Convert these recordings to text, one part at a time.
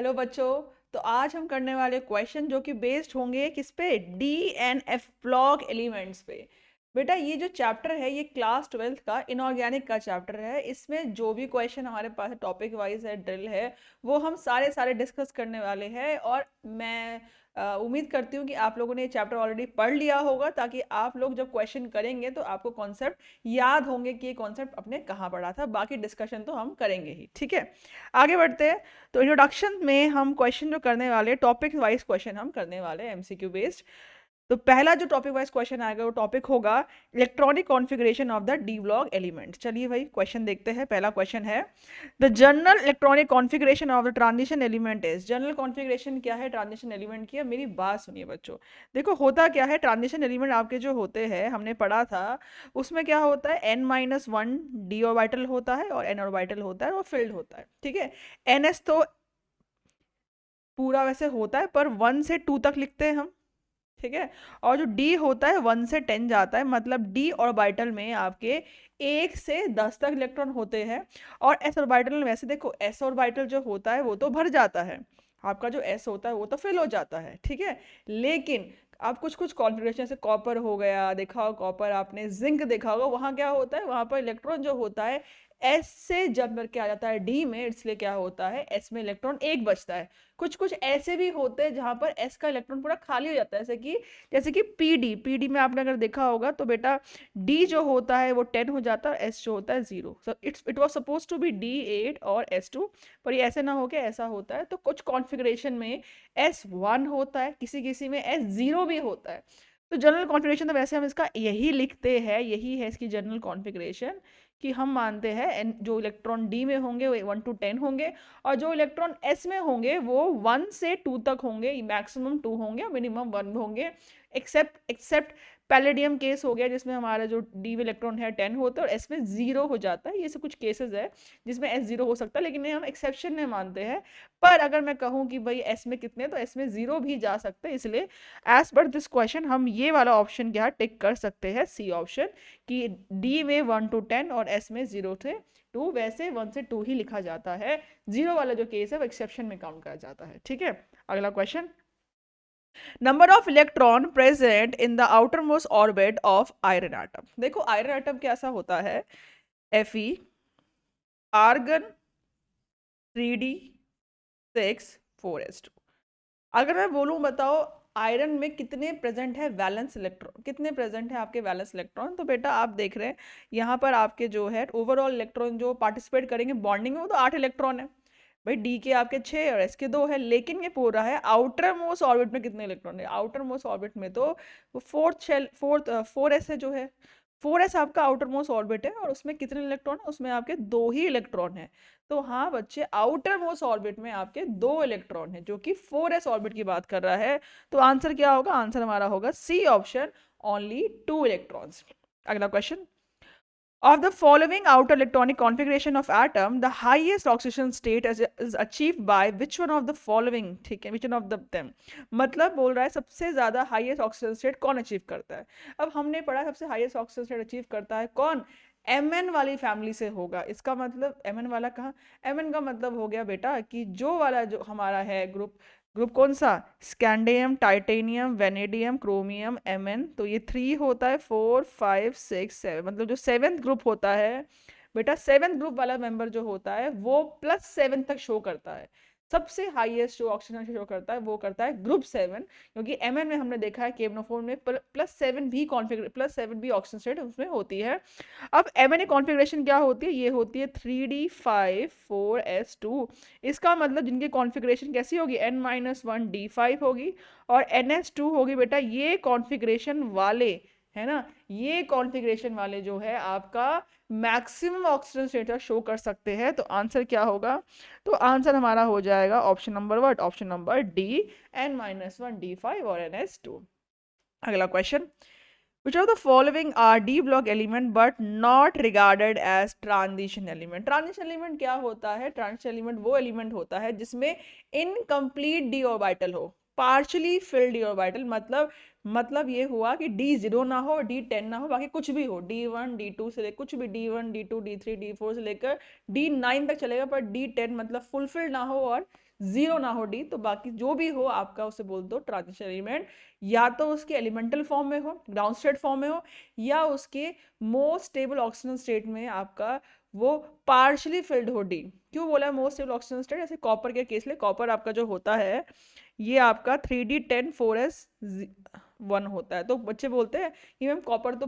Hello बच्चों। तो आज हम करने वाले क्वेश्चन जो कि बेस्ड होंगे किस पे, D and F block elements पे। बेटा ये जो चैप्टर है ये क्लास 12th का इनऑर्गेनिक का चैप्टर है। इसमें जो भी क्वेश्चन हमारे पास टॉपिक वाइज है, ड्रिल है, वो हम सारे सारे डिस्कस करने वाले हैं। और मैं उम्मीद करती हूँ कि आप लोगों ने ये चैप्टर ऑलरेडी पढ़ लिया होगा, ताकि आप लोग जब क्वेश्चन करेंगे तो आपको कॉन्सेप्ट याद होंगे कि ये कॉन्सेप्ट अपने कहाँ पढ़ा था। बाकी डिस्कशन तो हम करेंगे ही, ठीक है। आगे बढ़ते हैं। तो इंट्रोडक्शन में हम क्वेश्चन जो करने वाले, टॉपिक वाइज क्वेश्चन हम करने वाले हैं, एमसीक्यू बेस्ड। तो पहला जो टॉपिक वाइज क्वेश्चन आएगा वो टॉपिक होगा electronic configuration of the D block element. चलिए भाई क्वेश्चन देखते हैं। पहला क्वेश्चन है, the general electronic configuration of the transition element is. General configuration क्या है ट्रांजिशन एलिमेंट की? मेरी बात सुनिए बच्चों। देखो होता क्या है, ट्रांजिशन एलिमेंट आपके जो होते हैं, हमने पढ़ा था उसमें क्या होता है, n-1 डी ऑर्बिटल होता है और n ऑर्बिटल होता है और फील्ड होता है, ठीक है। ns तो पूरा वैसे होता है पर 1 से 2 तक लिखते हैं हम, ठीक है। और जो डी होता है 1 से 10 जाता है, मतलब डी ऑर्बिटल में आपके 1 से 10 तक इलेक्ट्रॉन होते हैं। और एस ऑर्बिटल में वैसे देखो, एस ऑर्बिटल जो होता है वो तो भर जाता है, आपका जो एस होता है वो तो फिल हो जाता है, ठीक है। लेकिन आप कुछ कुछ कॉन्फ़िगरेशन से कॉपर हो गया, देखा होगा कॉपर, आपने जिंक देखा होगा, वहाँ क्या होता है, वहाँ पर इलेक्ट्रॉन जो होता है एस से जब करके आ जाता है डी में, इसलिए क्या होता है एस में इलेक्ट्रॉन एक बचता है। कुछ कुछ ऐसे भी होते हैं जहां पर एस का इलेक्ट्रॉन पूरा खाली हो जाता है, जैसे कि पीडी में आपने अगर देखा होगा तो बेटा डी जो होता है वो 10 हो जाता है और एस जो होता है 0। So it was suppose to be D8 और S2, पर ये ऐसे ना हो के ऐसा होता है। तो कुछ कॉन्फ़िगरेशन में S1 होता है, किसी किसी में S0 भी होता है। तो जनरल कॉन्फ़िगरेशन तो वैसे हम इसका यही लिखते हैं, यही है इसकी जनरल कॉन्फ़िगरेशन, कि हम मानते हैं जो इलेक्ट्रॉन डी में होंगे वो 1 to 10 होंगे, और जो इलेक्ट्रॉन एस में होंगे वो 1 से 2 तक होंगे, मैक्सिमम 2 होंगे, मिनिमम 1 होंगे। एक्सेप्ट पैलेडियम केस हो गया, जिसमें हमारा जो डी इलेक्ट्रॉन है 10 होता है और एस में 0 हो जाता है। ये सब कुछ केसेस है जिसमें एस 0 हो सकता है, लेकिन हम एक्सेप्शन में मानते हैं। पर अगर मैं कहूँ कि भाई एस में कितने, तो एस में 0 भी जा सकते हैं। इसलिए एज पर दिस क्वेश्चन हम ये वाला ऑप्शन क्या टिक कर सकते हैं, सी ऑप्शन, कि डी में 1 to 10 और एस में 0 से 2। वैसे 1 से 2 ही लिखा जाता है, 0 वाला जो केस है वो एक्सेप्शन में काउंट करा जाता है, ठीक है। अगला question, number of electron present in the outer most orbit of iron atom. देखो आयरन एटम कैसा होता है, Fe, आर्गन 3d6 4s2। अगर मैं बोलूं बताओ आयरन में कितने प्रेजेंट है वैलेंस इलेक्ट्रॉन, कितने प्रेजेंट है आपके वैलेंस इलेक्ट्रॉन, तो बेटा आप देख रहे हैं यहाँ पर आपके जो है ओवरऑल इलेक्ट्रॉन जो पार्टिसिपेट करेंगे बॉन्डिंग में वो तो 8 इलेक्ट्रॉन है भाई, डी के आपके 6 और एस के 2 है। लेकिन ये पूरा है आउटर मोस्ट ऑर्बिट में कितने इलेक्ट्रॉन है, आउटर मोस्ट ऑर्बिट में तो वो फोर एस है जो है, 4s आपका आउटर मोस्ट ऑर्बिट है और उसमें कितने इलेक्ट्रॉन है, उसमें आपके 2 ही इलेक्ट्रॉन है। तो हाँ बच्चे, आउटर मोस्ट ऑर्बिट में आपके 2 इलेक्ट्रॉन है, जो कि 4s ऑर्बिट की बात कर रहा है। तो आंसर क्या होगा, आंसर हमारा होगा सी ऑप्शन, ओनली 2 इलेक्ट्रॉन्स। अगला question, of the following outer electronic configuration of atom, the highest oxidation state is achieved by which one of the following, ठीक है, which one of them, मतलब बोल रहा है सबसे ज्यादा हाईएस्ट ऑक्सीजन स्टेट कौन अचीव करता है। अब हमने पढ़ा सबसे हाईएस्ट ऑक्सीजन स्टेट अचीव करता है कौन, Mn वाली फैमिली से होगा। इसका मतलब Mn वाला कहाँ, Mn का मतलब हो गया बेटा कि जो वाला जो हमारा है ग्रुप, ग्रुप कौन सा, scandium, titanium, vanadium, chromium, Mn। तो ये 3 होता है, 4 5 6 7, मतलब जो 7th ग्रुप होता है बेटा, 7th ग्रुप वाला मेंबर जो होता है वो +7 तक शो करता है। सबसे हाईएस्ट जो ऑक्सीजन शो करता है वो करता है ग्रुप 7, क्योंकि Mn में हमने देखा है केमनोफोर में +7 भी कॉन्फिगर +7 भी ऑक्सीजन स्टेट उसमें होती है। अब Mn कॉन्फ़िगरेशन क्या होती है, ये होती है 3d5 4s2। इसका मतलब जिनकी कॉन्फ़िगरेशन कैसी होगी, n-1 d5 होगी और ns2 होगी बेटा। ये कॉन्फ़िगरेशन वाले है ना, ये कॉन्फ़िगरेशन वाले जो है आपका मैक्सिमम ऑक्सीजन स्टेट शो कर सकते हैं। तो आंसर क्या होगा, तो आंसर हमारा हो जाएगा option number what, option number D, n-1 d5 और ns2। अगला question, which of the following are d block element but not regarded as transition element। transition element क्या होता है, transition element वो element होता है जिसमें incomplete d orbital हो, partially filled d orbital, मतलब ये हुआ कि d0 ना हो, d10 ना हो, बाकी कुछ भी हो, d1 d2 से लेकर कुछ भी, d1 d2 d3 d4 से लेकर d9 तक चलेगा, पर d10 मतलब फुलफिल्ड ना हो और जीरो ना हो डी, तो बाकी जो भी हो आपका उसे बोल दो ट्रांजिशन एलिमेंट, या तो उसके एलिमेंटल फॉर्म में हो, ग्राउंड स्टेट फॉर्म में हो, या उसके मोस्ट स्टेबल ऑक्सीजन स्टेट में आपका वो पार्शली फिल्ड हो डी। क्यों बोला है मोस्ट स्टेबल ऑक्सीजन स्टेट? जैसे कॉपर के केस में, कॉपर आपका जो होता है ये आपका 3D10 4s1 होता है। तो बच्चे बोलते हैं कि मैम कॉपर तो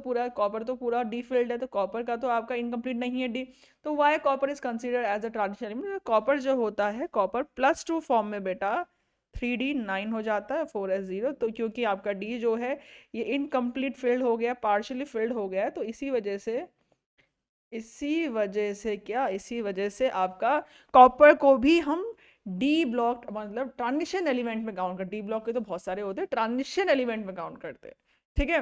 पूरा डी फील्ड है, तो कॉपर का तो आपका इनकम्प्लीट नहीं है डी, तो why copper is considered as a transition element? Copper जो होता है, कॉपर +2 फॉर्म में बेटा 3D9 हो जाता है 4s0, तो क्योंकि आपका डी जो है ये इनकम्प्लीट फील्ड हो गया, पार्शियली फील्ड हो गया है, तो इसी वजह से आपका कॉपर को भी हम डी ब्लॉक मतलब ट्रांजिशन एलिमेंट में काउंट करते हैं। डी ब्लॉक के तो बहुत सारे होते हैं, ट्रांजिशन एलिमेंट में काउंट करते हैं, ठीक है।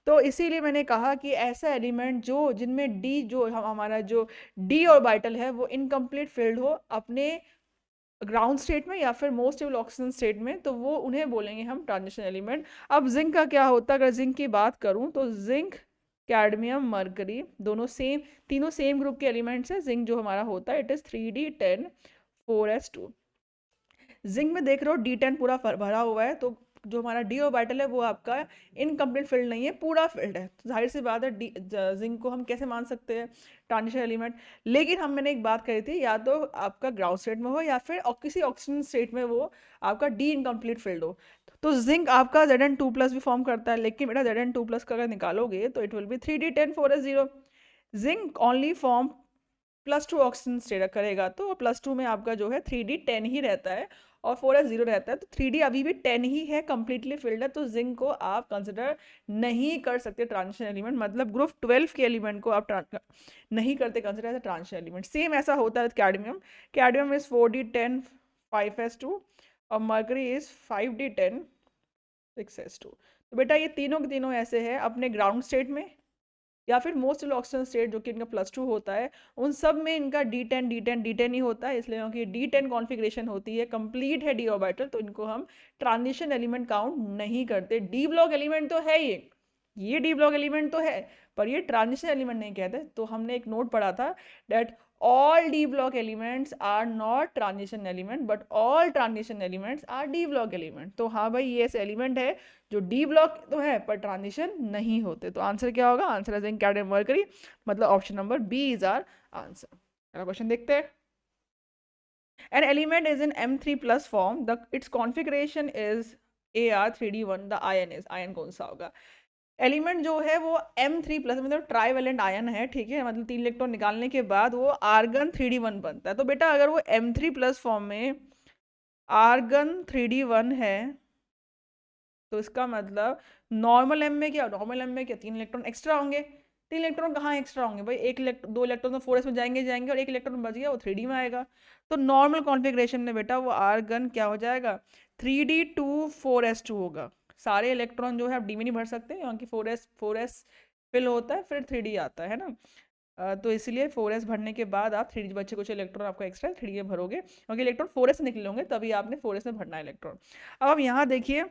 तो इसीलिए मैंने कहा कि ऐसा एलिमेंट जो जिनमें डी जो हमारा जो डी ऑर्बिटल है वो इनकम्प्लीट फील्ड हो अपने ग्राउंड स्टेट में या फिर मोस्ट स्टेबल ऑक्सीजन स्टेट में, तो वो उन्हें बोलेंगे हम ट्रांजिशन एलिमेंट। अब जिंक का क्या होता है? अगर जिंक की बात करूं तो जिंक, कैडमियम, मरकरी दोनों सेम, तीनों सेम ग्रुप के एलिमेंट्स हैं। जिंक जो हमारा होता है it is 3D10 4s2। Zinc में देख रहे हो D10 पूरा भरा हुआ है, तो जो हमारा डी ऑर्बिटल है वो आपका इनकम्प्लीट फील्ड नहीं है, पूरा फील्ड है, तो जाहिर सी बात है जिंक को हम कैसे मान सकते हैं ट्रांजिशन एलिमेंट। लेकिन मैंने एक बात कही थी, या तो आपका ग्राउंड स्टेट में हो या फिर किसी ऑक्सीजन स्टेट में वो आपका डी इनकम्प्लीट फील्ड हो। तो जिंक आपका Zn2+ भी फॉर्म करता है, लेकिन बेटा Zn2+ का अगर निकालोगे तो it will B 3D10 4s0। Zinc only form +2 oxygen state करेगा, तो +2 में आपका जो है 3D10 ही रहता है और 4s0 रहता है, तो 3D अभी भी 10 ही है, कंप्लीटली फिल्ड है, तो जिंक को आप कंसिडर नहीं कर सकते ट्रांजिशन एलिमेंट, मतलब ग्रुप 12 के एलिमेंट को आप नहीं करते consider as transition element. Same ऐसा होता है cadmium. Cadmium is 4D10 5s2 और मर्करी इज 5D10 6s2। तो बेटा ये तीनों के तीनों ऐसे हैं अपने ग्राउंड स्टेट में या फिर मोस्ट ऑक्सीजन स्टेट जो कि इनका +2 होता है, उन सब में इनका D10 ही होता है, इसलिए क्योंकि D10 कॉन्फ़िगरेशन होती है, कंप्लीट है डी ऑर्बिटल, तो इनको हम ट्रांजिशन एलिमेंट काउंट नहीं करते। डी ब्लॉक एलिमेंट तो है ये डी ब्लॉक एलिमेंट तो है, पर ये ट्रांजिशन एलिमेंट नहीं कहते। तो हमने एक नोट पढ़ा था that all d block elements are not transition element but all transition elements are d block element। तो हाँ भाई ये ऐसे एलिमेंट है जो डी ब्लॉक तो है पर ट्रांजिशन नहीं होते। तो आंसर क्या होगा? आंसर है जिंक, कैडमियम, मरकरी, मतलब option number B is our answer. अगला क्वेश्चन देखते हैं। An element is in M3+ form, the its configuration is Ar3D1, the ion is, ion कौन सा होगा? एलिमेंट जो है वो M3+ मतलब ट्राईवेलेंट आयन है, ठीक है, मतलब 3 इलेक्ट्रॉन निकालने के बाद वो आर्गन 3D1 बनता है। तो बेटा अगर वो M3+ फॉर्म में आर्गन 3D1 है, तो इसका मतलब नॉर्मल एम में क्या, 3 इलेक्ट्रॉन एक्स्ट्रा होंगे। 3 इलेक्ट्रॉन कहाँ एक्स्ट्रा होंगे भाई? 2 इलेक्ट्रॉन तो 4s में जाएंगे और 1 इलेक्ट्रॉन बच गया वो 3D में आएगा। तो नॉर्मल कॉन्फ़िगरेशन में बेटा वो आर्गन क्या हो जाएगा? 3D2 4s2 होगा। सारे इलेक्ट्रॉन जो है आप डी में नहीं भर सकते क्योंकि 4s फिल होता है फिर 3D आता है ना। तो इसलिए 4s भरने के बाद आप 3D बच्चे कुछ इलेक्ट्रॉन आपका एक्स्ट्रा 3D में भरोगे क्योंकि इलेक्ट्रॉन 4s से निकले होंगे, तभी आपने 4s में भरना है इलेक्ट्रॉन। अब आप यहाँ देखिए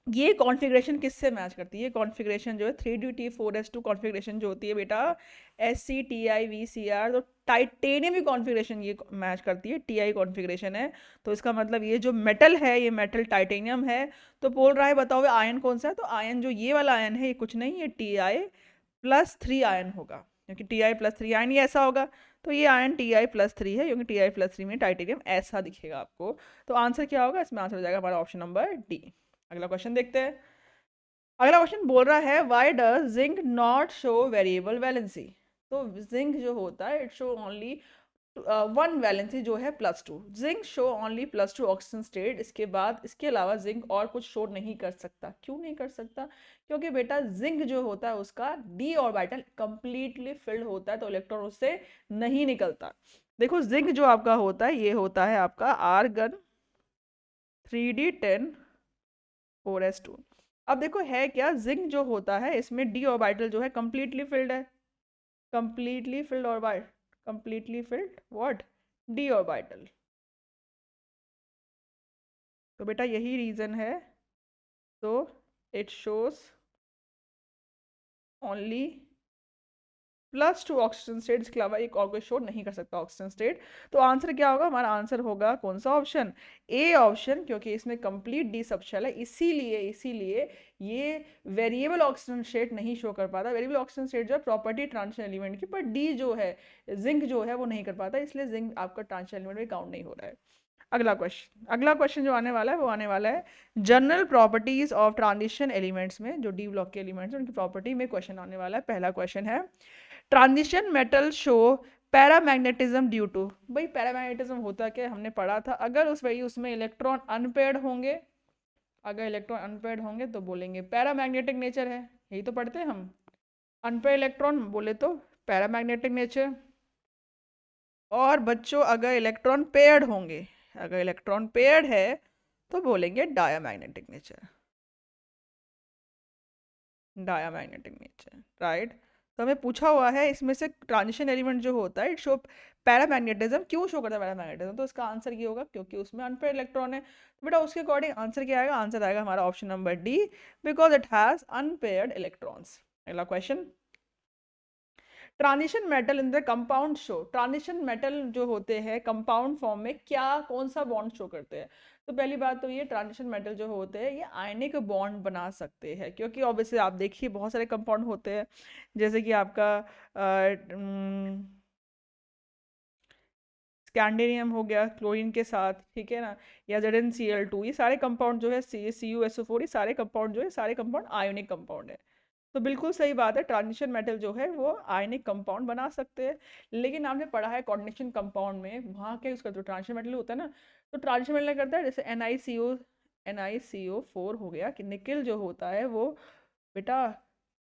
ये कॉन्फ़िगरेशन किससे मैच करती है? ये कॉन्फ़िगरेशन जो है 3D4s2 कॉन्फ़िगरेशन जो होती है बेटा SC TiVCr, तो टाइटेनियम की कॉन्फ़िगरेशन ये मैच करती है, Ti कॉन्फ़िगरेशन है। तो इसका मतलब ये जो मेटल है ये मेटल टाइटेनियम है। तो बोल रहा है बताओ आयन कौन सा है? तो आयन जो ये वाला आयन है ये कुछ नहीं, ये Ti+3 आयन होगा, क्योंकि Ti+3 आयन ये ऐसा होगा। तो ये आयन Ti+3 है क्योंकि Ti+3 में टाइटेनियम ऐसा दिखेगा आपको। तो आंसर क्या होगा? इसमें आंसर हो जाएगा हमारा ऑप्शन नंबर डी। अगला क्वेश्चन देखते हैं। अगला क्वेश्चन बोल रहा है why does zinc not show variable valency? तो जिंक जो होता है it show only one valency जो है +2। Zinc show only +2 oxygen state, इसके बाद इसके अलावा जिंक और कुछ शो नहीं कर सकता। क्यों नहीं कर सकता? क्योंकि बेटा जिंक जो होता है उसका डी ऑर्बिटल कंप्लीटली फिल्ड होता है, तो इलेक्ट्रॉन उससे नहीं निकलता। देखो जिंक जो आपका होता है ये होता है आपका आर्गन 3D10 4s2। अब देखो है क्या, जिंक जो होता है इसमें डी ऑर्बिटल जो है कंप्लीटली फिल्ड है, completely filled orbital, completely filled what? D orbital. तो बेटा यही रीजन है, तो it shows only +2 oxygen state, इसके अलावा एक और कोई शो नहीं कर सकता ऑक्सीजन स्टेट। तो आंसर क्या होगा, हमारा आंसर होगा कौन सा ऑप्शन, ए ऑप्शन, क्योंकि इसमें कंप्लीट डी सबशेल है, इसीलिए ये वेरिएबल ऑक्सीजन स्टेट नहीं शो कर पाता। वेरिएबल ऑक्सीजन स्टेट जो है प्रॉपर्टी ट्रांजिशन एलिमेंट की, पर डी जो है जिंक जो है वो नहीं कर पाता, इसलिए जिंक आपका ट्रांजिशन एलिमेंट में काउंट नहीं हो रहा है। अगला क्वेश्चन जो आने वाला है वो आने वाला है general properties of transition elements में, जो डी ब्लॉक के एलिमेंट्स हैं उनकी प्रॉपर्टी में क्वेश्चन आने वाला है। पहला क्वेश्चन है transition metal show paramagnetism due to. भाई पैरामैग्नेटिज्म होता क्या, हमने पढ़ा था, अगर उसमें इलेक्ट्रॉन अनपेयर्ड होंगे, अगर इलेक्ट्रॉन अनपेयर्ड होंगे तो बोलेंगे पैरामैग्नेटिक नेचर है, यही तो पढ़ते हैं हम। अनपेयर्ड इलेक्ट्रॉन बोले तो पैरामैग्नेटिक नेचर, और बच्चों अगर इलेक्ट्रॉन पेयर्ड होंगे, अगर इलेक्ट्रॉन पेयर्ड है तो बोलेंगे diamagnetic nature, diamagnetic nature, right. तो हमें पूछा हुआ है इसमें से ट्रांजिशन एलिमेंट जो होता है इट शो पैरामैग्नेटिज्म, क्यों शो करता है पैरामैग्नेटिज्म, तो इसका आंसर ये होगा क्योंकि उसमें अनपेयर्ड इलेक्ट्रॉन है। तो बेटा उसके अकॉर्डिंग आंसर क्या आएगा, आंसर आएगा हमारा option number D, because it has unpaired electrons. अगला question, transition metal in the compound show, transition metal जो होते हैं कंपाउंड फॉर्म में क्या कौन सा बॉन्ड शो करते हैं। तो पहली बात तो ये ट्रांजिशन मेटल जो होते हैं ये आयनिक बॉन्ड बना सकते हैं, क्योंकि ऑब्वियसली आप देखिए बहुत सारे कंपाउंड होते हैं, जैसे कि आपका स्कैंडिनियम हो गया क्लोरीन के साथ, ठीक है ना, या ZnCl2, ये सारे कंपाउंड जो है CuSO4, ये सारे कंपाउंड जो है सारे कंपाउंड आयोनिक कंपाउंड है। तो बिल्कुल सही बात है, ट्रांजिशन मेटल जो है वो आयनिक कंपाउंड बना सकते हैं। लेकिन आपने पढ़ा है कोऑर्डिनेशन कंपाउंड में, वहाँ क्या यूज़ करते हो, ट्रांजिशन मेटल होता है ना, तो ट्रांजिशन मेटल क्या करता है, जैसे NiCO4 हो गया, कि निकल जो होता है वो बेटा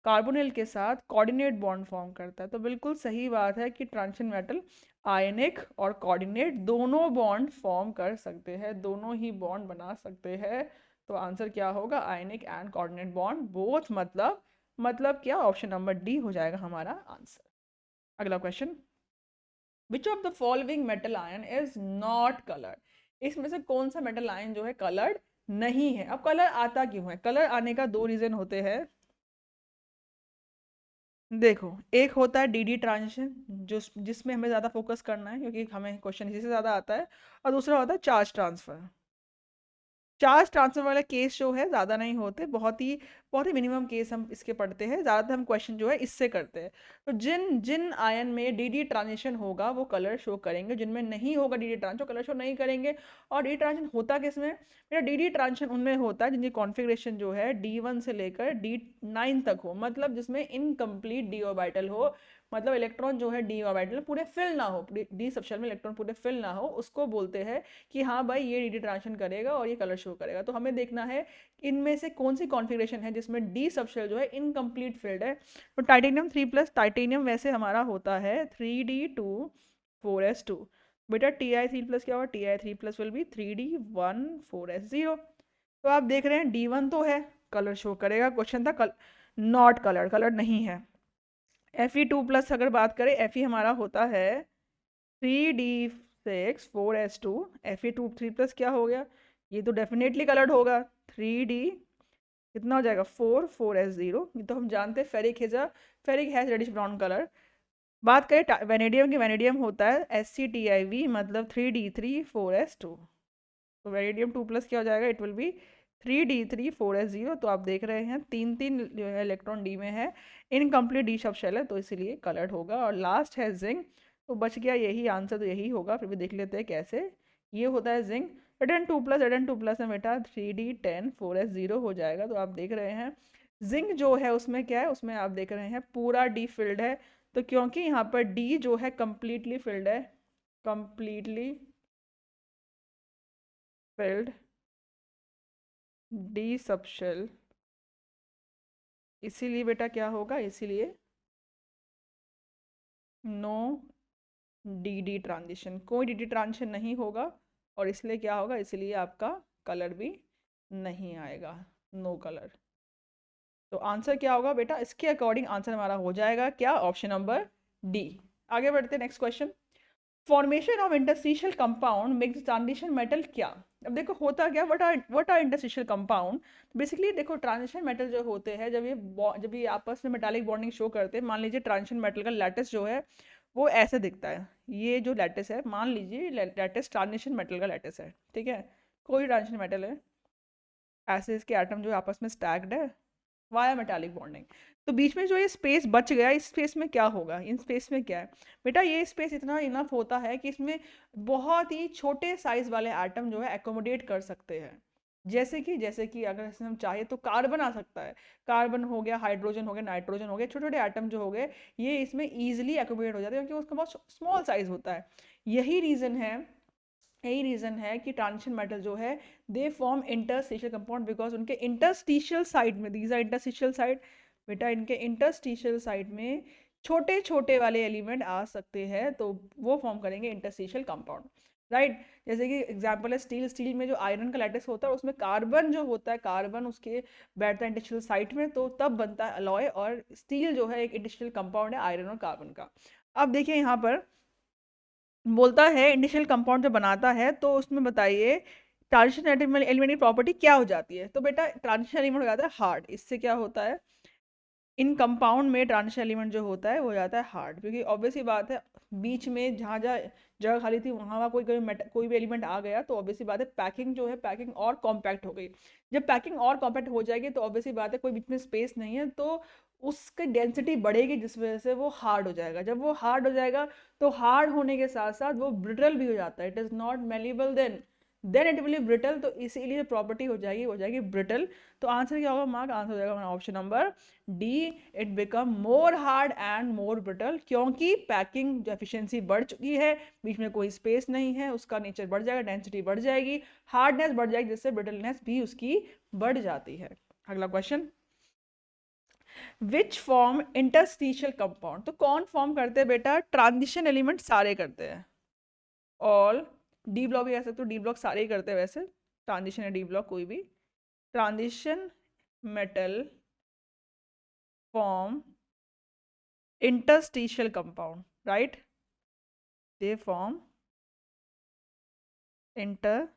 कार्बोनिल के साथ कोऑर्डिनेट बॉन्ड फॉर्म करता है। तो बिल्कुल सही बात है कि ट्रांजिशन मेटल आयनिक और कोऑर्डिनेट दोनों बॉन्ड फॉर्म कर सकते हैं, दोनों ही बॉन्ड बना सकते हैं। तो आंसर क्या होगा, आयनिक एंड कोऑर्डिनेट बॉन्ड बोथ, मतलब क्या, ऑप्शन नंबर डी हो जाएगा हमारा आंसर। अगला question, which of the following metal ion is not coloured, इसमें से कौन सा मेटल आयन जो है कलर्ड नहीं है। अब कलर आता क्यों है, कलर आने का दो रीजन होते हैं। देखो, एक होता है डी ट्रांजिशन, जो जिसमें हमें ज़्यादा फोकस करना है क्योंकि हमें क्वेश्चन इसी से ज़्यादा आता है, और दूसरा होता है चार्ज ट्रांसफ़र। चार्ज ट्रांसफर वाले केस जो है ज़्यादा नहीं होते, बहुत ही मिनिमम केस हम इसके पढ़ते हैं, ज़्यादातर हम क्वेश्चन जो है इससे करते हैं। तो जिन जिन आयन में डी ट्रांजिशन होगा वो कलर शो करेंगे, जिनमें नहीं होगा डी ट्रांजिशन कलर शो नहीं करेंगे। और डी ट्रांजिशन होता किस में, मेरा डी ट्रांजिशन उनमें होता है जिनकी कॉन्फ़िगरेशन जो है D1 से लेकर D9 तक हो, मतलब जिसमें इनकम्प्लीट डी ऑर्बिटल हो, मतलब इलेक्ट्रॉन जो है डी ऑर्बिटल पूरे फिल ना हो, डी सबशेल में इलेक्ट्रॉन पूरे फिल ना हो, उसको बोलते हैं कि हाँ भाई ये डी ट्रांजिशन करेगा और ये कलर शो करेगा। तो हमें देखना है इनमें से कौन सी कॉन्फ़िगरेशन है जिसमें डी सबशेल जो है इनकम्प्लीट फिल्ड है। तो टाइटेनियम 3+, टाइटेनियम वैसे हमारा होता है 3D2 4s2, बेटा Ti3+ क्या होगा, Ti3+ will be 3D1 4s0। तो आप देख रहे हैं D1 तो है, कलर शो करेगा, क्वेश्चन था नॉट कलर, कलर नहीं है। Fe2+ अगर बात करें, Fe हमारा होता है 3D6 4s2, Fe2 3+ क्या हो गया, ये तो डेफिनेटली कलर्ड होगा, 3D कितना हो जाएगा 4 4s0, ये तो हम जानते हैं ferric has reddish brown colour. बात करें वेनेडियम की, वेनेडियम होता है SCTIV, मतलब 3D3 4s2, तो वेनेडियम 2+ क्या हो जाएगा, it will B 3D3 4s0। तो आप देख रहे हैं तीन तीन इलेक्ट्रॉन डी में है, इनकम्प्लीट डी सबशेल है, तो इसीलिए कलर्ड होगा। और लास्ट है जिंक, तो बच गया यही आंसर, तो यही होगा, फिर भी देख लेते हैं कैसे। ये होता है जिंक, Zn2+ में बेटा 3D10 4s0 हो जाएगा। तो आप देख रहे हैं जिंक जो है उसमें क्या है, उसमें आप देख रहे हैं पूरा डी फिल्ड है, तो क्योंकि यहाँ पर डी जो है कंप्लीटली फिल्ड है, कंप्लीटली फिल्ड डी सबशेल, इसीलिए बेटा क्या होगा, इसीलिए नो डी ट्रांजिशन, कोई डी ट्रांजिशन नहीं होगा, और इसलिए क्या होगा, इसलिए आपका कलर भी नहीं आएगा, नो कलर। तो आंसर क्या होगा बेटा, इसके अकॉर्डिंग आंसर हमारा हो जाएगा क्या, ऑप्शन नंबर डी। आगे बढ़ते हैं next question, formation of interstitial compound makes transition metal क्या। अब देखो होता क्या, what are interstitial compound. Basically देखो ट्रांजिशन मेटल जो होते हैं, जब ये आपस में मेटालिक बॉन्डिंग शो करते हैं, मान लीजिए ट्रांजिशन मेटल का लैटिस जो है वो ऐसे दिखता है। ये जो लैटिस है, मान लीजिए लैटिस ट्रांजिशन मेटल का लैटिस है, ठीक है। कोई ट्रांजिशन मेटल है, ऐसे इसके एटम जो आपस में स्टैक्ड है वाया मेटालिक बॉन्डिंग। तो बीच में जो ये स्पेस बच गया, इस स्पेस में क्या होगा, इन स्पेस में क्या है बेटा, ये स्पेस इतना इनफ होता है कि इसमें बहुत ही छोटे साइज वाले एटम जो है एकोमोडेट कर सकते हैं। जैसे कि अगर इसमें हम चाहे तो कार्बन आ सकता है, कार्बन हो गया, हाइड्रोजन हो गया, नाइट्रोजन हो गया, छोटे छोटे एटम जो हो गए ये इसमें ईजिली एकोमोडेट हो जाते हैं क्योंकि उसका बहुत स्मॉल साइज होता है। यही रीज़न है यही रीज़न है कि ट्रांजिशन मेटल जो है they form interstitial compound, because उनके इंटरस्टिशियल साइड में, दीज आर इंटरस्टिशियल साइड बेटा, इनके इंटरस्टिशियल साइड में छोटे छोटे वाले एलिमेंट आ सकते हैं, तो वो फॉर्म करेंगे इंटरस्टिशियल कंपाउंड, राइट। जैसे कि एग्जांपल है स्टील, स्टील में जो आयरन का लैटिस होता है उसमें कार्बन जो होता है, कार्बन उसके बैठता है इंटरस्टिशियल साइड में, तो तब बनता है अलॉय, और स्टील जो है एक इंटरस्टिशियल कंपाउंड है आयरन और कार्बन का। अब देखिए यहाँ पर बोलता है इंडिशियल कंपाउंड जब बनाता है तो उसमें बताइए ट्रांजिशन एलिमेंट की प्रॉपर्टी क्या हो जाती है। तो बेटा ट्रांजिशन एलिमेंट हो जाता है हार्ड। इससे क्या होता है, इन कंपाउंड में ट्रांजिशन एलिमेंट जो होता है वो हो जाता है हार्ड, क्योंकि ऑब्वियस ही बात है बीच में जहाँ जहाँ जगह खाली थी वहाँ वहाँ कोई भी एलिमेंट आ गया तो ऑब्वियस ही बात है पैकिंग जो है, पैकिंग और कॉम्पैक्ट हो गई। जब पैकिंग और कॉम्पैक्ट हो जाएगी तो ऑब्वियस ही बात है कोई बीच में स्पेस नहीं है, तो उसकी डेंसिटी बढ़ेगी जिस वजह से वो हार्ड हो जाएगा। जब वो हार्ड हो जाएगा तो हार्ड होने के साथ साथ वो ब्रिटल भी हो जाता है, it is not malleable then it will be brittle, तो इसीलिए जो प्रॉपर्टी हो जाएगी ब्रिटल। तो आंसर क्या होगा मार्क, आंसर हो जाएगा हमारा option number D, it become more hard and more brittle, क्योंकि पैकिंग एफिशिएंसी बढ़ चुकी है, बीच में कोई स्पेस नहीं है, उसका नेचर बढ़ जाएगा, डेंसिटी बढ़ जाएगी, हार्डनेस बढ़ जाएगी, जिससे ब्रिटलनेस भी उसकी बढ़ जाती है। अगला question, which form interstitial compound. तो कौन फॉर्म करते हैं बेटा, ट्रांजिशन एलिमेंट सारे करते हैं, ऑल। डी ब्लॉक भी कह सकते हो, डी ब्लॉक सारे ही करते हैं वैसे, ट्रांजिशन या डी ब्लॉक कोई भी। Transition metal form interstitial compound, right? They form interstitial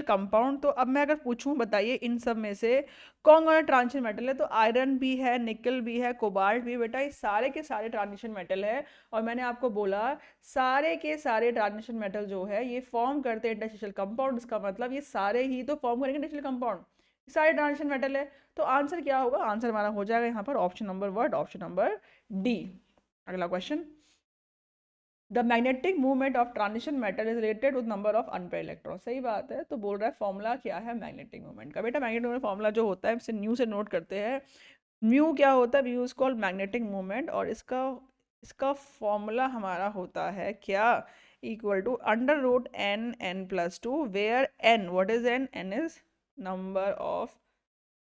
compound। तो अब मैं अगर पूछूं बताइए इन सब में से कौन कौन ट्रांजिशन मेटल है, तो आयरन भी है, निकल भी है, कोबाल्ट भी, बेटा ये सारे के सारे ट्रांजिशन मेटल है। और मैंने आपको बोला सारे के सारे ट्रांजिशन मेटल जो है ये फॉर्म करते हैं इंटरस्टिशियल कंपाउंड, इसका मतलब ये सारे ही तो फॉर्म करेंगे इंटरस्टिशियल कंपाउंड, सारे ट्रांजिशन मेटल है। तो आंसर क्या होगा, आंसर हमारा हो जाएगा यहाँ पर option number word, option number D. अगला question, the magnetic movement of transition metal is related with number of unpaired electron. सही बात है, तो बोल रहा है फॉर्मूला क्या है मैग्नेटिक मूवमेंट का। बेटा मैग्नेटिक मूवमेंट फॉर्मूला जो होता है इसे न्यू से नोट करते हैं। म्यू क्या होता है, mu is called magnetic movement, और इसका इसका फॉर्मूला हमारा होता है क्या, equal to √n+2, where n, what is n is number of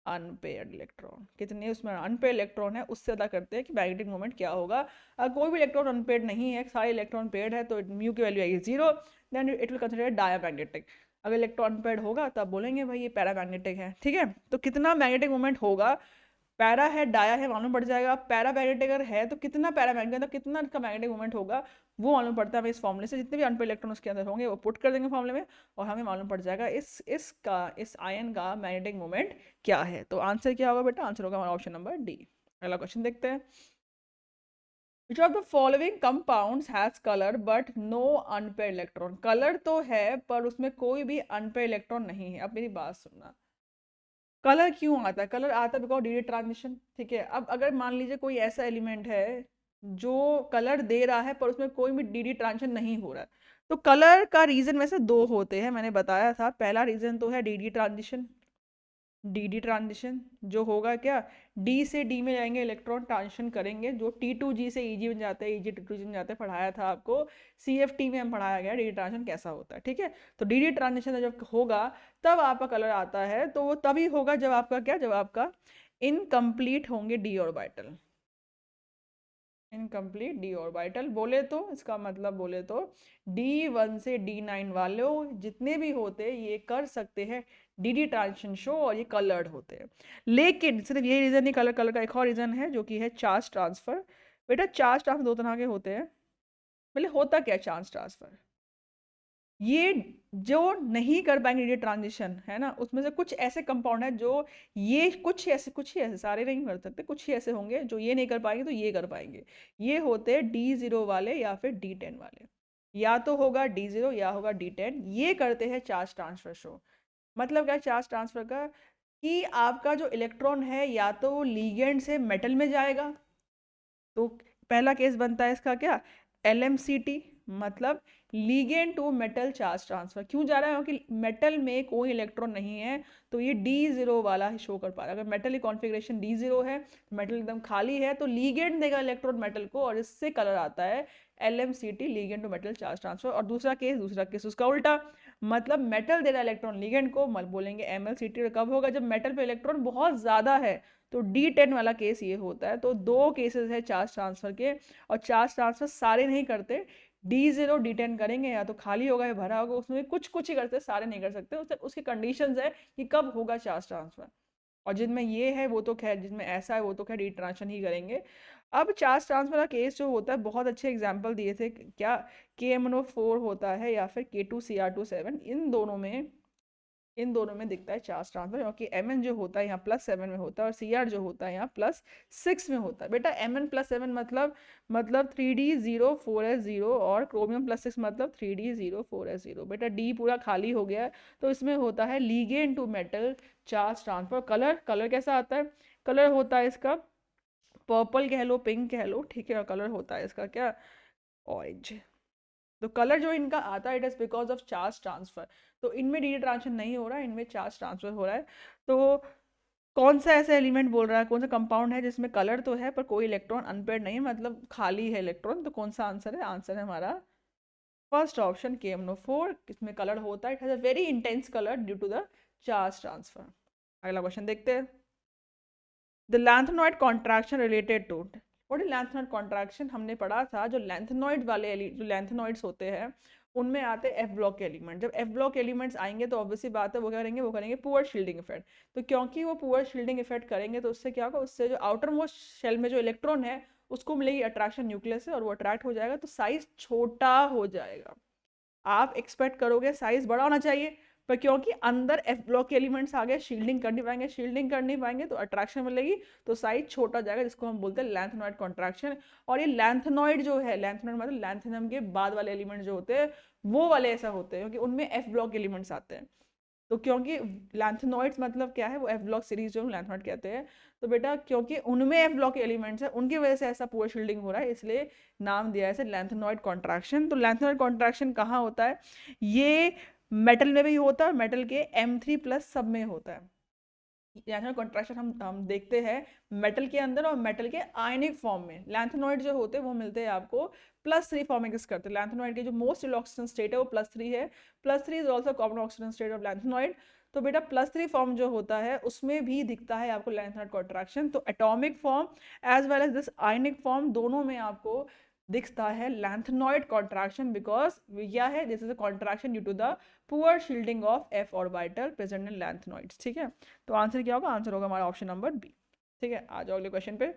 unpaired electron. कितने उसमें अनपेयर्ड इलेक्ट्रॉन है उससे अदा करते हैं कि मैग्नेटिक मोमेंट क्या होगा। अगर कोई भी इलेक्ट्रॉन अनपेयर्ड नहीं है, सारे इलेक्ट्रॉन पेयर्ड है, तो म्यू की वैल्यू आएगी 0, then it will consider diamagnetic. अगर इलेक्ट्रॉन अनपेयर्ड होगा तब बोलेंगे भाई ये पैरामैग्नेटिक है, ठीक है। तो कितना मैग्नेटिक मोमेंट होगा, पैरा है डाया है मालूम पड़ जाएगा, पैरा मैग्नेटिक अगर है तो कितना पैरा मैग्नेटिक, मतलब कितना इसका मैग्नेटिक मोमेंट होगा वो मालूम पड़ता है हमें इस फॉर्मूले से। जितने भी अनपेयर्ड इलेक्ट्रॉन उसके अंदर होंगे वो पुट कर देंगे फॉर्मूले में, और हमें मालूम पड़ जाएगा इस आयन का मैग्नेटिक मोमेंट क्या है। तो आंसर क्या होगा बेटा, आंसर होगा हमारा ऑप्शन नंबर डी। अगला क्वेश्चन देखते हैं, which of the following compounds has colour but no unpaired electron. Colour तो है पर उसमें कोई भी अनपेयर्ड इलेक्ट्रॉन नहीं है। अब मेरी बात सुनना, कलर क्यों आता है, कलर आता है बिकॉज डी ट्रांजिशन, ठीक है। अब अगर मान लीजिए कोई ऐसा एलिमेंट है जो कलर दे रहा है पर उसमें कोई भी डी ट्रांजिशन नहीं हो रहा है, तो कलर का रीजन वैसे दो होते हैं, मैंने बताया था। पहला रीजन तो है डी ट्रांजिशन, डी ट्रांजिशन जो होगा क्या, डी से डी में जाएंगे इलेक्ट्रॉन ट्रांजिशन करेंगे, जो T2G से EG में जाते हैं, EG T2G में जाते हैं, पढ़ाया था आपको CFT में, हम पढ़ाया गया डी ट्रांजिशन कैसा होता है, ठीक है। तो डी ट्रांजिशन जब होगा तब आपका कलर आता है, तो वो तभी होगा जब आपका क्या, जब आपका इनकम्प्लीट होंगे D orbital. Incomplete D orbital बोले तो इसका मतलब बोले तो D1 से D9 वाले जितने भी होते ये कर सकते हैं डी ट्रांजिशन शो, और ये कलर्ड होते हैं। लेकिन सिर्फ ये रीजन नहीं, कलर कलर का एक और रीजन है जो कि है चार्ज ट्रांसफर। बेटा चार्ज ट्रांसफर दो तरह के होते हैं। पहले होता क्या चार्ज ट्रांसफर, ये जो नहीं कर पाएंगे ये ट्रांजिशन है ना, उसमें से कुछ ऐसे कंपाउंड है जो ये कुछ ही ऐसे सारे नहीं कर सकते, कुछ ही ऐसे होंगे जो ये नहीं कर पाएंगे तो ये कर पाएंगे। ये होते हैं D0 वाले या फिर D10 वाले, या तो होगा D0 या होगा D10। ये करते हैं चार्ज ट्रांसफर शो। मतलब क्या चार्ज ट्रांसफर का, कि आपका जो इलेक्ट्रॉन है या तो लीगेंड से मेटल में जाएगा, तो पहला केस बनता है इसका क्या, LMCT, मतलब ligand to metal charge transfer. क्यों जा रहा है, क्योंकि मेटल में कोई इलेक्ट्रॉन नहीं है, तो ये D0 वाला ही शो कर पा रहा है। अगर मेटल की कॉन्फ़िगरेशन D0 है, मेटल एकदम खाली है, तो लीगेंड देगा इलेक्ट्रॉन मेटल को और इससे कलर आता है LMCT, ligand to metal charge transfer. और दूसरा केस उसका उल्टा, मतलब मेटल दे रहा है इलेक्ट्रॉन लीगेंड को, बोलेंगे MLCT। और कब होगा, जब मेटल पे इलेक्ट्रॉन बहुत ज़्यादा है, तो D10 वाला केस ये होता है। तो दो केसेस है चार्ज ट्रांसफर के, और चार्ज ट्रांसफर सारे नहीं करते, D0 D10 करेंगे, या तो खाली होगा या भरा होगा, उसमें कुछ कुछ ही करते, सारे नहीं कर सकते। उसकी कंडीशंस है कि कब होगा चार्ज ट्रांसफर। और जिनमें ये है वो तो खैर, जिसमें ऐसा है वो तो खैर डी ट्रांसफर ही करेंगे। अब चार्ज ट्रांसफर का केस जो होता है, बहुत अच्छे एग्जाम्पल दिए थे, क्या KMnO4 होता है या फिर K2Cr27, इन दोनों में दिखता है चार्ज ट्रांसफर, क्योंकि Mn जो होता है यहाँ +7 में होता है और Cr जो होता है यहाँ +6 में होता है। बेटा Mn +7 मतलब 3D04S0, और क्रोमियम +6 मतलब 3D04S0। बेटा D पूरा खाली हो गया है, तो इसमें होता है ligand to metal charge transfer. Colour कैसा आता है, कलर होता है इसका पर्पल कह लो, पिंक कह लो, ठीक है। और कलर होता है इसका क्या, ऑरेंज। तो कलर जो इनका आता है, it is because of charge transfer. तो इनमें डी ट्रांसफर नहीं हो रहा है, इनमें चार्ज ट्रांसफर हो रहा है। तो कौन सा ऐसा एलिमेंट बोल रहा है, कौन सा कंपाउंड है जिसमें कलर तो है पर कोई इलेक्ट्रॉन अनपेयर्ड नहीं है, मतलब खाली है इलेक्ट्रॉन। तो कौन सा आंसर है, आंसर है हमारा फर्स्ट ऑप्शन KMnO4। इसमें कलर होता है, it has a very intense colour due to the charge transfer. अगला क्वेश्चन देखते हैं। The lanthanoid contraction related to, what is lanthanoid contraction, हमने पढ़ा था जो लैंथेनॉइड वाले जो लैंथेनॉइड्स होते हैं, उनमें आते हैं F ब्लॉक के एलिमेंट। जब F ब्लॉक एलिमेंट्स आएंगे तो ऑब्वियसली बात है, वो करेंगे पुअर शील्डिंग इफेक्ट। तो क्योंकि वो पुअर शील्डिंग इफेक्ट करेंगे, तो उससे क्या होगा, उससे जो आउटर मोस्ट शेल में जो इलेक्ट्रॉन है उसको मिलेगी अट्रैक्शन न्यूक्लियस से, और वो अट्रैक्ट हो जाएगा, तो साइज छोटा हो जाएगा। आप एक्सपेक्ट करोगे साइज बड़ा होना चाहिए, पर क्योंकि अंदर F ब्लॉक के एलिमेंट्स आ गए, शील्डिंग कर नहीं पाएंगे तो अट्रैक्शन मिलेगी, तो साइज छोटा जाएगा, जिसको हम बोलते हैं लैंथेनॉइड कॉन्ट्रैक्शन। और ये लैंथेनॉइड जो है, लैंथेनॉइड मतलब लैंथेनम के बाद वाले एलिमेंट जो होते हैं, वो वाले ऐसा होते हैं, क्योंकि उनमें F ब्लॉक एलिमेंट्स आते हैं। तो क्योंकि लैंथेनॉइड्स मतलब क्या है, वो F ब्लॉक सीरीज जो लैंथेनॉइड कहते हैं। तो बेटा क्योंकि उनमें F ब्लॉक एलिमेंट्स है, उनकी वजह से ऐसा पुअर शील्डिंग हो रहा है, इसलिए नाम दिया है इसे लैंथेनॉइड कॉन्ट्रैक्शन। तो लैंथेनॉइड कॉन्ट्रैक्शन कहाँ होता है, ये मेटल में भी होता है, मेटल के M3+ सब में होता है। लैंथेनॉइड कॉन्ट्रैक्शन हम देखते हैं मेटल के अंदर और मेटल के आयनिक फॉर्म में। लैंथेनॉइड जो होते हैं वो मिलते हैं आपको +3 फॉर्म में करते हैं। लैंथेनॉइड की जो मोस्ट ऑक्सीजन स्टेट है वो +3 है। +3 is also common oxygen state of lanthanoid. तो बेटा +3 फॉर्म जो होता है उसमें भी दिखता है आपको लैंथेनॉइड कॉन्ट्रैक्शन। तो atomic form as well as this ionic form, दोनों में आपको दिखता है लैंथेनॉइड कॉन्ट्रैक्शन, बिकॉज यह है this is a contraction due to the poor shielding of F orbital present in lanthanoids. ठीक है, तो आंसर क्या होगा, आंसर होगा हमारा ऑप्शन नंबर बी। ठीक है, आ जाओ अगले क्वेश्चन पे।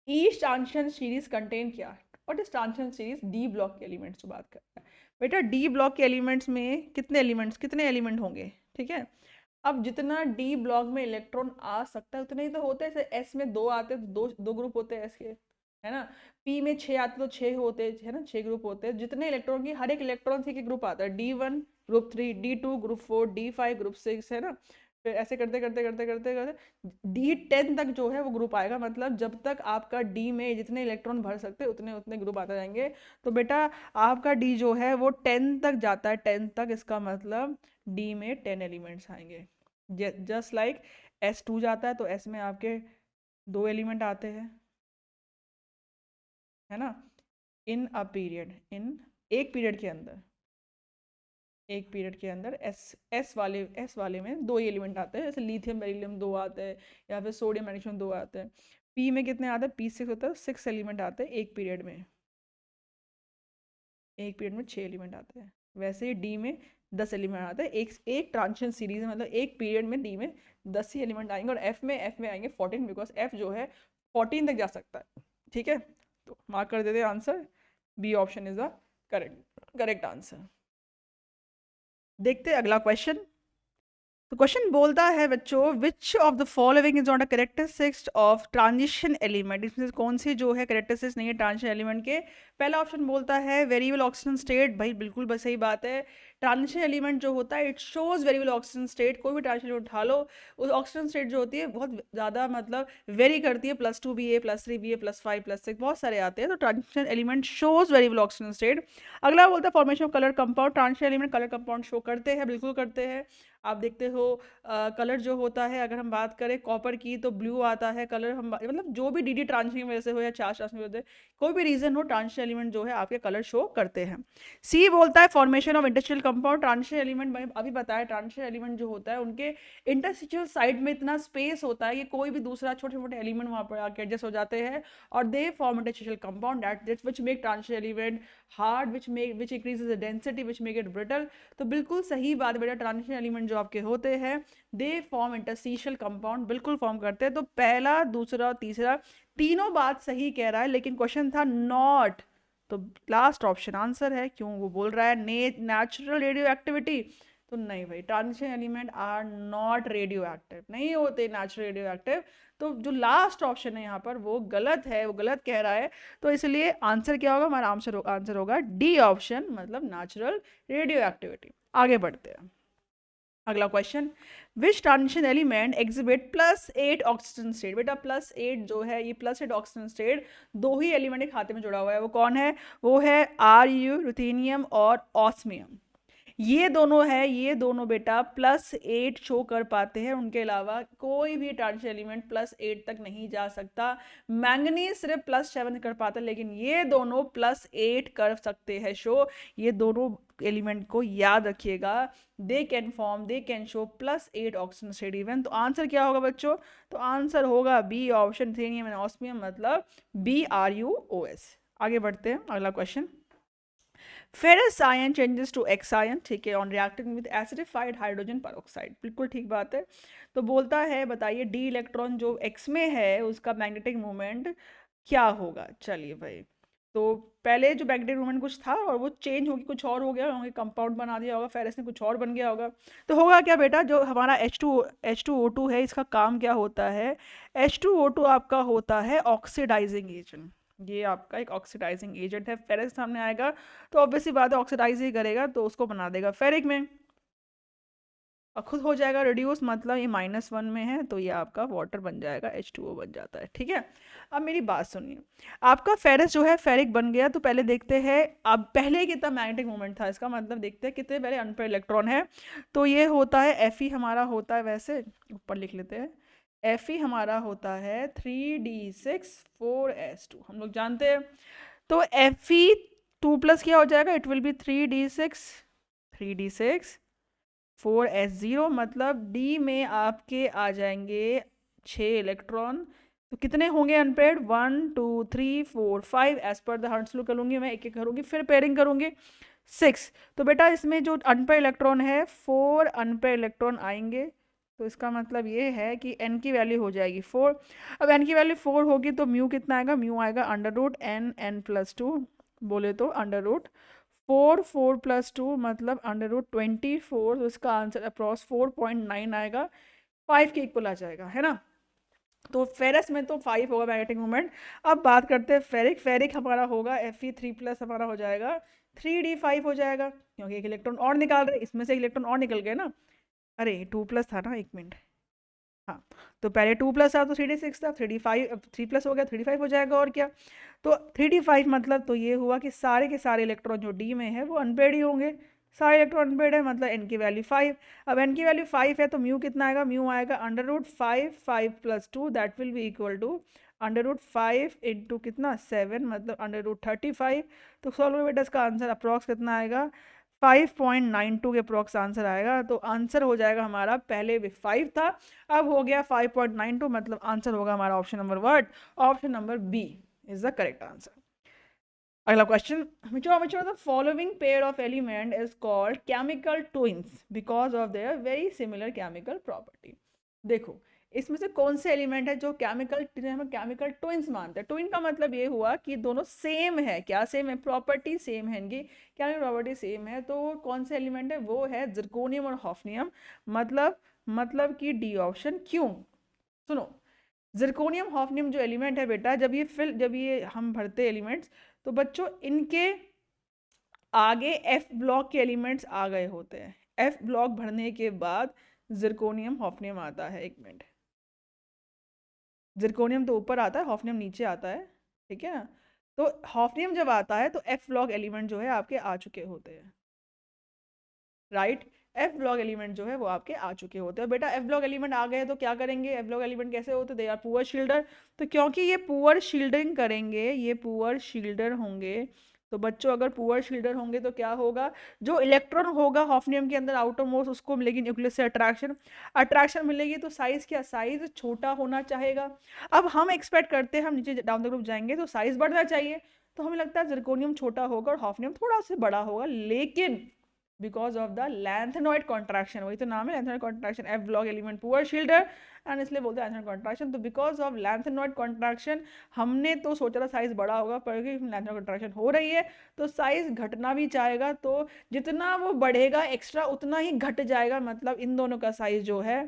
ईच ट्रांजिशन सीरीज कंटेन क्या, what is transition series, D block के एलिमेंट्स की बात करता है। बेटा डी ब्लॉक के एलिमेंट्स में कितने एलिमेंट होंगे, ठीक है। अब जितना डी ब्लॉक में इलेक्ट्रॉन आ सकता है उतने ही तो होते हैं। जैसे एस में 2 आते हैं तो दो ग्रुप होते हैं एस के, है ना। पी में 6 आते तो 6 होते हैं, है ना, 6 ग्रुप होते हैं। जितने इलेक्ट्रॉन की हर एक इलेक्ट्रॉन से एक ग्रुप आता है, D1 group 3, D2 group 4, D5 group 6, है ना। फिर ऐसे करते करते करते करते करते D10 तक जो है वो ग्रुप आएगा। मतलब जब तक आपका डी में जितने इलेक्ट्रॉन भर सकते हैं उतने उतने ग्रुप आते जाएंगे। तो बेटा आपका डी जो है वो 10 तक जाता है, 10 तक, इसका मतलब डी में 10 एलिमेंट्स आएंगे। जस्ट लाइक S2 जाता है तो S में आपके 2 एलिमेंट आते हैं, है ना। इन अ पीरियड, इन एक पीरियड के अंदर एस वाले में 2 एलिमेंट आते हैं। जैसे लिथियम बेरिलियम 2 आते हैं, या फिर सोडियम मैग्नीशियम 2 आते हैं। पी में कितने आते हैं, P6 होता है, 6 एलिमेंट आते हैं एक पीरियड में, 6 एलिमेंट आते हैं। वैसे ही डी में 10 एलिमेंट आते हैं। एक ट्रांजिशन सीरीज में, मतलब एक पीरियड में डी में 10 ही एलिमेंट आएंगे। और एफ में आएंगे 14, बिकॉज एफ जो है 14 तक जा सकता है। ठीक है, तो मार्क कर देते हैं answer, B option is the correct answer. देखते हैं अगला क्वेश्चन। तो क्वेश्चन बोलता है बच्चों, which of the following is not a characteristics of transition element, इसमें कौन सी जो है कैरेक्टरिस्टिक्स नहीं है ट्रांजिशन एलिमेंट के। पहला ऑप्शन बोलता है वेरिएबल ऑक्सीजन स्टेट, भाई बिल्कुल बस सही बात है। ट्रांजिशन एलिमेंट जो होता है it shows variable oxygen state, कोई भी ट्रांजिशन उठा लो उस ऑक्सीजन स्टेट जो होती है बहुत ज़्यादा मतलब वेरी करती है, +2 Ba +3 Ba +5 +6 बहुत सारे आते हैं, तो transition element shows variable oxygen state. अगला बोलता है formation of colour compound, transition element colour compound show करते हैं, बिल्कुल करते हैं। आप देखते हो कलर जो होता है, अगर हम बात करें कॉपर की तो ब्लू आता है कलर, हम मतलब जो भी डी ट्रांजिशन की वजह से हो या चार्ज ट्रांजिशन की वजह से कोई भी रीजन हो, ट्रांजिशन एलिमेंट जो है आपके कलर शो करते हैं। सी बोलता है formation of interstitial compound, transition element में अभी बताया ट्रांजिशन एलिमेंट जो होता है उनके इंटरस्टिशियल साइड में इतना स्पेस होता है कि कोई भी दूसरा छोटे छोटे एलिमेंट वहाँ पर आके एडजस्ट हो जाते हैं और they form interstitial compound that which make transition element hard, which increases the density, which make it brittle. तो बिल्कुल सही बात है बेटा, ट्रांजिशन एलिमेंट जो आपके होते हैं दे फॉर्म इंटरस्टिशियल कंपाउंड, बिल्कुल फॉर्म करते हैं। तो पहला दूसरा तीसरा तीनों बात सही कह रहा है, लेकिन क्वेश्चन था नॉट, तो लास्ट ऑप्शन आंसर है। क्यों वो बोल रहा है नेचुरल रेडियो एक्टिविटी, तो नहीं भाई, transition element are not radioactive, नहीं होते नेचुरल रेडियो एक्टिव। तो जो लास्ट ऑप्शन है यहाँ पर वो गलत है, वो गलत कह रहा है। तो इसलिए आंसर क्या होगा हमारा, आंसर होगा डी ऑप्शन, मतलब नेचुरल रेडियो एक्टिविटी। आगे बढ़ते हैं अगला क्वेश्चन, विच transition element exhibit +8 oxygen state. बेटा +8 जो है ये +8 ऑक्सीजन स्टेट दो ही एलिमेंट के खाते में जुड़ा हुआ है, वो कौन है, वो है Ru रुथेनियम और ऑस्मियम। ये दोनों है, ये दोनों बेटा +8 शो कर पाते हैं, उनके अलावा कोई भी ट्रांजिशन एलिमेंट +8 तक नहीं जा सकता। मैंगनीज सिर्फ +7 कर पाता है, लेकिन ये दोनों +8 कर सकते हैं शो। ये दोनों एलिमेंट को याद रखिएगा, they can show +8 oxygen state even. तो आंसर क्या होगा बच्चों, तो आंसर होगा B option, ruthenium and osmium, मतलब BRUOS। आगे बढ़ते हैं अगला question, ferrous ion changes to X ion, ठीक है, on reacting with acidified hydrogen peroxide, बिल्कुल ठीक बात है। तो बोलता है बताइए डी इलेक्ट्रॉन जो एक्स में है उसका मैग्नेटिक मोमेंट क्या होगा। चलिए भाई, तो पहले जो मैग्नेटिक मोमेंट कुछ था और वो चेंज होगी कुछ और हो गया होगा, कंपाउंड बना दिया होगा फेरस ने, कुछ और बन गया होगा। तो होगा क्या बेटा, जो हमारा H2O2 है इसका काम क्या होता है, H2O2 आपका होता है ऑक्सीडाइजिंग एजेंट, ये आपका एक ऑक्सीडाइजिंग एजेंट है। फेरस सामने आएगा तो ऑब्वियसली बात है ऑक्सीडाइज ही करेगा, तो उसको बना देगा फेरिक में और खुद हो जाएगा रिड्यूस, मतलब ये -1 में है तो ये आपका वाटर बन जाएगा, H2O बन जाता है। ठीक है, अब मेरी बात सुनिए, आपका फेरस जो है फेरिक बन गया, तो पहले देखते हैं अब पहले कितना मैग्नेटिक मोमेंट था, इसका मतलब देखते हैं कितने पहले अनपेयर इलेक्ट्रॉन है। तो ये होता है Fe हमारा होता है, वैसे ऊपर लिख लेते हैं, Fe हमारा होता है 3d6 4s2, हम लोग जानते हैं। तो Fe2+ क्या हो जाएगा, it will B 3d6 4s0, मतलब D में आपके आ जाएंगे 6 इलेक्ट्रॉन। तो कितने होंगे अनपेयर्ड, 1 2 3 4 5, एज पर द हर्ट्ज लॉ करूँगी मैं, एक एक करूँगी फिर पेयरिंग करूँगी 6। तो बेटा इसमें जो अनपेयर इलेक्ट्रॉन है 4 अनपेयर इलेक्ट्रॉन आएंगे, तो इसका मतलब ये है कि n की वैल्यू हो जाएगी 4। अब n की वैल्यू 4 होगी तो म्यू कितना आएगा, म्यू आएगा √n+2, बोले तो √4 4+2 मतलब √24, तो इसका आंसर अप्रॉक्स 4.9 आएगा, 5 के इक्वल आ जाएगा, है ना। तो फेरस में तो 5 होगा मैग्नेटिक मोमेंट। अब बात करते हैं फेरिक, फेरिक हमारा होगा Fe3+ हमारा हो जाएगा 3d5 हो जाएगा, क्योंकि एक इलेक्ट्रॉन और निकाल रहे, इसमें से इलेक्ट्रॉन और निकल गए ना, अरे 2+ था ना, एक मिनट, हाँ, तो पहले 2+ था तो 3d6 था, 3d5 3+ हो गया 3d5 हो जाएगा, और क्या। तो 3d5 मतलब तो ये हुआ कि सारे के सारे इलेक्ट्रॉन जो डी में है वो अनपेड ही होंगे, सारे इलेक्ट्रॉन अनपेड है, मतलब n की वैल्यू 5। अब n की वैल्यू 5 है तो म्यू कितना आएगा, म्यू आएगा √5 5+2, that will be equal to √5 into कितना 7, मतलब √35। तो सॉल्व बेटा इसका आंसर अप्रॉक्स कितना आएगा, 5.92 के अप्रॉक्स आंसर आएगा। तो आंसर हो जाएगा हमारा, पहले भी 5 था अब हो गया 5.92, मतलब आंसर होगा हमारा option number what, option number B is the correct answer. अगला question, which of the following pair of element is called chemical twins because of their very similar chemical property। देखो इसमें से कौन से एलिमेंट है जो हम केमिकल ट्विन्स मानते हैं। ट्विन का मतलब ये हुआ कि दोनों सेम है। क्या सेम है? प्रॉपर्टी सेम है इनकी। क्या प्रॉपर्टी सेम है? तो कौन से एलिमेंट है? वो है जिरकोनियम और हॉफनियम। मतलब कि डी ऑप्शन। क्यों? सुनो, जिरकोनियम हॉफनियम जो एलिमेंट है बेटा, जब ये हम भरते एलिमेंट्स, तो बच्चों इनके आगे एफ ब्लॉक के एलिमेंट्स आ गए होते हैं। एफ ब्लॉक भरने के बाद जिरकोनियम हॉफनियम आता है। एक मिनट, जिरकोनियम तो ऊपर आता है, हॉफनियम नीचे आता है, ठीक है ना। तो हॉफनियम जब आता है तो एफ ब्लॉक एलिमेंट जो है आपके आ चुके होते हैं, राइट। एफ ब्लॉक एलिमेंट जो है वो आपके आ चुके होते हैं। बेटा एफ ब्लॉक एलिमेंट आ गए तो क्या करेंगे? एफ ब्लॉक एलिमेंट कैसे होते हैं? They are poor shielder. तो क्योंकि ये पुअर शील्डिंग करेंगे, ये पुअर शील्डर होंगे, तो बच्चों अगर पुअर शील्डर होंगे तो क्या होगा? जो इलेक्ट्रॉन होगा हॉफनियम के अंदर आउटर मोस्ट, उसको मिलेगी न्यूक्लियस से अट्रैक्शन। अट्रैक्शन मिलेगी तो साइज क्या? साइज छोटा होना चाहेगा। अब हम एक्सपेक्ट करते हैं हम नीचे डाउन द ग्रुप जाएंगे तो साइज बढ़ना चाहिए, तो हमें लगता है जिरकोनियम छोटा होगा और हॉफनियम थोड़ा सा बड़ा होगा। लेकिन because of the lanthanoid contraction, वही तो नाम है lanthanoid contraction, F block element poor shielder, and इसलिए बोलते हैं लैंथेनॉइड कॉन्ट्रैक्शन। तो बिकॉज ऑफ लैंथेनॉइड कॉन्ट्रैक्शन हमने तो सोचा था साइज बड़ा होगा, पर लैंथेनॉइड कॉन्ट्रैक्शन हो रही है तो साइज घटना भी चाहेगा। तो जितना वो बढ़ेगा एक्स्ट्रा उतना ही घट जाएगा। मतलब इन दोनों का साइज जो है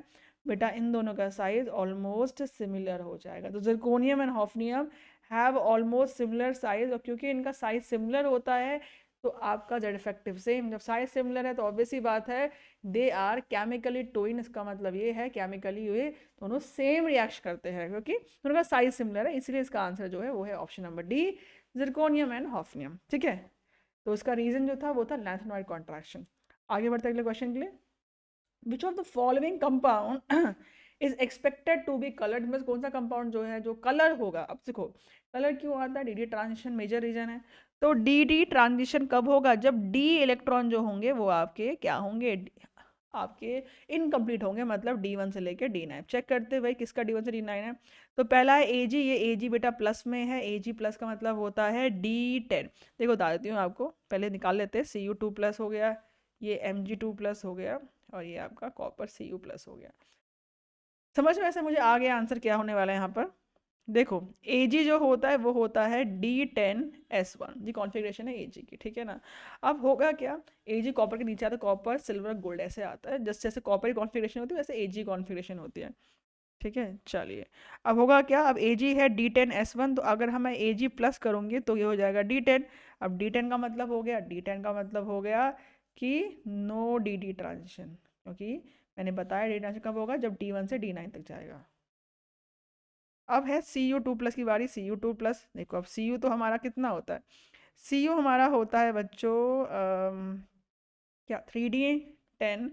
बेटा, इन दोनों का साइज ऑलमोस्ट सिमिलर हो जाएगा। तो zirconium and hafnium have almost similar size, और क्योंकि इनका साइज सिमिलर होता है तो आपका जेड इफेक्टिव सेम। जब साइज सिमिलर है तो ऑब्वियस ही बात है दे आर केमिकली ट्विन। इसका मतलब ये है केमिकली ये दोनों सेम रिएक्ट करते हैं, क्योंकि दोनों का साइज सिमिलर है। इसलिए इसका आंसर जो है वो है option number D, zirconium and hafnium. ठीक है, तो इसका रीजन जो था वो था लैंथेनॉइड कॉन्ट्रैक्शन। आगे बढ़ते अगले क्वेश्चन के लिए। Which of the following compound is expected to be coloured, में कौन सा कंपाउंड जो है जो कलर होगा? अब देखो कलर क्यों आता है? डी ट्रांजिशन मेजर रीजन है। तो डी ट्रांजिशन कब होगा? जब डी इलेक्ट्रॉन जो होंगे वो आपके क्या होंगे? आपके इनकम्प्लीट होंगे, मतलब D1 से लेकर D9। चेक करते हैं भाई किसका D1 से D9 है। तो पहला है AG, ये AG बेटा प्लस में है। AG प्लस का मतलब होता है D10। देखो बता देती हूँ आपको, पहले निकाल लेते हैं। Cu2 प्लस हो गया, ये Mg2 प्लस हो गया, और ये आपका कॉपर Cu प्लस हो गया। समझ में ऐसे मुझे आ गया आंसर क्या होने वाला है यहाँ पर। देखो Ag जो होता है वो होता है D10S1, जी कॉन्फ़िगरेशन है Ag की, ठीक है ना। अब होगा क्या? Ag कॉपर के नीचे आता है, कॉपर सिल्वर गोल्ड ऐसे आता है। जैसे जैसे कॉपर की कॉन्फ़िगरेशन होती है वैसे Ag कॉन्फ़िगरेशन होती है, ठीक है। चलिए अब होगा क्या? अब Ag है D10S1, तो अगर हम Ag प्लस करूँगी तो ये हो जाएगा D10। अब D10 का मतलब हो गया, D10 का मतलब हो गया कि नो DD ट्रांजिशन, क्योंकि मैंने बताया डी ट्रांजिशन कब होगा? जब D1 से D9 तक जाएगा। अब है Cu2 प्लस की बारी। Cu2 प्लस, देखो अब Cu तो हमारा कितना होता है? Cu हमारा होता है बच्चों क्या 3D10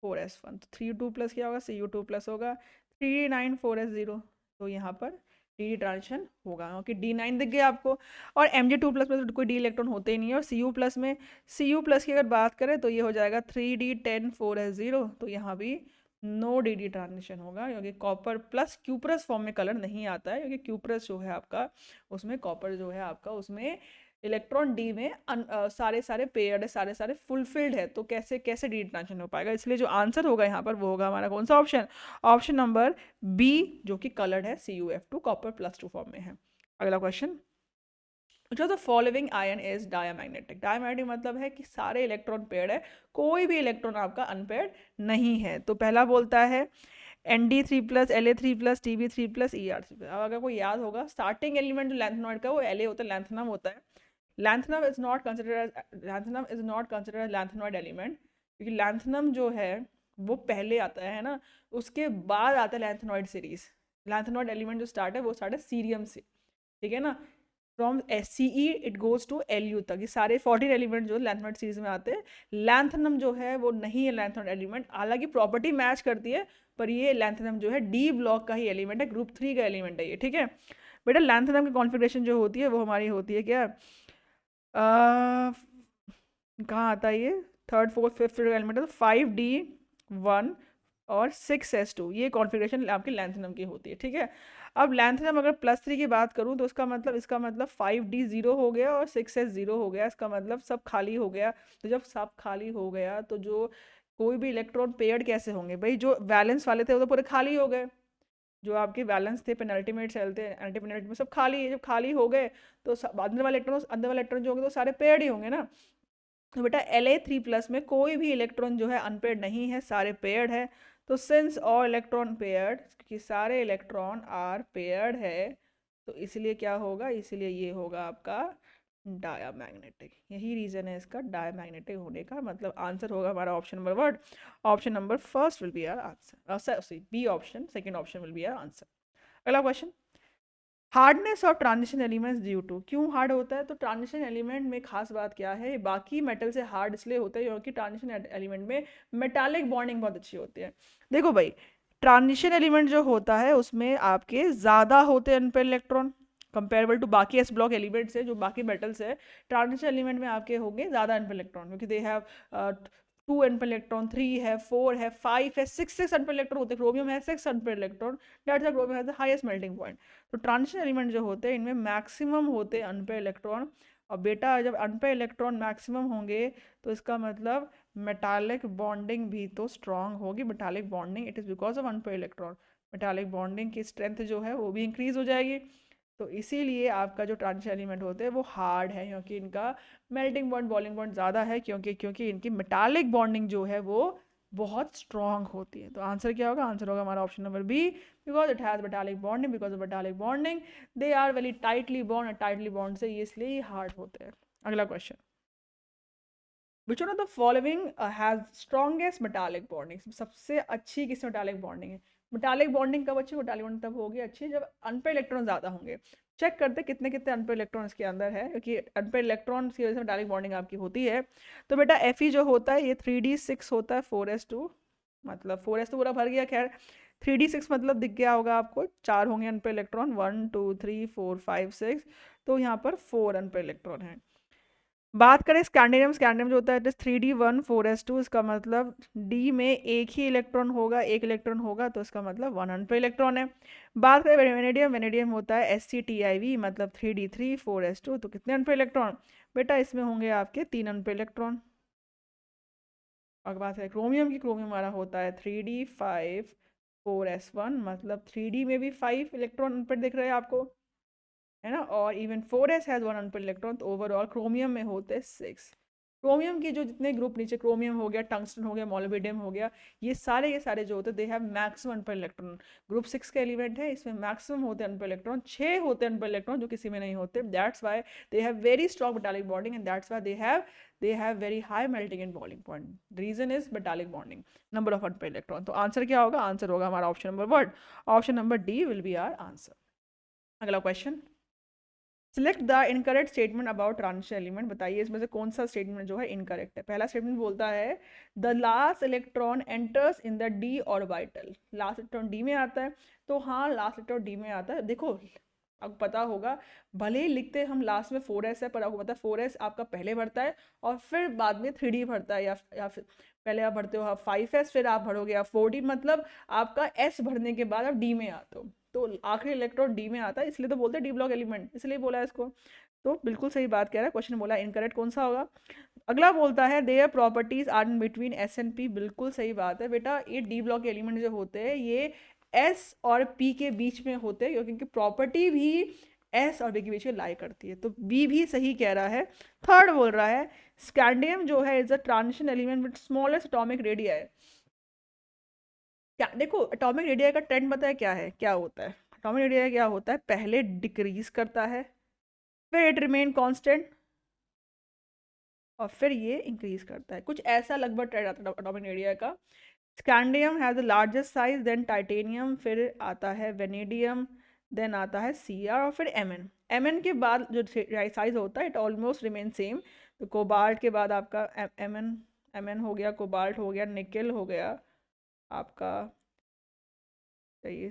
4S1। तो 3U2 प्लस क्या होगा? Cu2 प्लस होगा 3D9 4S0। तो यहाँ पर डी ट्रांजिशन होगा, क्योंकि D9 दिख गया आपको। और Mg2 प्लस में तो कोई डी इलेक्ट्रॉन होते ही नहीं है। और Cu प्लस में, Cu प्लस की अगर बात करें तो ये हो जाएगा 3D10 4S0। तो यहाँ भी नो डी ट्रांजिशन होगा, क्योंकि कॉपर प्लस क्यूप्रस फॉर्म में कलर नहीं आता है, क्योंकि क्यूप्रस जो है आपका उसमें कॉपर जो है आपका उसमें इलेक्ट्रॉन डी में सारे सारे पेयर्ड है, सारे सारे फुलफिल्ड है। तो कैसे कैसे डी ट्रांजिशन हो पाएगा? इसलिए जो आंसर होगा यहाँ पर वो होगा हमारा कौन सा ऑप्शन? ऑप्शन नंबर बी, जो कि कलर्ड है CuF2 कॉपर +2 फॉर्म में है। अगला क्वेश्चन, जो the following ion is diamagnetic. Diamagnetic मतलब है कि सारे इलेक्ट्रॉन पेयर्ड है, कोई भी इलेक्ट्रॉन आपका अनपेयर्ड नहीं है। तो पहला बोलता है Nd3 plus La3 plus Tb3 plus Er3। अब अगर कोई याद होगा स्टार्टिंग एलिमेंट जो लैंथेनॉइड का वो La होता है, लैंथेनम होता है। Lanthanum is not considered lanthanoid element, क्योंकि लैंथेनम जो है वो पहले आता है ना, उसके बाद आता है लैंथेनॉइड सीरीज। लैंथेनॉइड एलिमेंट जो स्टार्ट है वो स्टार्ट है सीरियम से, ठीक है ना। From SCE it goes to Lu तक, ये सारे 14 एलिमेंट जो लैंथेनॉइड सीरीज में आते हैं। लैंथेनम जो है वो नहीं है लैंथेनॉइड एलिमेंट, हालांकि प्रॉपर्टी मैच करती है, पर ये लैंथेनम जो है D ब्लॉक का ही एलिमेंट है, ग्रुप 3 का एलिमेंट है ये, ठीक है। बेटा लैंथेनम की कॉन्फ़िगरेशन जो होती है वो हमारी होती है क्या? कहाँ आता है ये? थर्ड फोर्थ फिफ्थ एलिमेंट है, तो 5D1 और 6S2, ये कॉन्फ़िगरेशन आपकी लैंथेनम की होती है, ठीक है। अब लैंथेनम अगर +3 की बात करूँ तो इसका मतलब 5D 0 हो गया और 6S 0 हो गया। इसका मतलब सब खाली हो गया। तो जब सब खाली हो गया तो जो कोई भी इलेक्ट्रॉन पेयर्ड कैसे होंगे भाई? जो वैलेंस वाले थे वो तो पूरे खाली हो गए, जो आपके बैलेंस थे, पेनल्टीमेट सेल थे, एंटी पेनल्टी में सब खाली है। जब खाली हो गए तो अंदर वाले इलेक्ट्रॉन जो होंगे तो सारे पेयर्ड ही होंगे ना। तो बेटा La3+ में कोई भी इलेक्ट्रॉन जो है अनपेयर्ड नहीं है, सारे पेयर्ड है। तो सिंस ऑल इलेक्ट्रॉन पेयर्ड, क्योंकि सारे इलेक्ट्रॉन आर पेयर्ड है, तो इसलिए क्या होगा, इसलिए ये होगा आपका डायामैग्नेटिक। यही रीजन है इसका डायामैग्नेटिक होने का। मतलब आंसर होगा हमारा option number word, option number first will be our answer, B option, second option will be our answer. अगला question, hardness of transition elements due to, क्यों हार्ड होता है? तो ट्रांजिशन एलिमेंट में खास बात क्या है, बाकी मेटल से हार्ड इसलिए होता है क्योंकि ट्रांजिशन एलिमेंट में मेटालिक बॉन्डिंग बहुत अच्छी होती है। देखो भाई, ट्रांजिशन एलिमेंट जो होता है उसमें आपके ज़्यादा होते हैं अनपेयर इलेक्ट्रॉन कंपेरेबल टू बाकी एस ब्लॉक एलिमेंट्स है, जो बाकी मेटल्स है। ट्रांजिशन एलिमेंट में आपके होंगे ज़्यादा अनपेयर इलेक्ट्रॉन, क्योंकि दे हैव 2 अनपेयर इलेक्ट्रॉन, 3 है, 4 है, 5 है, 6 अनपेयर इलेक्ट्रॉन होते हैं। क्रोमियम है 6 unpaired electron, that's why chromium has the highest melting point. तो ट्रांजिशन एलिमेंट जो होते हैं इनमें मैक्सिमम होते हैं अनपेयर इलेक्ट्रॉन। और बेटा जब अनपेयर इलेक्ट्रॉन मैक्सिमम होंगे तो इसका मतलब मेटालिक बॉन्डिंग भी तो स्ट्रांग होगी। Metallic bonding it is because of unpair electron, metallic bonding की स्ट्रेंथ जो है वो भी इंक्रीज हो जाएगी। तो इसीलिए आपका जो ट्रांजिशन एलिमेंट होते हैं वो हार्ड है, क्योंकि इनका मेल्टिंग पॉइंट, बॉइलिंग पॉइंट ज़्यादा है, क्योंकि इनकी मेटालिक बॉन्डिंग जो है वो बहुत स्ट्रांग होती है। तो आंसर क्या होगा? आंसर होगा हमारा option number B, because it has metallic bonding, because of metallic bonding they are very tightly bond, tightly bond से ये इसलिए हार्ड होते हैं। अगला question, which one of the following has strongest metallic bonding, सबसे अच्छी किस मेटालिक बॉन्डिंग है? मेटालिक बॉन्डिंग कब अच्छी? मेटालिक बॉन्डिंग तब होगी अच्छी जब अनपेयर इलेक्ट्रॉन ज़्यादा होंगे। चेक करते कितने कितने अनपेयर इलेक्ट्रॉन इसके अंदर है, क्योंकि अनपेयर इलेक्ट्रॉन की वजह से मेटालिक बॉन्डिंग आपकी होती है। तो बेटा Fe जो होता है ये 3d6 होता है 4s2, मतलब 4s तो पूरा भर गया। खैर 3d6 मतलब दिख गया होगा आपको, 4 होंगे अनपेयर इलेक्ट्रॉन, 1 2 3 4 5 6, तो यहाँ पर 4 अनपेयर इलेक्ट्रॉन है। बात करें स्कैंडियम, स्कैंडियम जो होता है 3d1 4s2, इसका मतलब डी में एक ही इलेक्ट्रॉन होगा, एक इलेक्ट्रॉन होगा, तो इसका मतलब 1 अनपेयर इलेक्ट्रॉन है। बात करें वेनेडियम, वेनेडियम होता है SCTIV, मतलब 3d3 4s2, तो कितने अनपेयर इलेक्ट्रॉन? बेटा इसमें होंगे आपके 3 अनपेयर इलेक्ट्रॉन। और बात करें क्रोमियम की, क्रोमियम हमारा होता है 3d5 4s1, मतलब 3d में भी 5 इलेक्ट्रॉन अनपेयर दिख रहे हैं आपको, है ना। और even 4s has 1 unpair electron, तो ओवरऑल क्रोमियम में होते हैं 6। क्रोमियम के जो जितने ग्रुप नीचे, क्रोमियम हो गया, टंगस्टन हो गया, मोलिब्डेनम हो गया, ये सारे जो होते हैं they have maximum unpaired electron. Group 6 का एलिमेंट है, इसमें मैक्सिमम होते हैं अनपेयर इलेक्ट्रॉन, 6 होते हैं अनपेयर इलेक्ट्रॉन जो किसी में नहीं होते। That's why they have very strong metallic bonding, and that's why they have very high melting and boiling point. Reason is metallic bonding, number of unpair electron. तो answer क्या होगा? आंसर होगा हमारा option number word, option number D will be our answer. अगला question, select the incorrect statement about transition element, बताइए इसमें से कौन सा स्टेटमेंट जो है इनकरेक्ट है। पहला स्टेटमेंट बोलता है the last electron enters in the D orbital, last electron D में आता है। तो हाँ, लास्ट इलेक्ट्रॉन डी में आता है। देखो आपको पता होगा, भले ही लिखते हम लास्ट में 4s है, पर आपको पता है 4s आपका पहले भरता है और फिर बाद में 3d भरता है, या फिर पहले आप भरते हो आप 5s, फिर आप भरोगे आप 4d, मतलब आपका s भरने के बाद आप d में आते हो। तो आखिरी इलेक्ट्रॉन डी में आता है, इसलिए तो बोलते हैं डी ब्लॉक एलिमेंट, इसलिए बोला है इसको। तो बिल्कुल सही बात कह रहा है, क्वेश्चन बोला इनकरेक्ट कौन सा होगा। अगला बोलता है their properties are in between s and p, बिल्कुल सही बात है बेटा। ये डी ब्लॉक एलिमेंट जो होते हैं ये एस और पी के बीच में होते हैं, क्योंकि प्रॉपर्टी भी एस और बी के बीच में लाई करती है। तो बी भी सही कह रहा है। थर्ड बोल रहा है स्कैंडियम जो है is a transition element with smallest atomic radius. क्या देखो, एटॉमिक रेडियस का ट्रेंड पता है क्या है, क्या होता है? एटॉमिक रेडियस क्या होता है, पहले डिक्रीज करता है, फिर इट रिमेन कांस्टेंट, और फिर ये इंक्रीज करता है। कुछ ऐसा लगभग ट्रेंड आता है एटॉमिक रेडियस का। Scandium has the largest size, then titanium, फिर आता है वेनेडियम, देन आता है Cr, और फिर Mn के बाद जो साइज होता है इट ऑलमोस्ट रिमेन सेम। तो कोबाल्ट के बाद आपका Mn हो गया, कोबाल्ट हो गया, निकेल हो गया आपका, चाहिए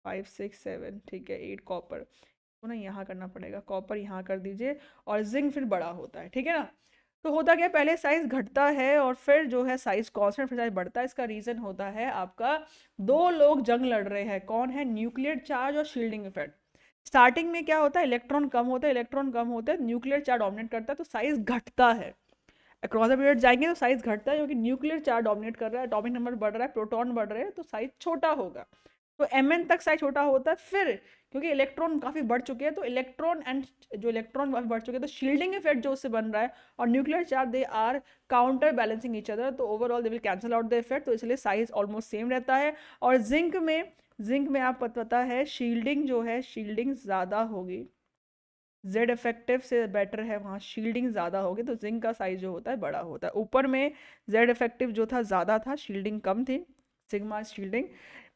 5 6 7, ठीक है 8 कॉपर, तो ना यहाँ करना पड़ेगा, कॉपर यहाँ कर दीजिए, और जिंक फिर बड़ा होता है, ठीक है ना। तो होता क्या, पहले साइज घटता है और फिर जो है साइज कांस्टेंट, फिर साइज बढ़ता है। इसका रीजन होता है आपका, दो लोग जंग लड़ रहे हैं, कौन है? न्यूक्लियर चार्ज और शील्डिंग इफेक्ट। स्टार्टिंग में क्या होता है, इलेक्ट्रॉन कम होता है, इलेक्ट्रॉन कम होता है, न्यूक्लियर चार्ज डोमिनेट करता है, तो साइज घटता है। अक्रॉस द पीरियड जाएंगे तो साइज घटता है, क्योंकि न्यूक्लियर चार्ज डोमिनेट कर रहा है, एटॉमिक नंबर बढ़ रहा है, प्रोटॉन बढ़ रहे हैं, तो साइज छोटा होगा। तो Mn तक साइज छोटा होता है, फिर क्योंकि इलेक्ट्रॉन काफी बढ़ चुके हैं, तो इलेक्ट्रॉन एंड जो इलेक्ट्रॉन काफी बढ़ चुके हैं, तो शील्डिंग इफेक्ट जो उससे बन रहा है और nuclear charge they are counter balancing each other, तो overall they will cancel out the effect, तो इसलिए साइज ऑलमोस्ट सेम रहता है। और जिंक में आप पता है शील्डिंग जो है, शील्डिंग ज्यादा होगी, जेड इफेक्टिव से बेटर है, वहाँ शील्डिंग ज़्यादा होगी, तो जिंक का साइज जो होता है बड़ा होता है। ऊपर में जेड इफेक्टिव जो था ज़्यादा था, शील्डिंग कम थी, सिग्मा शील्डिंग,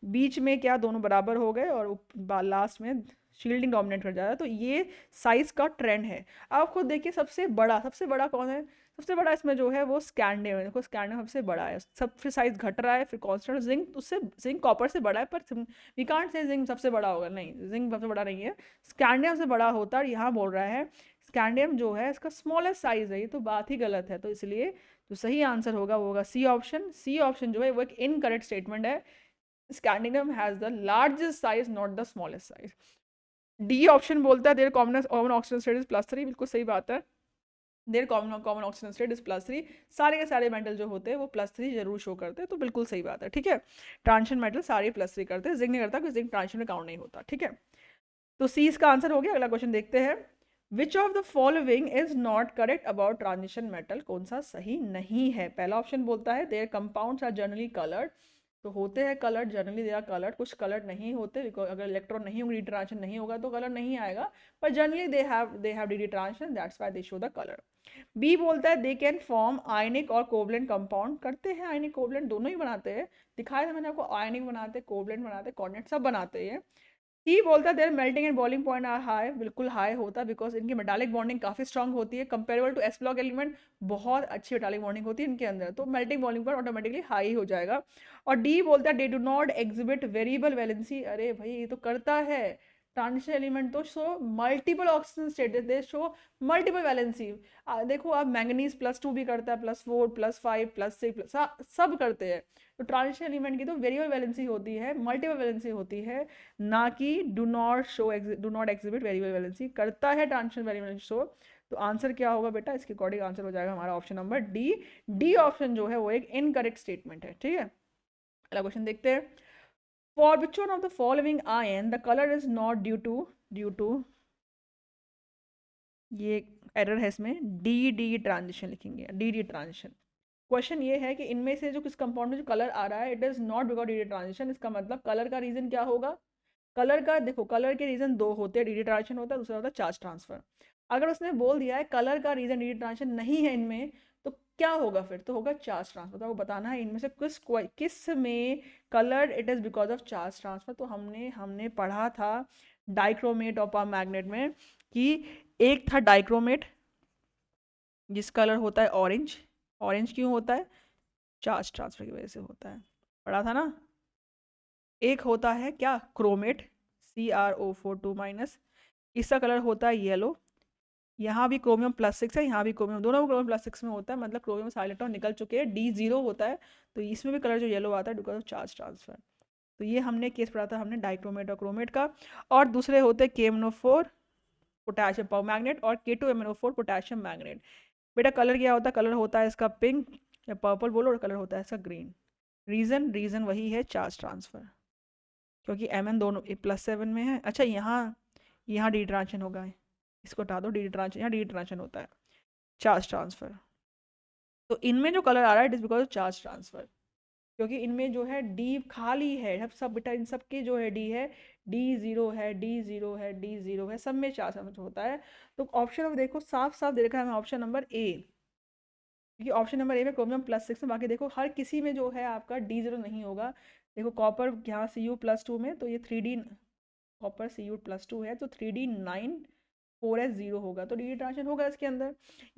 बीच में क्या दोनों बराबर हो गए और लास्ट में शील्डिंग डोमिनेट कर जा रहा है, तो ये साइज का ट्रेंड है। आप खुद देखिए सबसे बड़ा कौन है, सबसे बड़ा इसमें जो है वो स्कैंडियम है, देखो स्कैंडियम सबसे बड़ा है, सब फिर साइज घट रहा है, फिर कांस्टेंट जिंक उससे, जिंक कॉपर से बड़ा है, पर वी कांट से जिंक सबसे बड़ा होगा, नहीं, जिंक सबसे बड़ा नहीं है, स्कैंडियम से बड़ा होता है। और यहाँ बोल रहा है स्कैंडियम जो है इसका स्मॉलेस्ट साइज है, ये तो बात ही गलत है, तो इसलिए जो सही आंसर होगा वो होगा सी ऑप्शन। सी ऑप्शन जो है वो एक इनकरेक्ट स्टेटमेंट है, scandium has the largest size not the smallest size. D option बोलता है their common oxygen state is +3, बिल्कुल सही बात है, their common oxygen state is +3, सारे के सारे मेटल जो होते हैं वो +3 जरूर शो करते हैं, तो बिल्कुल सही बात है, ठीक है। ट्रांजिशन मेटल सारे +3 करते हैं, जिंक नहीं करता क्योंकि जिंक ट्रांजिशन में काउंट नहीं होता, ठीक है। तो सी इसका आंसर हो गया। अगला क्वेश्चन देखते हैं, which of the following is not correct about transition metal, कौन सा सही नहीं है। पहला ऑप्शन बोलता है their compounds are generally coloured, तो होते हैं coloured, generally they are coloured, कुछ कलर्ड नहीं होते, अगर इलेक्ट्रॉन नहीं होंगे, डी ट्रांजिशन नहीं होगा तो कलर नहीं आएगा, पर generally they have d transition, that's why they show the colour. B बोलता है दे कैन फॉर्म आयनिक और कोवलेंट कंपाउंड, करते हैं आयनिक कोवलेंट दोनों ही बनाते हैं, दिखाया था मैंने आपको, आयनिक बनाते, कोवलेंट बनाते, कोऑर्डिनेट सब बनाते हैं। ही बोलता है their melting and boiling point are high, बिल्कुल हाई होता है, बिकॉज इनकी मेटालिक बॉन्डिंग काफी स्ट्रांग होती है comparable to s block element, बहुत अच्छी मेटालिक बॉन्डिंग होती है इनके अंदर, तो melting boiling point automatically high हो जाएगा। और डी बोलता है they do not exhibit variable valency, अरे भाई ये तो करता है, ट्रांजिशन एलिमेंट तो show multiple oxygen state, they show multiple valency, देखो आप मैंगनीज +2 भी करता है, +4 +5 +6 सब करते हैं, तो ट्रांजिशन एलिमेंट की तो वेरिएबल वैलेंसी होती है, मल्टीपल वैलेंसी होती है, ना कि do not exhibit variable valency, करता है ट्रांजिशन वैलेंसी शो। तो आंसर क्या होगा बेटा, इसके अकॉर्डिंग आंसर हो जाएगा हमारा option number D. D option जो है वो एक इनकरेक्ट स्टेटमेंट है, ठीक है। अगला क्वेश्चन देखते हैं, for which one of the following ion the colour is not due to ये एरर है इसमें, डी ट्रांजिशन लिखेंगे, डी ट्रांजिशन। क्वेश्चन ये है कि इनमें से जो किस कंपाउंड में जो कलर आ रहा है it is not because D transition, इसका मतलब कलर का रीजन क्या होगा, कलर का देखो, कलर के रीजन दो होते हैं, डी ट्रांजिशन होता है, दूसरा होता है चार्ज ट्रांसफर। अगर उसने बोल दिया है कलर का रीजन डी ट्रांजिशन नहीं है इनमें, तो क्या होगा फिर, तो होगा चार्ज ट्रांसफर, तो आपको बताना है इनमें से किस में colour it is because of charge transfer. तो हमने पढ़ा था डाइक्रोमेट ऑफ अ मैग्नेट में कि एक था डाइक्रोमेट जिस कलर होता है ऑरेंज, ऑरेंज क्यों होता है, चार्ज ट्रांसफर की वजह से होता है, पढ़ा था ना। एक होता है क्या, क्रोमेट, CrO4 2-, इसका कलर होता है येलो, यहाँ भी क्रोमियम +6 है, यहाँ भी क्रोमियम, दोनों क्रोमियम +6 में होता है, मतलब क्रोमियम सारे इलेक्ट्रॉन निकल चुके हैं, D0 होता है, तो इसमें भी कलर जो येलो आता है बिकॉज ऑफ चार्ज ट्रांसफर। तो ये हमने केस पढ़ा था हमने डाइक्रोमेट और क्रोमेट का। और दूसरे होते हैं KMnO4 पोटेशियम पावर मैग्नेट और K2MnO4 पोटेशियम मैग्नेट। बेटा कलर क्या होता है, कलर होता है इसका पिंक या पर्पल बोलो, और कलर होता है इसका ग्रीन। रीजन वही है चार्ज ट्रांसफर, क्योंकि Mn दोनों +7 में है। अच्छा यहाँ डी ट्रांजिशन होगा, इसको हटा दो, डी ट्रांजिशन, यहाँ डी ट्रांजिशन होता है, चार्ज ट्रांसफर। तो इनमें जो कलर आ रहा है it is because of charge transfer, क्योंकि इनमें जो है डी खाली है, सब बेटा इन सब के जो है डी है, D0 है, D0 है, D0 है, सब में चार्ज होता है। तो ऑप्शन नंबर देखो साफ साफ दे रखा है हमें ऑप्शन नंबर ए, क्योंकि ऑप्शन नंबर ए में क्रोमियम +6 में, बाकी देखो हर किसी में जो है आपका D0 नहीं होगा। देखो कॉपर यहाँ Cu+2 में, तो ये 3D कॉपर Cu+2 है, तो 3D9 4s0 होगा, तो डी ट्रांजिशन होगा इसके अंदर।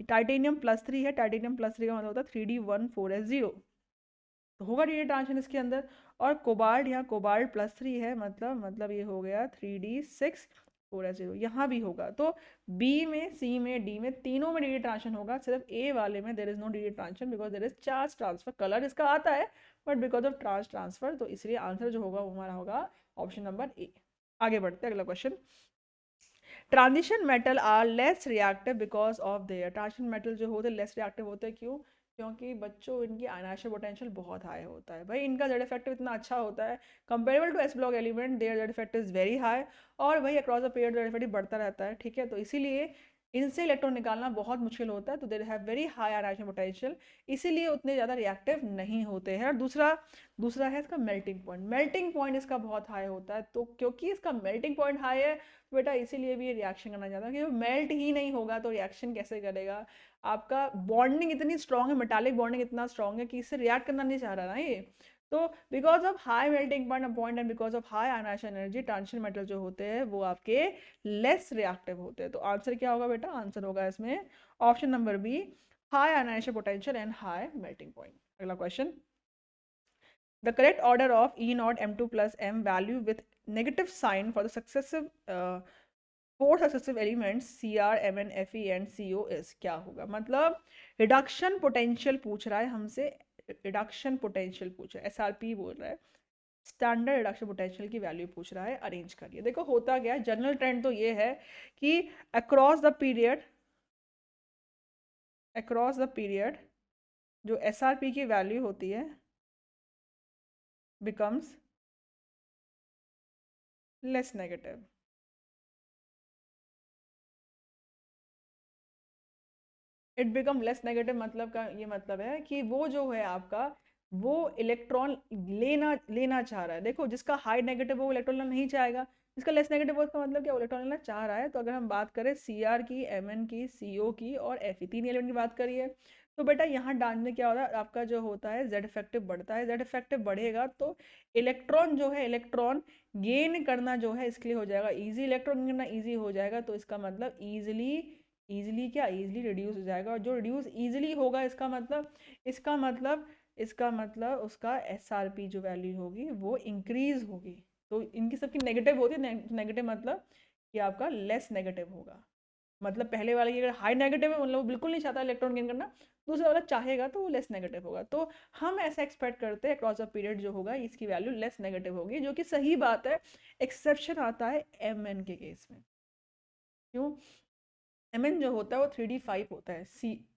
टाइटेनियम +3 है, टाइटेनियम +3 का मतलब होता है 3D14s0, तो होगा डी ट्रांजिशन इसके अंदर। और कोबाल्ट, यहाँ कोबाल्ट +3 है, मतलब ये हो गया 3D6 4s0, यहाँ भी होगा। तो बी में, सी में, डी में, तीनों में डी ट्रांजिशन होगा, सिर्फ ए वाले में there is no d transition because there is charge transfer, colour इसका आता है but because of charge transfer, तो इसलिए आंसर जो होगा वो हमारा होगा ऑप्शन नंबर ए। आगे बढ़ते हैं, अगला question, transition metal are less reactive because of their, transition metal जो होते हैं लेस रिएक्टिव होते हैं, क्यों, क्योंकि बच्चों इनकी आयनाइजेशन पोटेंशियल बहुत हाई होता है भाई, इनका जेड इफेक्टिव इतना अच्छा होता है comparable to s block element, their Z effective is very high, और वही across the period Z effective बढ़ता रहता है, ठीक है। तो इसीलिए इनसे इलेक्ट्रॉन निकालना बहुत मुश्किल होता है, तो they have very high ionization potential, इसीलिए उतने ज़्यादा रिएक्टिव नहीं होते हैं। और दूसरा दूसरा है इसका मेल्टिंग पॉइंट, मेल्टिंग पॉइंट इसका बहुत हाई होता है, तो क्योंकि इसका मेल्टिंग पॉइंट हाई है तो बेटा इसीलिए भी ये रिएक्शन करना चाहता है, क्योंकि मेल्ट ही नहीं होगा तो रिएक्शन कैसे करेगा। आपका बॉन्डिंग इतनी स्ट्रांग है, मेटालिक बॉन्डिंग इतना स्ट्रांग है कि इससे रिएक्ट करना नहीं चाह रहा ना ये। तो because of high melting point and because of high ionization energy, transition metal जो होते हैं वो आपके लेस रिएक्टिव होते हैं। तो आंसर क्या होगा बेटा, आंसर होगा इसमें option number B, high ionization potential and high melting point. अगला question, the correct order of E naught M2 plus M value with negative sign for the successive four successive elements Cr, Mn, Fe and Co is क्या होगा। मतलब reduction potential पूछ रहा है हमसे, reduction potential पूछ रहा है, SRP बोल रहा है, स्टैंडर्ड रिडक्शन पोटेंशियल की वैल्यू पूछ रहा है। अरेंज करिए, देखो होता क्या है, जनरल ट्रेंड तो ये है कि अक्रॉस द पीरियड जो SRP की वैल्यू होती है becomes less negative. It become less negative मतलब का ये मतलब है कि वो जो है आपका वो इलेक्ट्रॉन लेना लेना चाह रहा है। देखो जिसका हाई नेगेटिव वो इलेक्ट्रॉन लेना नहीं चाहेगा, जिसका लेस नेगेटिव हो उसका मतलब क्या, इलेक्ट्रॉन लेना चाह रहा है। तो अगर हम बात करें Cr की, Mn की, Co की और Fe, तीन एलिमेंट की बात करिए, तो बेटा यहाँ डालने क्या होता है, आपका जो होता है जेड इफेक्टिव बढ़ता है, जेड इफेक्टिव बढ़ेगा तो इलेक्ट्रॉन जो है, इलेक्ट्रॉन गेन करना जो है इसके लिए हो जाएगा ईजी, इलेक्ट्रॉन गेन करना ईजी हो जाएगा, तो इसका मतलब ईजिली क्या, ईजिली रिड्यूस हो जाएगा। और जो रिड्यूस ईजिली होगा इसका मतलब उसका SRP जो वैल्यू होगी वो इंक्रीज होगी। तो इनकी सबकी नेगेटिव होती है, नेगेटिव मतलब कि आपका लेस नेगेटिव होगा। मतलब पहले वाला की अगर हाई नेगेटिव है मतलब वो बिल्कुल नहीं चाहता इलेक्ट्रॉन गेन करना, दूसरा वाला चाहेगा तो वो लेस नेगेटिव होगा। तो हम ऐसा एक्सपेक्ट करते हैं क्रॉस ऑफ पीरियड जो होगा इसकी वैल्यू लेस नेगेटिव होगी, जो कि सही बात है। एक्सेप्शन आता है Mn के केस में। क्यों, Mn जो होता है वो 3d5 होता है,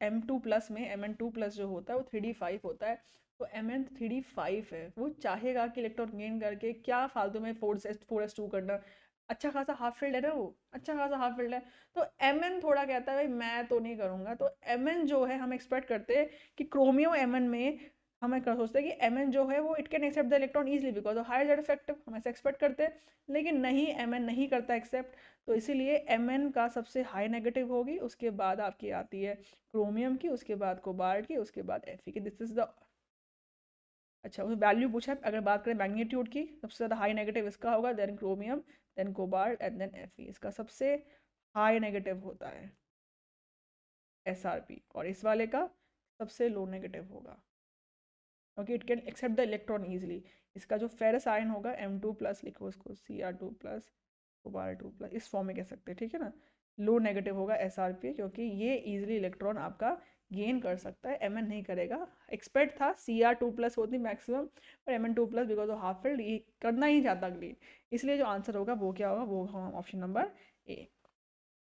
M2 प्लस में Mn2 प्लस जो होता है वो 3d5 होता है। तो Mn 3d5 है, वो चाहेगा कि इलेक्ट्रॉन गेन करके क्या फालतू में 4s2 करना, अच्छा खासा हाफ फील्ड है ना वो, अच्छा खासा हाफ फील्ड है। तो Mn थोड़ा कहता है भाई मैं तो नहीं करूंगा, तो Mn जो है हम एक्सपेक्ट करते हैं कि क्रोमियो Mn में हम एक सोचते हैं कि Mn जो है वो it can accept the electron easily because of higher Z effective, हम ऐसे एक्सपेक्ट करते हैं। लेकिन नहीं, Mn नहीं करता एक्सेप्ट, तो इसीलिए Mn का सबसे हाई नेगेटिव होगी, उसके बाद आपकी आती है क्रोमियम की, उसके बाद कोबाल्ट की, उसके बाद Fe की। दिस इज द, अच्छा उस वैल्यू पूछा है, अगर बात करें मैग्नीट्यूड की सबसे ज़्यादा हाई नेगेटिव इसका होगा, then chromium, then cobalt and then Fe। इसका सबसे हाई नेगेटिव होता है SRP, और इस वाले का सबसे लो नेगेटिव होगा क्योंकि it can accept the electron easily. इसका जो फेरस आयन होगा M2 प्लस, लिखो उसको Cr2 प्लस, कोबाल्ट 2 प्लस, इस फॉर्म में कह सकते हैं, ठीक है ना। लो नेगेटिव होगा SRP क्योंकि ये इजीली इलेक्ट्रॉन आपका गेन कर सकता है, Mn नहीं करेगा। एक्सपेक्ट था Cr2 प्लस होती मैक्सिमम, पर Mn2 plus because of half field ये करना ही चाहता अगली, इसलिए जो आंसर होगा वो क्या होगा, वो होगा ऑप्शन नंबर ए।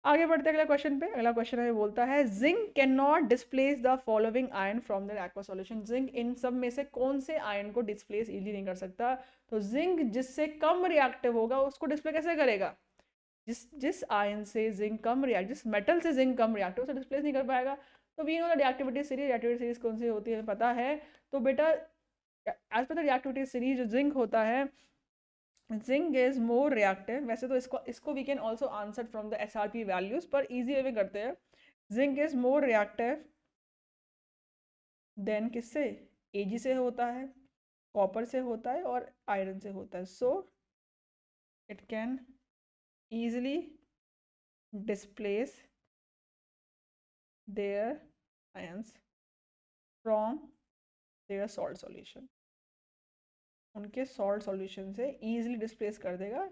आगे बढ़ते अगला क्वेश्चन पे। अगला क्वेश्चन हमें बोलता है zinc can not displace the following ion from the aqua solution. Zinc इन सब में से कौन से आयन को डिस्प्लेस इजीली नहीं कर सकता। तो जिंक जिससे कम रिएक्टिव होगा उसको डिस्प्ले कैसे करेगा, जिस आयन से जिंक कम रिएक्ट, जिस मेटल से जिंक कम रिएक्टिव उसे डिस्प्लेस नहीं कर पाएगा। तो we know the reactivity series कौन सी होती है पता है। तो बेटा एज पर द रिएक्टिविटी सीरीज जो जिंक होता है, जिंक इज मोर रिएक्टिव। वैसे तो इसको we can also answer from the SRP values, पर इजी वे में करते हैं। Zinc is more reactive than किससे, Ag से होता है, कॉपर से होता है और आयरन से होता है। So it can easily displace their ions from their salt solution। उनके सॉल्ट सॉल्यूशन से easily डिस्प्लेस कर देगा।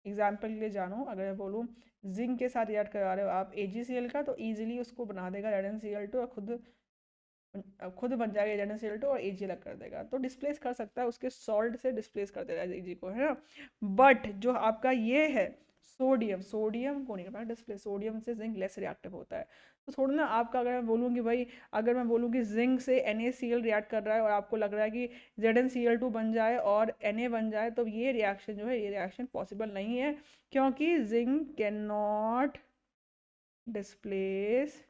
एग्जाम्पल के लिए जानो, अगर मैं बोलूँ जिंक के साथ रिएक्ट करा रहे हो आप AgCl का, तो easily उसको बना देगा ZnCl2 और खुद बन जाएगा ZnCl2 और Ag अलग कर देगा। तो डिस्प्लेस कर सकता है, उसके सॉल्ट से डिस्प्लेस कर देगा Ag को, है ना। बट जो आपका ये है सोडियम, सोडियम को नहीं कर पाएगा डिस्प्ले, सोडियम से जिंक लेस रिएक्टिव होता है। तो थोड़ा ना आपका, अगर मैं बोलूँ कि भाई, अगर मैं बोलूँ कि जिंक से NaCl रिएक्ट कर रहा है और आपको लग रहा है कि ZnCl2 बन जाए और Na बन जाए, तो ये रिएक्शन जो है, ये रिएक्शन पॉसिबल नहीं है, क्योंकि zinc can not displace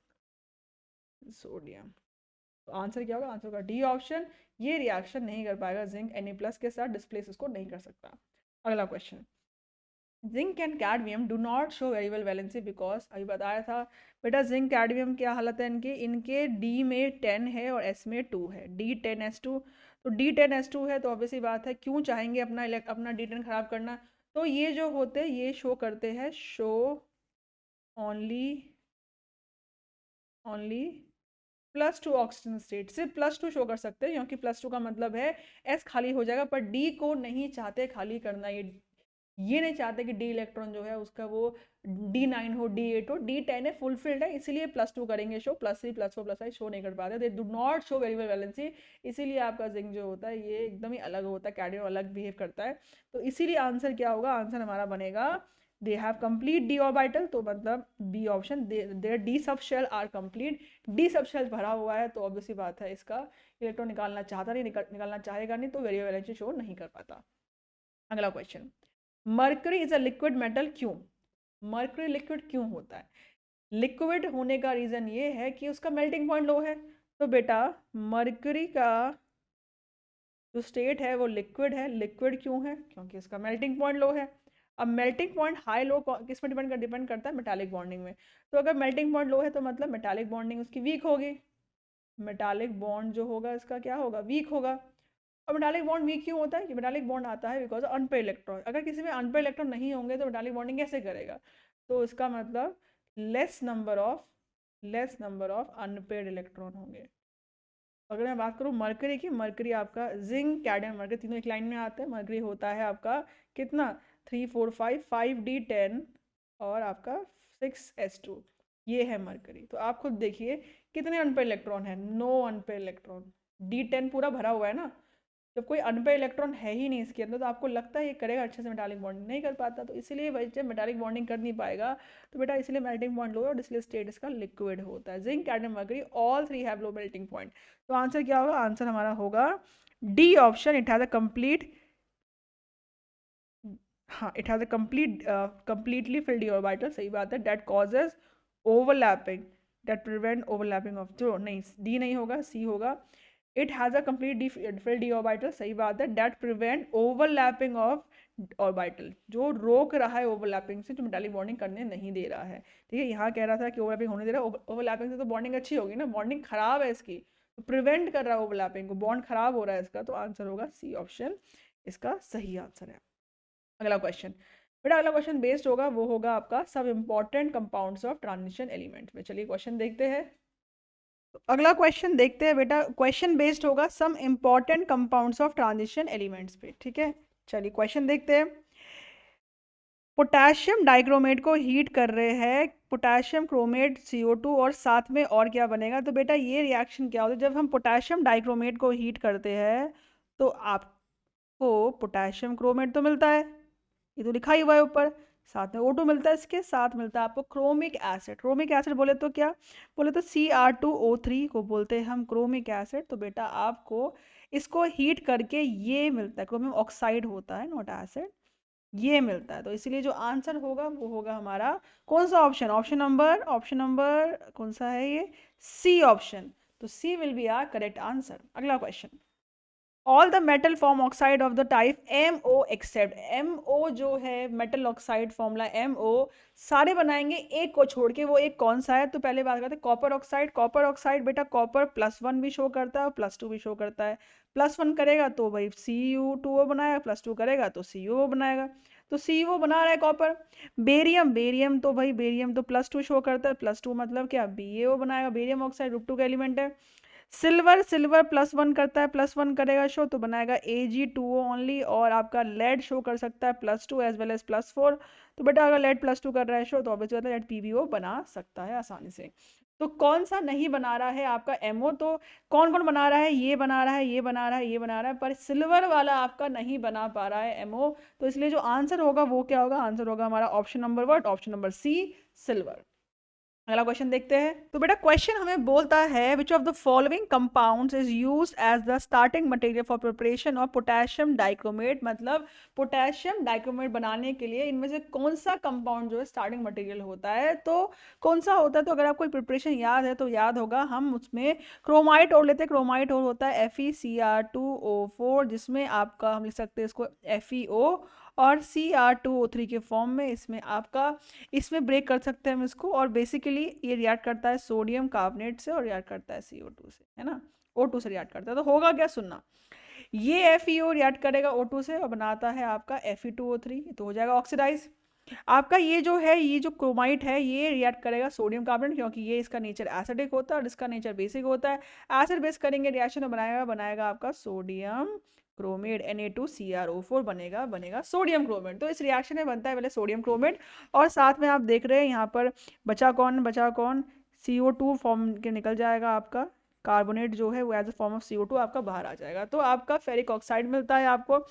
sodium. तो आंसर क्या होगा? आंसर होगा डी ऑप्शन, ये रिएक्शन नहीं कर पाएगा, जिंक Na+ के साथ डिस्प्लेस इसको नहीं कर सकता। अगला question, zinc and cadmium do not show variable valency because, अभी बताया था बेटा, जिंक कैडमियम क्या हालत है इनकी, इनके D में 10 है और S में 2 है, D10S2। तो D10S2 है तो ऑब्वियसली बात है, क्यों चाहेंगे अपना D10 खराब करना। तो ये जो होते हैं ये शो करते हैं, show only only +2 oxygen state, सिर्फ +2 शो कर सकते हैं, क्योंकि +2 का मतलब है S खाली हो जाएगा, पर D को नहीं चाहते खाली करना, ये नहीं चाहते कि D इलेक्ट्रॉन जो है उसका वो D9 हो, D8 हो, D10 है, फुलफिल्ड है, इसीलिए +2 करेंगे शो, +3 +4 +5 शो नहीं कर पाते, दे do not show variable valency. इसीलिए आपका जिंक जो होता है ये एकदम ही अलग होता है, कैडमियम अलग बिहेव करता है। तो इसीलिए आंसर क्या होगा? आंसर हमारा बनेगा they have complete D orbital, तो मतलब बी ऑप्शन, देयर D सब शेल आर कंप्लीट, D सब शेल भरा हुआ है, तो ऑब्वियसली बात है इसका इलेक्ट्रॉन निकालना चाहता नहीं, निकालना चाहेगा नहीं, तो वेरिएबल वैलेंसी शो नहीं कर पाता। अगला question, mercury is a liquid metal, क्यों? मर्करी लिक्विड क्यों होता है? लिक्विड होने का रीजन ये है कि उसका मेल्टिंग पॉइंट लो है। तो बेटा मर्करी का जो स्टेट है वो लिक्विड है, लिक्विड क्यों है? क्योंकि इसका मेल्टिंग पॉइंट लो है। अब मेल्टिंग पॉइंट हाई लो किस में डिपेंड करता है? मेटालिक बॉन्डिंग में। तो अगर मेल्टिंग पॉइंट लो है तो मतलब मेटालिक बॉन्डिंग उसकी वीक होगी, मेटालिक बॉन्ड जो होगा इसका क्या होगा? वीक होगा। और मेटालिक बॉन्ड वीक क्यों होता है? कि मेटालिक बॉन्ड आता है बिकॉज अनपेड इलेक्ट्रॉन, अगर किसी में अनपेड इलेक्ट्रॉन नहीं होंगे तो मेटालिक बॉन्डिंग कैसे करेगा? तो इसका मतलब less number of unpaired electron होंगे। अगर मैं बात करूँ मरकरी की, मरकरी आपका जिंक कैडमियम मरकरी तीनों एक लाइन में आते हैं, मरकरी होता है आपका कितना? 3 4 5 5D10 और आपका 6S2, ये है मरकरी। तो आप खुद देखिए कितने अनपेड इलेक्ट्रॉन है, नो अनपेड इलेक्ट्रॉन, D10 पूरा भरा हुआ है ना। जब कोई अनपेड इलेक्ट्रॉन है ही नहीं इसके अंदर, तो आपको लगता है ये करेगा अच्छे से मेटालिक बॉन्डिंग? नहीं कर पाता। तो इसीलिए भाई जब मेटालिक बॉन्डिंग कर नहीं पाएगा तो बेटा इसलिए मेल्टिंग पॉइंट लो, और इसलिए स्टेट इसका लिक्विड होता है। Zinc cadmium mercury all three have low melting point. तो आंसर क्या होगा? आंसर हमारा होगा D option, it has a complete, हाँ it has a completely filled orbital, सही बात है, that causes overlapping, that prevent overlapping of, जो नहीं डी नहीं होगा, सी होगा। It has a complete filled D orbital, सही बात है, that prevent overlapping of orbital, जो रोक रहा है ओवरलैपिंग से, जो मेटालिक बॉन्डिंग करने नहीं दे रहा है। ठीक है, यहाँ कह रहा था कि ओवरलैपिंग होने दे रहा है, ओवरलैपिंग से तो बॉन्डिंग अच्छी होगी ना, बॉन्डिंग खराब है इसकी, तो प्रिवेंट कर रहा है ओवरलैपिंग को, बॉन्ड खराब हो रहा है इसका, तो आंसर होगा सी ऑप्शन, इसका सही आंसर है। अगला क्वेश्चन, बेटा अगला क्वेश्चन बेस्ड होगा, वो होगा आपका सब important compounds of transition element में। चलिए क्वेश्चन देखते हैं। तो अगला क्वेश्चन देखते हैं बेटा, क्वेश्चन बेस्ड होगा some important compounds of transition elements पे। ठीक है, चलिए क्वेश्चन देखते हैं। पोटेशियम डाइक्रोमेट को हीट कर रहे हैं, पोटेशियम क्रोमेट CO2 और साथ में और क्या बनेगा? तो बेटा ये रिएक्शन क्या होता है? जब हम पोटेशियम डाइक्रोमेट को हीट करते हैं तो आपको पोटेशियम क्रोमेट तो मिलता है, ये तो लिखा ही हुआ है ऊपर, साथ में O2 मिलता है, इसके साथ मिलता है आपको क्रोमिक एसिड। क्रोमिक एसिड बोले तो क्या बोले? तो Cr2O3 को बोलते हैं हम क्रोमिक एसिड। तो बेटा आपको इसको हीट करके ये मिलता है, क्रोमियम ऑक्साइड होता है, नॉट एसिड, ये मिलता है। तो इसीलिए जो आंसर होगा वो होगा हमारा कौन सा ऑप्शन? ऑप्शन नंबर कौन सा है ये? C option. तो C will be our correct answer. अगला question, all the metal form oxide of the type MO except, MO जो है मेटल ऑक्साइड फॉर्मूला MO सारे बनाएंगे, एक को छोड़ के, वो एक कौन सा है? तो पहले बात करते हैं कॉपर ऑक्साइड। कॉपर ऑक्साइड बेटा कॉपर +1 भी शो करता है और +2 भी शो करता है। +1 करेगा तो भाई Cu2O बनाएगा, +2 करेगा तो CuO बनाएगा, तो CuO बना रहा है कॉपर। बेरियम, बेरियम तो भाई बेरियम तो +2 शो करता है, +2 मतलब क्या? BaO बनाएगा, बेरियम ऑक्साइड ग्रुप 2 का एलिमेंट है। सिल्वर, सिल्वर +1 करता है, +1 करेगा शो तो बनाएगा Ag2O ओनली, और आपका लेड शो कर सकता है +2 एज वेल एज +4। तो बेटा अगर लेड +2 कर रहा है शो तो ऑब्वियसली बात है लेड PbO बना सकता है आसानी से। तो कौन सा नहीं बना रहा है आपका एमओ? तो कौन कौन बना रहा है? ये बना रहा है, ये बना रहा है, ये बना रहा है, पर सिल्वर वाला आपका नहीं बना पा रहा है एमओ। तो इसलिए जो आंसर होगा वो क्या होगा? आंसर होगा हमारा option number what? Option number C, silver. अगला क्वेश्चन देखते हैं। तो बेटा क्वेश्चन हमें बोलता है which of the following compounds is used as the starting material for preparation of potassium dichromate, मतलब पोटेशियम डाइक्रोमेट बनाने के लिए इनमें से कौन सा कंपाउंड जो है स्टार्टिंग मटेरियल होता है? तो कौन सा होता है? तो अगर आपको प्रिपरेशन याद है तो याद होगा, हम उसमें क्रोमाइट और लेते हैं। क्रोमाइट और होता है FeCr2O4, जिसमें आपका हम लिख सकते हैं इसको FeO, और Cr2O3 के फॉर्म में इसमें आपका, इसमें ब्रेक कर सकते हैं हम इसको। और बेसिकली ये रिएक्ट करता है सोडियम कार्बोनेट से और रिएक्ट करता है CO2 से, है ना, O2 से रिएक्ट करता है। तो होगा क्या? सुनना, ये FeO रिएक्ट करेगा O2 से और बनाता है आपका Fe2O3, तो हो जाएगा ऑक्सीडाइज। आपका ये जो है, ये जो क्रोमाइट है, ये रिएक्ट करेगा सोडियम कार्बोनेट, क्योंकि ये इसका नेचर एसिडिक होता है और इसका नेचर बेसिक होता है। एसिड बेस करेंगे रिएक्शन और बनाएगा आपका सोडियम क्रोमेट, Na2CrO4 बनेगा सोडियम क्रोमेट। तो इस रिएक्शन में बनता है पहले सोडियम क्रोमेट, और साथ में आप देख रहे हैं यहाँ पर बचा कौन? CO2 फॉर्म के निकल जाएगा आपका, कार्बोनेट जो है वो as a form of CO2 आपका बाहर आ जाएगा। तो आपका फेरिक ऑक्साइड मिलता है आपको,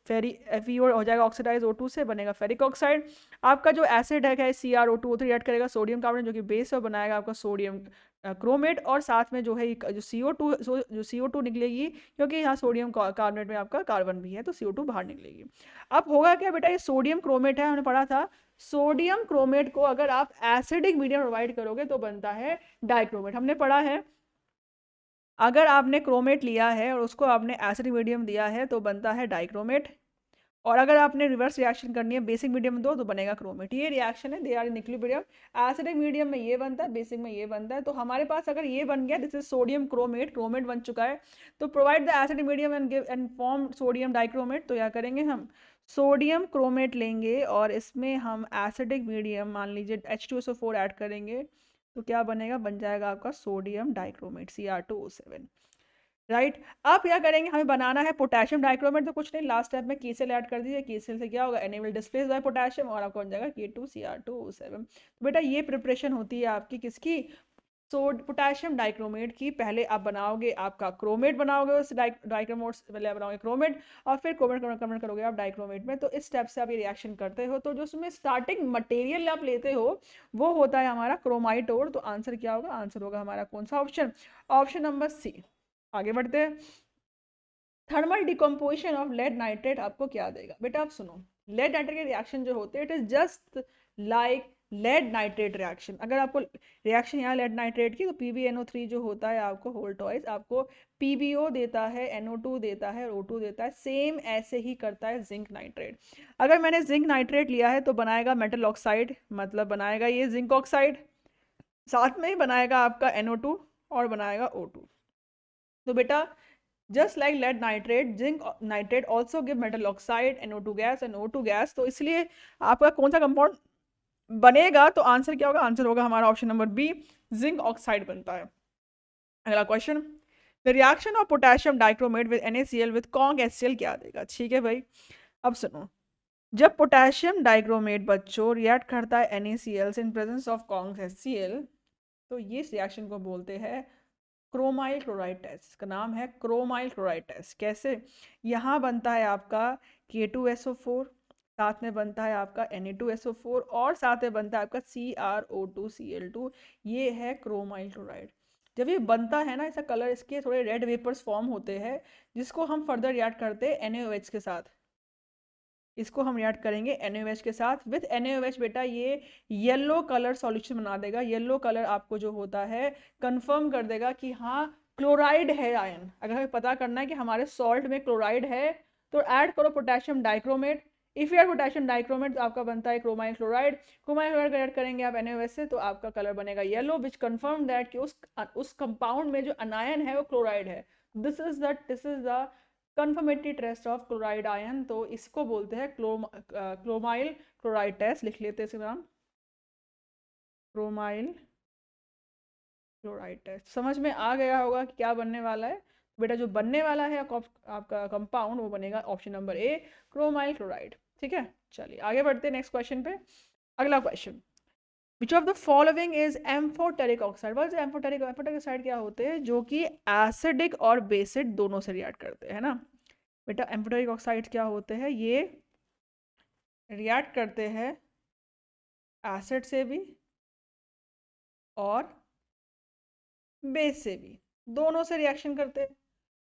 FeO हो जाएगा ऑक्सीडाइज O2 से, बनेगा फेरिक ऑक्साइड। आपका जो एसिड है CrO2O3 ऐड करेगा सोडियम कार्बोनेट जो कि बेस है, बनाएगा आपका सोडियम क्रोमेट, और साथ में जो है जो CO2 निकलेगी, क्योंकि यहाँ सोडियम कार्बोनेट में आपका कार्बन भी है तो CO2 बाहर निकलेगी। अब होगा क्या बेटा? ये सोडियम क्रोमेट है, हमने पढ़ा था, सोडियम क्रोमेट को अगर आप एसिडिक मीडियम प्रोवाइड करोगे तो बनता है डाइक्रोमेट। हमने पढ़ा है, अगर आपने क्रोमेट लिया है और उसको आपने एसिडिक मीडियम दिया है तो बनता है डाइक्रोमेट, और अगर आपने रिवर्स रिएक्शन करनी है, बेसिक मीडियम दो तो बनेगा क्रोमेट। ये रिएक्शन है, they are in equilibrium. Acidic medium में ये बनता है, बेसिक में ये बनता है। तो हमारे पास अगर ये बन गया, this is sodium chromate, chromate बन चुका है, तो provide the acidic medium and give and form sodium dichromate. तो क्या करेंगे हम? सोडियम क्रोमेट लेंगे और इसमें हम एसिडिक मीडियम मान लीजिए H2SO4 ऐड करेंगे, तो क्या बनेगा? बन जाएगा आपका सोडियम डाइक्रोमेट Cr2O7, राइट। अब क्या करेंगे? हमें बनाना है पोटेशियम डाइक्रोमेट। तो कुछ नहीं, लास्ट स्टेप में KCl ऐड कर दीजिए। KCl से क्या होगा? Na will displace bye potassium और आपको बन जाएगा K2Cr2O7। तो बेटा ये प्रिपरेशन होती है आपकी किसकी? पोटेशियम डाइक्रोमेट की। पहले आप बनाओगे आपका क्रोमेट, बनाओगे उस डाइक्रोमेट पहले बनाओगे क्रोमेट, और फिर क्रोमेट कन्वर्ट करोगे आप डाइक्रोमेट में। तो इस स्टेप से आप ये रिएक्शन करते हो। तो जो उसमें स्टार्टिंग मटेरियल आप लेते हो वो होता है हमारा क्रोमाइट ओर। तो आंसर क्या होगा? आंसर होगा हमारा कौन सा ऑप्शन? ऑप्शन नंबर सी। आगे बढ़ते हैं। Thermal decomposition of lead nitrate आपको क्या देगा? बेटा आप सुनो, लेड नाइट्रेट के रिएक्शन जो होते हैं, it is just like lead nitrate reaction. अगर आपको रिएक्शन यहाँ लेड नाइट्रेट की, तो PbNO3 जो होता है आपको होल्ड टॉइस, आपको PbO देता है, NO2 देता है, O2 देता है। सेम ऐसे ही करता है जिंक नाइट्रेट। अगर मैंने जिंक नाइट्रेट लिया है तो बनाएगा मेटल ऑक्साइड, मतलब बनाएगा ये जिंक ऑक्साइड, साथ में ही बनाएगा आपका NO2 और बनाएगा O2। तो बेटा just like lead nitrate, zinc nitrate also give metal oxide, NO2 gas and O2 gas. तो इसलिए आपका कौन सा कंपाउंड बनेगा? तो आंसर क्या होगा? आंसर होगा हमारा option number B, zinc oxide बनता है। अगला question, the reaction of potassium dichromate with NaCl with conc HCl क्या देगा? ठीक है भाई, अब सुनो, जब पोटेशियम डाइक्रोमेट बच्चों रिएक्ट करता है NaCl in presence of conc HCl, तो ये इस रिएक्शन को बोलते हैं क्रोमाइल क्लोराइड टेस्ट। इसका नाम है क्रोमाइल क्लोराइड टेस्ट। कैसे? यहाँ बनता है आपका K2SO4, साथ में बनता है आपका Na2SO4, और साथ में बनता है आपका CrO2Cl2। ये है क्रोमाइल क्लोराइड। जब ये बनता है ना, ऐसा कलर इसके थोड़े रेड वेपर्स फॉर्म होते हैं, जिसको हम फर्दर रिएक्ट करते हैं NaOH के साथ। इसको हम रिएक्ट करेंगे NaOH के साथ। विथ NaOH बेटा ये येलो कलर सॉल्यूशन बना देगा। येलो कलर आपको जो होता है कंफर्म कर देगा कि हाँ क्लोराइड है आयन। अगर हमें पता करना है कि हमारे सॉल्ट में क्लोराइड है, तो ऐड करो potassium dichromate. If you add potassium dichromate तो आपका बनता है chromyl chloride. Chromyl chloride add करेंगे आप NaOH से, तो आपका कलर बनेगा येलो, विच कंफर्म दैट कि उस कंपाउंड में जो अनायन है वो क्लोराइड है। This is the confirmatory test of chloride ion. तो इसको बोलते हैं क्रोमाइल क्लोराइड टेस्ट। लिख लेते हैं इसका नाम, क्रोमाइल क्लोराइड टेस्ट। समझ में आ गया होगा कि क्या बनने वाला है? बेटा जो बनने वाला है आपका कंपाउंड, वो बनेगा ऑप्शन नंबर ए, क्रोमाइल क्लोराइड। ठीक है, चलिए आगे बढ़ते हैं नेक्स्ट क्वेश्चन पे। अगला question, which of the following is amphoteric oxide? बस एम्फोटेरिक एम्फोटेरिक ऑक्साइड क्या होते हैं? जो कि एसिडिक और बेसिक दोनों से रिएक्ट करते हैं ना बेटा। एम्फोटेरिक ऑक्साइड क्या होते हैं? ये रिएक्ट करते हैं एसिड से भी और बेस से भी, दोनों से रिएक्शन करते हैं।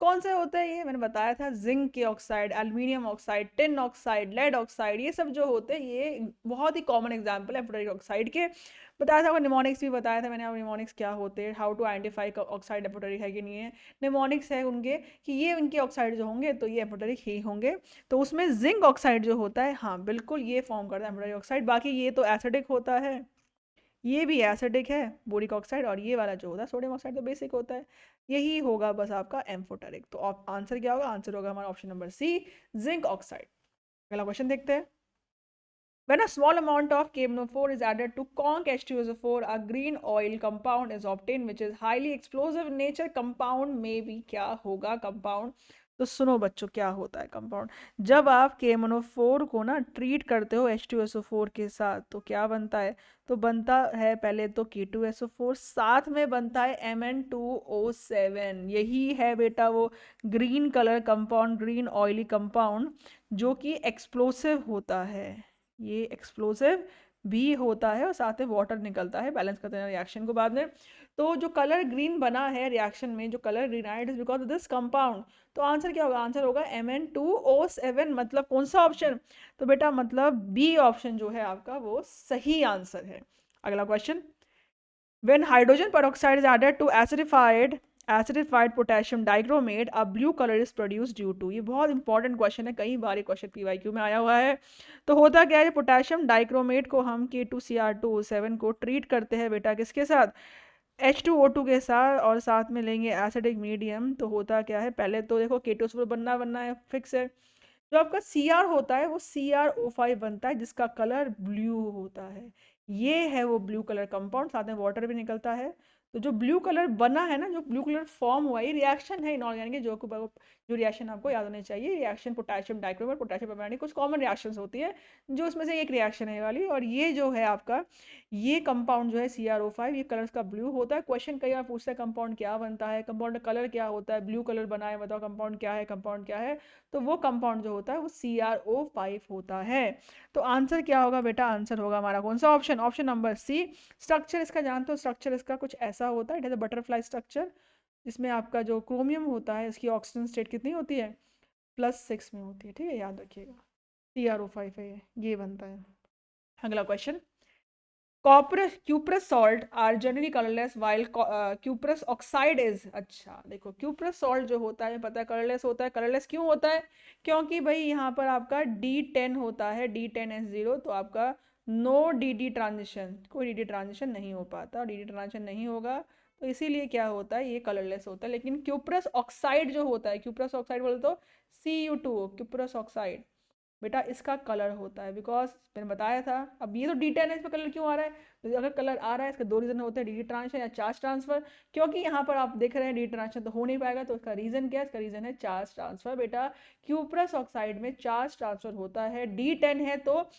कौन से होते हैं ये? मैंने बताया था, जिंक के oxide, aluminium oxide, tin oxide, lead oxide, ये सब जो होते हैं ये बहुत ही कॉमन एग्जांपल है एम्फोटेरिक ऑक्साइड के। बताया था, निमोनिक्स भी बताया था मैंने आपको, निमोनिक्स क्या होते हैं, how to identify oxide amphoteric है कि नहीं है। निमोनिक्स है उनके कि ये इनके ऑक्साइड जो होंगे तो ये एम्फोटेरिक ही होंगे। तो उसमें जिंक ऑक्साइड जो होता है, हाँ बिल्कुल ये फॉर्म करता है एम्फोटेरिक ऑक्साइड। बाकी ये तो एसिडिक होता है, ये भी एसिडिक है बोरिक ऑक्साइड, और ये वाला जो होता है सोडियम ऑक्साइड तो बेसिक होता है। यही होगा बस आपका एम्फोटेरिक। तो आंसर क्या होगा? आंसर होगा हमारा option number C, zinc oxide. अगला क्वेश्चन देखते हैं। When a small amount of KMNO4 is added to conc H2SO4, a green oil compound is obtained which is highly explosive in nature. Compound में भी क्या होगा compound? तो सुनो बच्चों, क्या होता है कंपाउंड? जब आप KMNO4 को ना ट्रीट करते हो H2SO4 के साथ तो क्या बनता है? तो बनता है पहले तो K2SO4, साथ में बनता है Mn2O7। यही है बेटा वो green colour compound, green oily compound जो कि एक्सप्लोसिव होता है। ये एक्सप्लोसिव भी होता है और साथ में वाटर निकलता है बैलेंस करते हैं रिएक्शन को बाद में। तो जो कलर ग्रीन बना है रिएक्शन में, जो कलर ग्रीन आया it is because of this compound. तो आंसर क्या होगा? आंसर होगा Mn2O7। मतलब कौन सा ऑप्शन? तो बेटा मतलब बी ऑप्शन जो है आपका वो सही आंसर है। अगला question. When hydrogen peroxide is added to acidified potassium dichromate, a blue color is produced due to। ये बहुत इंपॉर्टेंट क्वेश्चन है, कई बार ये क्वेश्चन PYQ में आया हुआ है। तो होता क्या है? पोटेशियम डाइक्रोमेट को हम K2Cr2O7 को ट्रीट करते हैं बेटा किसके साथ? H2O2 के साथ, और साथ में लेंगे एसिडिक मीडियम। तो होता क्या है? पहले तो देखो K2SO4 बनना है फिक्स है। जो आपका Cr होता है वो CrO5 बनता है जिसका कलर ब्लू होता है। ये है वो ब्लू कलर कंपाउंड, साथ में वाटर भी निकलता है। तो जो ब्लू कलर बना है ना, जो ब्लू कलर फॉर्म हुआ, ये रिएक्शन है इनऑर्गेनिक जो रिएक्शन आपको याद होनी चाहिए। रिएक्शन पोटेशियम डाइक्रोमेट पोटेशियम परमैंगनीज, कुछ कॉमन रिएक्शंस होती है जो उसमें से एक रिएक्शन है ये वाली। और ये जो है आपका ये कंपाउंड जो है CrO5, ये कलर का ब्लू होता है। क्वेश्चन कई बार पूछता है कंपाउंड क्या बनता है, कंपाउंड का कलर क्या होता है, ब्लू कलर बना है बताओ कंपाउंड क्या है, कंपाउंड क्या है? तो वो कंपाउंड जो होता है वो CrO5 होता है। तो आंसर क्या होगा बेटा? आंसर होगा हमारा कौन सा option? Option number C. Structure इसका जानते हो? स्ट्रक्चर इसका कुछ ऐसा होता है, it is a butterfly structure, जिसमें आपका जो क्रोमियम होता है इसकी ऑक्सीजन स्टेट कितनी होती है? +6 में होती है। ठीक है, याद रखिएगा। CrO5 है ये बनता है। अगला question. Cuprous salt are generally colorless while cuprous oxide is। अच्छा देखो, cuprous salt जो होता है पता है कलरलेस होता है। कलरलेस क्यों होता है? क्योंकि भाई यहाँ पर आपका D10 होता है, D10S0। तो आपका नो DD ट्रांजिशन, कोई DD ट्रांजिशन नहीं हो पाता, DD ट्रांजिशन नहीं होगा तो इसीलिए क्या होता है ये कलरलेस होता है। लेकिन क्यूप्रस ऑक्साइड जो होता है, क्यूप्रस ऑक्साइड बोले तो Cu2, क्यूप्रस ऑक्साइड बेटा इसका कलर होता है। बिकॉज मैंने बताया था, अब ये तो D10 है, इस पर कलर क्यों आ रहा है? तो अगर कलर आ रहा है इसके दो रीजन होते हैं, DD ट्रांसफर या चार्ज ट्रांसफर। क्योंकि यहाँ पर आप देख रहे हैं DD ट्रांसफर तो हो नहीं पाएगा, तो इसका रीजन क्या है? इसका रीजन है चार्ज ट्रांसफर। बेटा क्यूप्रस ऑक्साइड में चार्ज ट्रांसफर होता है। D10 है तो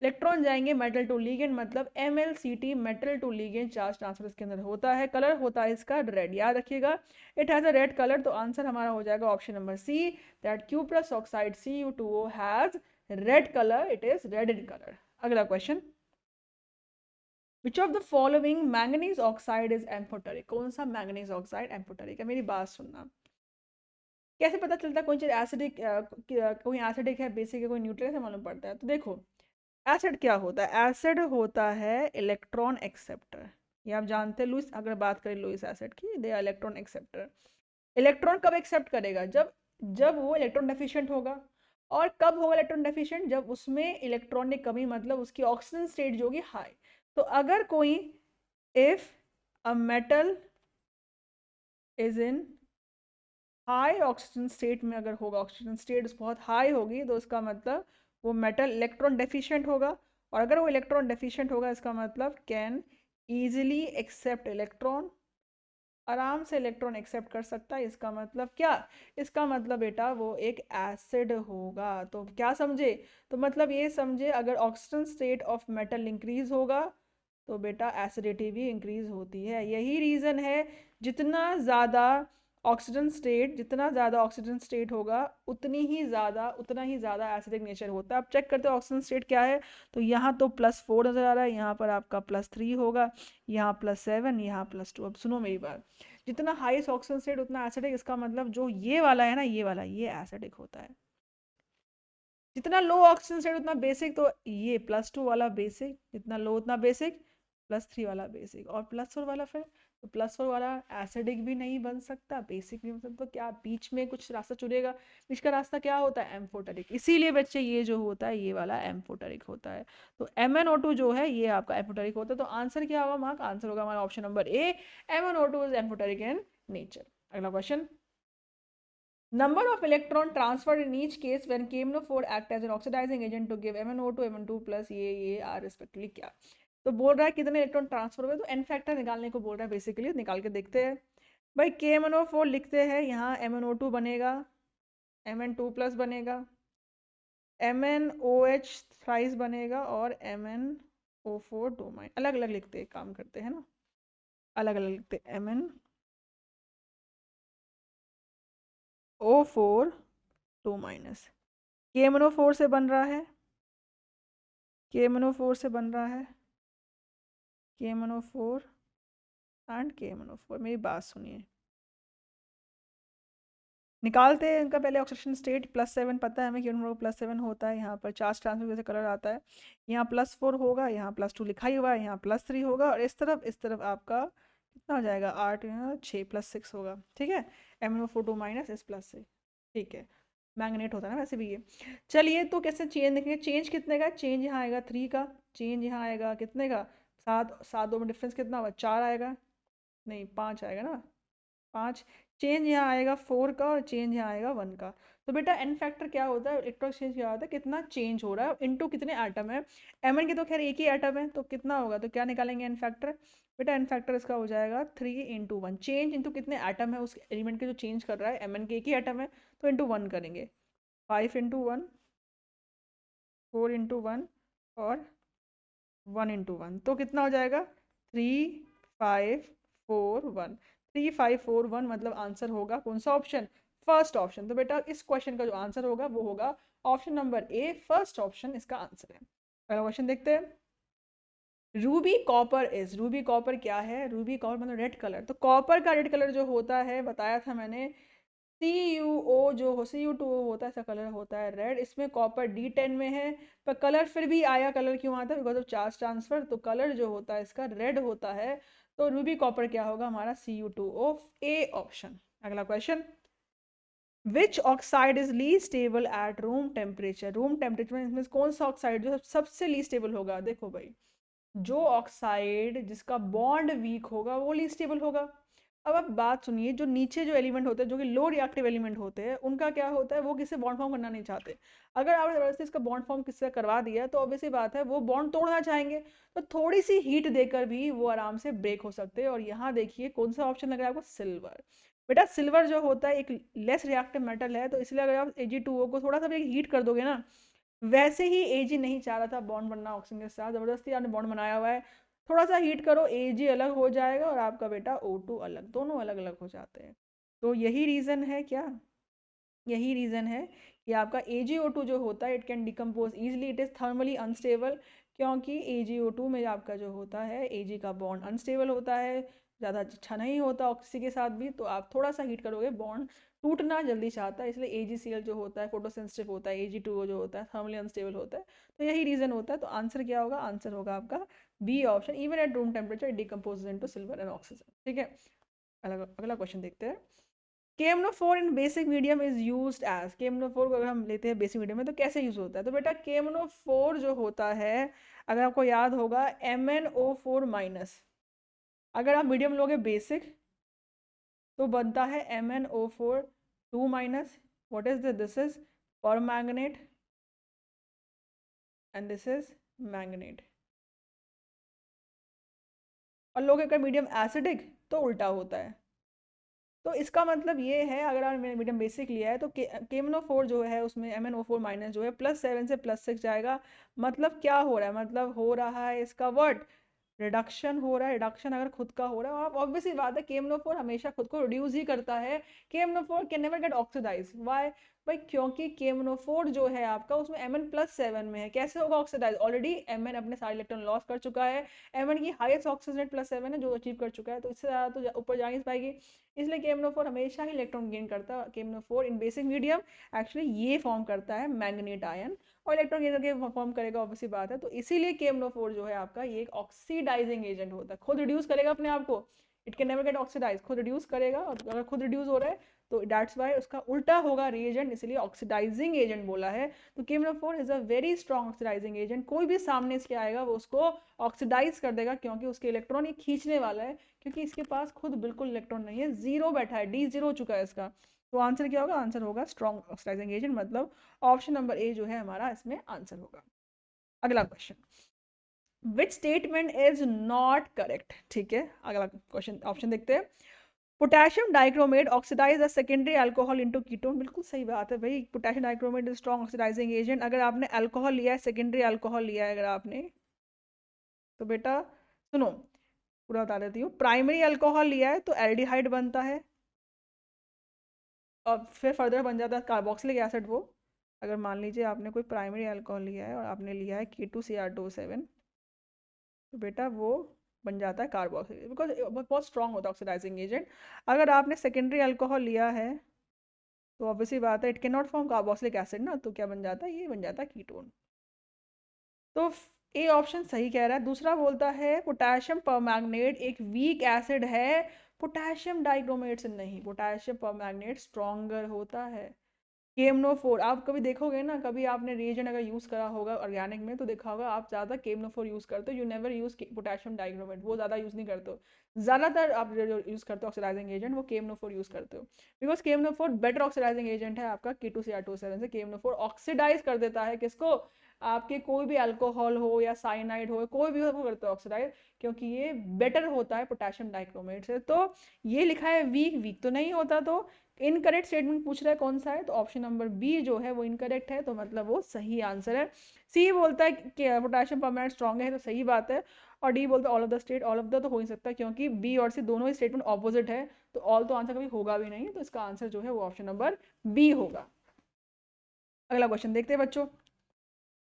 इलेक्ट्रॉन जाएंगे मेटल टू लिगेंड, मतलब MlCt, metal to ligand charge transfer इसके अंदर होता है। कलर होता है इसका रेड, याद रखिएगा it has a red colour. तो आंसर हमारा हो जाएगा option number C, that cuprous oxide Cu2O has red colour, it is red in colour. अगला question. Which of the following manganese oxide is amphoteric? कौन सा manganese oxide amphoteric है? मेरी बात सुनना। कैसे पता चलता है कोई चीज एसिडिक, कोई एसिडिक है, बेसिक है, कोई न्यूट्रल है, मालूम पड़ता है? तो देखो एसिड क्या होता है? एसिड होता है इलेक्ट्रॉन एक्सेप्टर। ये आप जानते हैं लुईस, अगर बात करें लुईस एसिड की, they are electron acceptor. Electron कब एक्सेप्ट करेगा? जब जब वो इलेक्ट्रॉन डेफिशिएंट होगा। और कब होगा इलेक्ट्रॉन डेफिशिएंट? जब उसमें इलेक्ट्रॉन की कमी, मतलब उसकी ऑक्सीजन स्टेट जो होगी हाई। तो अगर कोई, if a metal is in high oxygen state में अगर होगा, ऑक्सीजन स्टेट बहुत हाई होगी, तो उसका मतलब वो मेटल इलेक्ट्रॉन डेफिशिएंट होगा। और अगर वो इलेक्ट्रॉन डेफिशिएंट होगा इसका मतलब कैन ईजिली एक्सेप्ट इलेक्ट्रॉन, आराम से इलेक्ट्रॉन एक्सेप्ट कर सकता है। इसका मतलब क्या? इसका मतलब बेटा वो एक एसिड होगा। तो क्या समझे? तो मतलब ये समझे, अगर oxygen state of metal increase होगा तो बेटा एसिडिटी भी इंक्रीज होती है। यही रीज़न है, जितना ज़्यादा जितना ज़्यादा ऑक्सीजन स्टेट होगा उतना ही ज़्यादा एसिडिक नेचर होता है। अब चेक करते हैं ऑक्सीजन स्टेट क्या है। तो यहाँ तो +4 नज़र आ रहा है, यहाँ पर आपका +3 होगा, यहाँ +7, यहाँ +2। अब सुनो मेरी बात, जितना हाईएस्ट ऑक्सीजन स्टेट उतना एसिडिक, इसका मतलब जो ये वाला है ना, ये एसिडिक होता है। जितना लो ऑक्सीजन स्टेट उतना बेसिक, तो ये +2 वाला बेसिक, जितना लो उतना बेसिक, +3 वाला बेसिक, और +4 वाला फिर, तो +4 वाला एसिडिक भी नहीं बन सकता, बेसिक भी बन सकता। तो क्या बीच में कुछ रास्ता चुनेगा, बीच का रास्ता क्या होता है, एम्फोटेरिक। इसीलिए बच्चे ये जो होता है ये वाला एम्फोटेरिक होता है। तो MnO2 जो है ये आपका एम्फोटेरिक होता है। तो आंसर क्या होगा मार्क, आंसर होगा हमारा option number A, MnO2 is amphoteric in nature. अगला question, number of electron transferred in each case when KMnO4 act as an oxidizing agent to give MnO2 MN2 plus ये are respectively क्या। तो बोल रहा है कितने इलेक्ट्रॉन ट्रांसफर हुए, तो एन फैक्टर निकालने को बोल रहा है बेसिकली, निकाल के देखते हैं। भाई KMnO4 लिखते हैं, यहाँ MnO2 बनेगा, Mn2 प्लस बनेगा, MnOH थ्राइस बनेगा, और MnO4 2 अलग अलग लिखते हैं, काम करते हैं ना, अलग अलग लिखते हैं। MnO4 2 KMnO4 से बन रहा है, KMnO4 से बन रहा है, KMnO4 एंड KMnO4। मेरी बात सुनिए, निकालते हैं इनका पहले ऑक्सीडेशन स्टेट। +7 पता है हमें, KMnO +7 होता है, यहाँ पर चार्ज ट्रांसफर जैसे कलर आता है, यहाँ +4 होगा, यहाँ +2 लिखा ही हुआ है, यहाँ +3 होगा, और इस तरफ आपका कितना हो जाएगा, 8 6 +6 होगा, ठीक है। MnO4 2 इस +6, ठीक है। मैग्नेट होता है ना वैसे भी ये। चलिए तो कैसे चेंज देखेंगे, चेंज कितने का, चेंज यहाँ आएगा 3 का, चेंज यहाँ आएगा कितने का, 7, 7 2 में डिफरेंस कितना हुआ, 4 आएगा, नहीं 5 आएगा ना, 5। चेंज यहाँ आएगा 4 का, और चेंज यहाँ आएगा 1 का। तो बेटा एन फैक्टर क्या होता है, इलेक्ट्रॉन एक्सचेंज क्या होता है, कितना चेंज हो रहा है इनटू कितने एटम है। Mn की तो खैर एक ही एटम है, तो कितना होगा, तो क्या निकालेंगे एन फैक्टर। बेटा एन फैक्टर इसका हो जाएगा 3 × 1, चेंज इंटू कितने एटम है उस एलिमेंट के जो चेंज कर रहा है, Mn के एक ही एटम है, तो इंटू 1 करेंगे। 5 × 1, 4 × 1, और 1 × 1, तो कितना हो जाएगा, 3 5 4 1, 3 5 4 1, मतलब आंसर होगा कौन सा ऑप्शन, फर्स्ट ऑप्शन। तो बेटा इस क्वेश्चन का जो आंसर होगा वो होगा ऑप्शन नंबर ए, फर्स्ट ऑप्शन इसका आंसर है। अगला क्वेश्चन देखते हैं, रूबी कॉपर क्या है, रूबी कॉपर मतलब रेड कलर। तो कॉपर का रेड कलर जो होता है, बताया था मैंने, CuO होता है, ऐसा कलर होता है रेड। इसमें कॉपर D10 में है, पर कलर फिर भी आया, कलर क्यों आता है, बिकॉज ऑफ चार्ज ट्रांसफर। तो कलर जो होता है इसका रेड होता है, तो रूबी कॉपर क्या होगा हमारा, CuO, ए ऑप्शन। अगला question, which oxide is least stable at room temperature. Room temperature में कौन सा ऑक्साइड जो सबसे लीस्ट स्टेबल होगा। देखो भाई, जो ऑक्साइड जिसका बॉन्ड वीक होगा वो लीस्ट स्टेबल होगा। अब आप बात सुनिए, जो नीचे जो एलिमेंट होते हैं, जो कि लो रिएक्टिव एलिमेंट होते हैं, उनका क्या होता है, वो किसी बॉन्ड फॉर्म करना नहीं चाहते। अगर आपने जबरदस्ती इसका बॉन्ड फॉर्म किसी से करवा दिया, तो ऑब्वियसली बात है वो बॉन्ड तोड़ना चाहेंगे, तो थोड़ी सी हीट देकर भी वो आराम से ब्रेक हो सकते हैं। और यहाँ देखिए कौन सा ऑप्शन लग रहा है आपको, सिल्वर। बेटा सिल्वर जो होता है एक लेस रिएक्टिव मेटल है, तो इसलिए अगर आप Ag2O को थोड़ा सा भी हीट कर दोगे ना, वैसे ही Ag नहीं चाह रहा था बॉन्ड बनना ऑक्सीजन के साथ, जबरदस्ती आपने बॉन्ड बनाया हुआ है, थोड़ा सा हीट करो, Ag अलग हो जाएगा, और आपका बेटा O2 अलग, दोनों अलग अलग हो जाते हैं। तो यही रीज़न है क्या, यही रीज़न है कि आपका AgO2 जो होता है, it can decompose easily, it is thermally unstable, क्योंकि AgO2 में आपका जो होता है, Ag का बॉन्ड अनस्टेबल होता है, ज़्यादा अच्छा नहीं होता किसी के साथ भी। तो आप थोड़ा सा हीट करोगे, बॉन्ड टूटना जल्दी चाहता है, इसलिए AgCl जो होता है फोटोसेंसिटिव होता है, Ag2O जो होता है थर्मली अनस्टेबल होता है। तो यही रीज़न होता है। तो आंसर क्या होगा, आंसर होगा आपका B option, even at room temperature it decomposes into silver and oxygen. ठीक है, अगला क्वेश्चन देखते हैं। KMnO4 in basic medium is used as, KMnO4 को अगर हम लेते हैं बेसिक मीडियम में तो कैसे यूज होता है। तो बेटा KMnO4 जो होता है, अगर आपको याद होगा, MnO4-, अगर आप मीडियम लोगे बेसिक तो बनता है MnO4 2-। What is this is permanganate and this is manganate. और लोग अगर मीडियम एसिडिक तो उल्टा होता है। तो इसका मतलब ये है, अगर आपने मीडियम बेसिक लिया है तो KMnO4 जो है उसमें MnO4- जो है +7 से +6 जाएगा। मतलब क्या हो रहा है, मतलब हो रहा है इसका वर्ड रिडक्शन हो रहा है, रिडक्शन अगर खुद का हो रहा है, और ऑब्वियसली बात है KMnO4 हमेशा खुद को रिड्यूस ही करता है। KMnO4 can never get oxidize, why? भाई क्योंकि KMnO4 जो है आपका उसमें Mn+7 में है, कैसे होगा ऑक्सीडाइज? ऑलरेडी Mn अपने सारे इलेक्ट्रॉन लॉस कर चुका है, Mn की हाईएस्ट ऑक्सीजन +7 है जो अचीव कर चुका है, तो इससे ज़्यादा तो ऊपर जा नहीं पाएगी, इसलिए KMnO4 हमेशा ही इलेक्ट्रॉन गेन करता है। KMnO4 in basic medium actually ये फॉर्म करता है मैंगनीट आयन, और इलेक्ट्रॉन गेन करके फॉर्म करेगा, ऑब्वियसली बात है। तो इसीलिए KMnO4 जो है आपका ये एक ऑक्सीडाइजिंग एजेंट होता है, खुद रिड्यूस करेगा अपने आप को, it can never get oxidize, खुद रिड्यूस करेगा, और अगर खुद रिड्यूस हो रहा है तो दैट्स वाई उसका उल्टा होगा रिएजेंट, इसलिए ऑक्सीडाइजिंग एजेंट बोला है। तो KMnO4 is a very strong oxidizing agent, कोई भी सामने इसके आएगा वो उसको ऑक्सीडाइज कर देगा, क्योंकि उसके इलेक्ट्रॉन ये खींचने वाला है, क्योंकि इसके पास खुद बिल्कुल इलेक्ट्रॉन नहीं है, जीरो बैठा है, D0 हो चुका है इसका। तो आंसर क्या होगा? आंसर होगा स्ट्रॉन्ग ऑक्सीडाइजिंग एजेंट, मतलब ऑप्शन नंबर ए जो है हमारा इसमें आंसर होगा। अगला question, which statement is not correct? ठीक है, अगला क्वेश्चन ऑप्शन देखते हैं। Potassium dichromate oxidize the secondary alcohol into ketone, बिल्कुल सही बात है भाई, potassium dichromate is strong oxidizing agent. अगर आपने अल्कोहल लिया है, सेकेंडरी अल्कोहल लिया है अगर आपने, तो बेटा सुनो पूरा बता देती हूँ, प्राइमरी अल्कोहल लिया है तो एल्डिहाइड बनता है, और फिर फर्दर बन जाता है कार्बोक्सिलिक एसिड वो। अगर मान लीजिए आपने कोई प्राइमरी अल्कोहल लिया है और आपने लिया है K2Cr27, तो बेटा वो बन जाता है कार्बोक्सिलिक, बिकॉज बहुत स्ट्रॉन्ग होता है ऑक्सीडाइजिंग एजेंट। अगर आपने सेकेंडरी अल्कोहल लिया है तो ऑब्वियसली बात है it can not form carboxylic acid ना, तो क्या बन जाता है? ये बन जाता है कीटोन। तो ए ऑप्शन सही कह रहा है। दूसरा बोलता है पोटेशियम परमैंगनेट एक वीक एसिड है, पोटेशियम डाइक्रोमेट से नहीं, पोटेशियम परमैंगनेट स्ट्रॉन्गर होता है। KMnO4 आप कभी देखोगे ना, कभी आपने रिएजेंट अगर यूज़ करा होगा ऑर्गेनिक में तो देखा होगा आप ज़्यादा KMnO4 यूज़ करते हो, you never use potassium dichromate, वो ज़्यादा यूज़ नहीं करते हो। ज़्यादातर आप जो यूज़ करते हो ऑक्सीडाइजिंग एजेंट वो KMnO4 यूज़ करते हो, because KMnO4 better oxidising agent है आपका K2Cr27 से। KMnO4 ऑक्सीडाइज कर देता है किसको? आपके कोई भी अल्कोहल हो या साइनाइड हो, कोई भी हो करता है ऑक्सीडाइज, क्योंकि ये बेटर होता है पोटेशियम डाइक्रोमेट से। तो ये लिखा है वीक, वीक तो नहीं होता, तो इनकरेक्ट स्टेटमेंट पूछ रहा है कौन सा है, तो ऑप्शन नंबर बी जो है वो इनकरेक्ट है, तो मतलब वो सही आंसर है। सी बोलता है कि पोटेशियम परमैंगनेट स्ट्रॉन्ग है, तो सही बात है। और डी बोलता है all of the state, all of the तो हो ही सकता है, क्योंकि बी और सी दोनों ही स्टेटमेंट ऑपोजिट है, तो ऑल तो आंसर कभी होगा भी नहीं, तो इसका आंसर जो है वो ऑप्शन नंबर बी होगा। अगला क्वेश्चन देखते हैं बच्चों।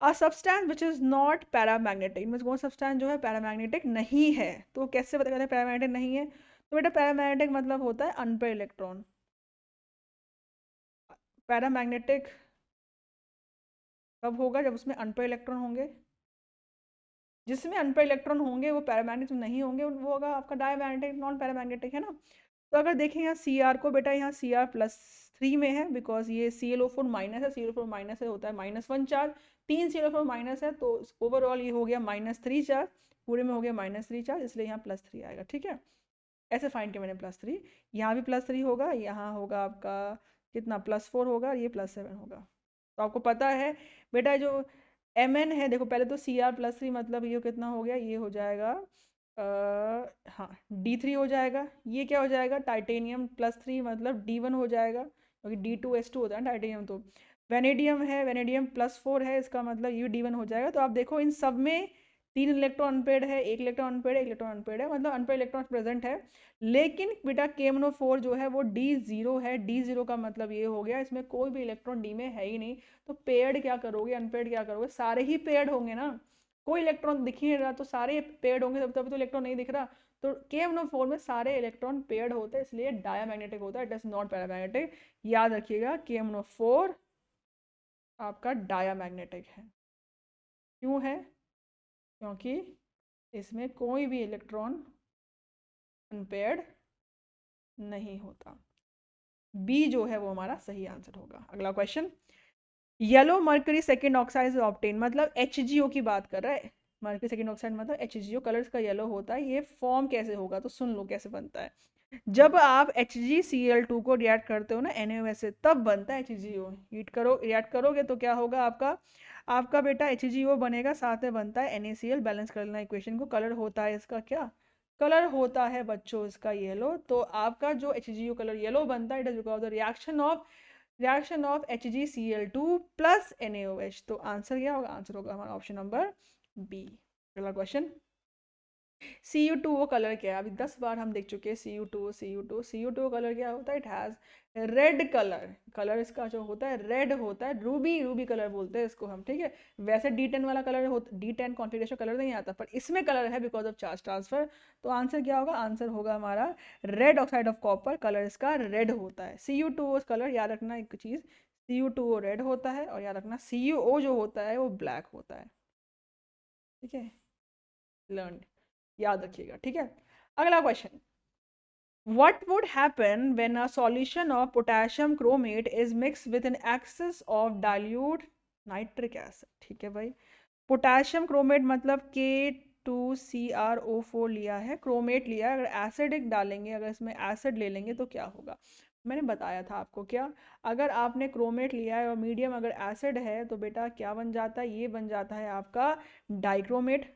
A substance which is not paramagnetic, means कौन सब्सटेंस जो है पैरामैग्नेटिक नहीं है, तो कैसे पता करते हैं पैरामैग्नेटिक नहीं है? तो बेटा पैरामैग्नेटिक मतलब होता है अनपेयर इलेक्ट्रॉन। पैरामैग्नेटिक कब होगा? जब उसमें अनपेयर इलेक्ट्रॉन होंगे, जिसमें अनपेयर इलेक्ट्रॉन होंगे वो पैरामैग्नेटिक नहीं होंगे, वो होगा आपका डायमैग्नेटिक, नॉन पैरामैग्नेटिक, है ना। तो अगर देखें यहाँ Cr को, बेटा यहाँ Cr+3 में है, बिकॉज ये ClO4 माइनस है, ClO4 माइनस से होता है -1 चार्ज, 3 ClO4 माइनस है, तो ओवरऑल ये हो गया -3 चार्ज, पूरे में हो गया -3 चार्ज, इसलिए यहाँ +3 आएगा, ठीक है। ऐसे फाइंड किया मैंने +3, यहाँ भी +3 होगा, यहाँ होगा आपका कितना +4 होगा, ये +7 होगा। तो आपको पता है बेटा जो Mn है, देखो पहले तो Cr+3 मतलब ये कितना हो गया, ये हो जाएगा हाँ D3 हो जाएगा, ये क्या हो जाएगा टाइटेनियम+3 मतलब D1 हो जाएगा, क्योंकि D2S2 होता है ना टाइटेनियम। तो वेनेडियम है, वेनेडियम +4 है, इसका मतलब ये D1 हो जाएगा। तो आप देखो इन सब में 3 इलेक्ट्रॉन अनपेयर्ड है, 1 इलेक्ट्रॉन अनपेयर्ड है, 1 इलेक्ट्रॉन अनपेयर्ड है, मतलब अनपेयर्ड इलेक्ट्रॉन प्रेजेंट है। लेकिन बेटा KMnO4 जो है वो D0 है, D0 का मतलब ये हो गया इसमें कोई भी इलेक्ट्रॉन D में है ही नहीं, तो पेयर्ड क्या करोगे, अनपेयर्ड क्या करोगे? सारे ही पेयर्ड होंगे ना, कोई इलेक्ट्रॉन दिख ही नहीं रहा, तो सारे पेयर्ड होंगे, तभी तो इलेक्ट्रॉन नहीं दिख रहा। तो KMnO4 में सारे इलेक्ट्रॉन पेयर्ड होते हैं, इसलिए डायमैग्नेटिक होता है, इट इज नॉट पैरामैग्नेटिक। याद रखिएगा KMnO4 आपका डायमैग्नेटिक है। क्यों है? क्योंकि इसमें कोई भी इलेक्ट्रॉन अनपेयर्ड नहीं होता। बी जो है वो हमारा सही आंसर होगा। अगला question, yellow mercury second oxide obtain, मतलब HgO की बात कर रहा है। मर्करी सेकेंड ऑक्साइड मतलब HgO, कलर्स का येलो होता है, ये फॉर्म कैसे होगा? तो सुन लो कैसे बनता है। जब आप HgCl2 को रिएक्ट करते हो ना NaOH से, तब बनता है HgO। हीट करो, रिएक्ट करोगे तो क्या होगा आपका? आपका बेटा HgO बनेगा, साथ में बनता है NaCl, बैलेंस कर लेना इक्वेशन को। कलर होता है इसका क्या? कलर होता है बच्चों इसका येलो। तो आपका जो HgO कलर येलो बनता है, it is because the reaction of HgCl2 plus NaOH। तो आंसर क्या होगा? आंसर होगा हमारा ऑप्शन नंबर बी। अगला क्वेश्चन, Cu2 वो कलर क्या है? अभी 10 बार हम देख चुके हैं Cu2 कलर क्या होता है? It has red colour. Colour इसका जो होता है रेड होता है, रूबी कलर बोलते हैं इसको हम, ठीक है। वैसे D10 वाला कलर होता, D10 कॉन्फ़िगरेशन कलर नहीं आता, पर इसमें कलर है बिकॉज ऑफ चार्ज ट्रांसफर। तो आंसर क्या होगा? आंसर होगा हमारा red oxide of copper, colour इसका रेड होता है। Cu2 कलर, याद रखना एक चीज़, Cu2 रेड होता है, और याद रखना CuO जो होता है वो ब्लैक होता है, ठीक है। लर्न, याद रखिएगा, ठीक है। अगला question, what would happen when a solution of potassium chromate is mixed with an excess of dilute nitric acid? ठीक है भाई, पोटेशियम क्रोमेट मतलब K2CrO4 लिया है, क्रोमेट लिया है, अगर एसिडिक डालेंगे, अगर इसमें एसिड ले लेंगे तो क्या होगा? मैंने बताया था आपको क्या, अगर आपने क्रोमेट लिया है और मीडियम अगर एसिड है तो बेटा क्या बन जाता है? ये बन जाता है आपका डाइक्रोमेट।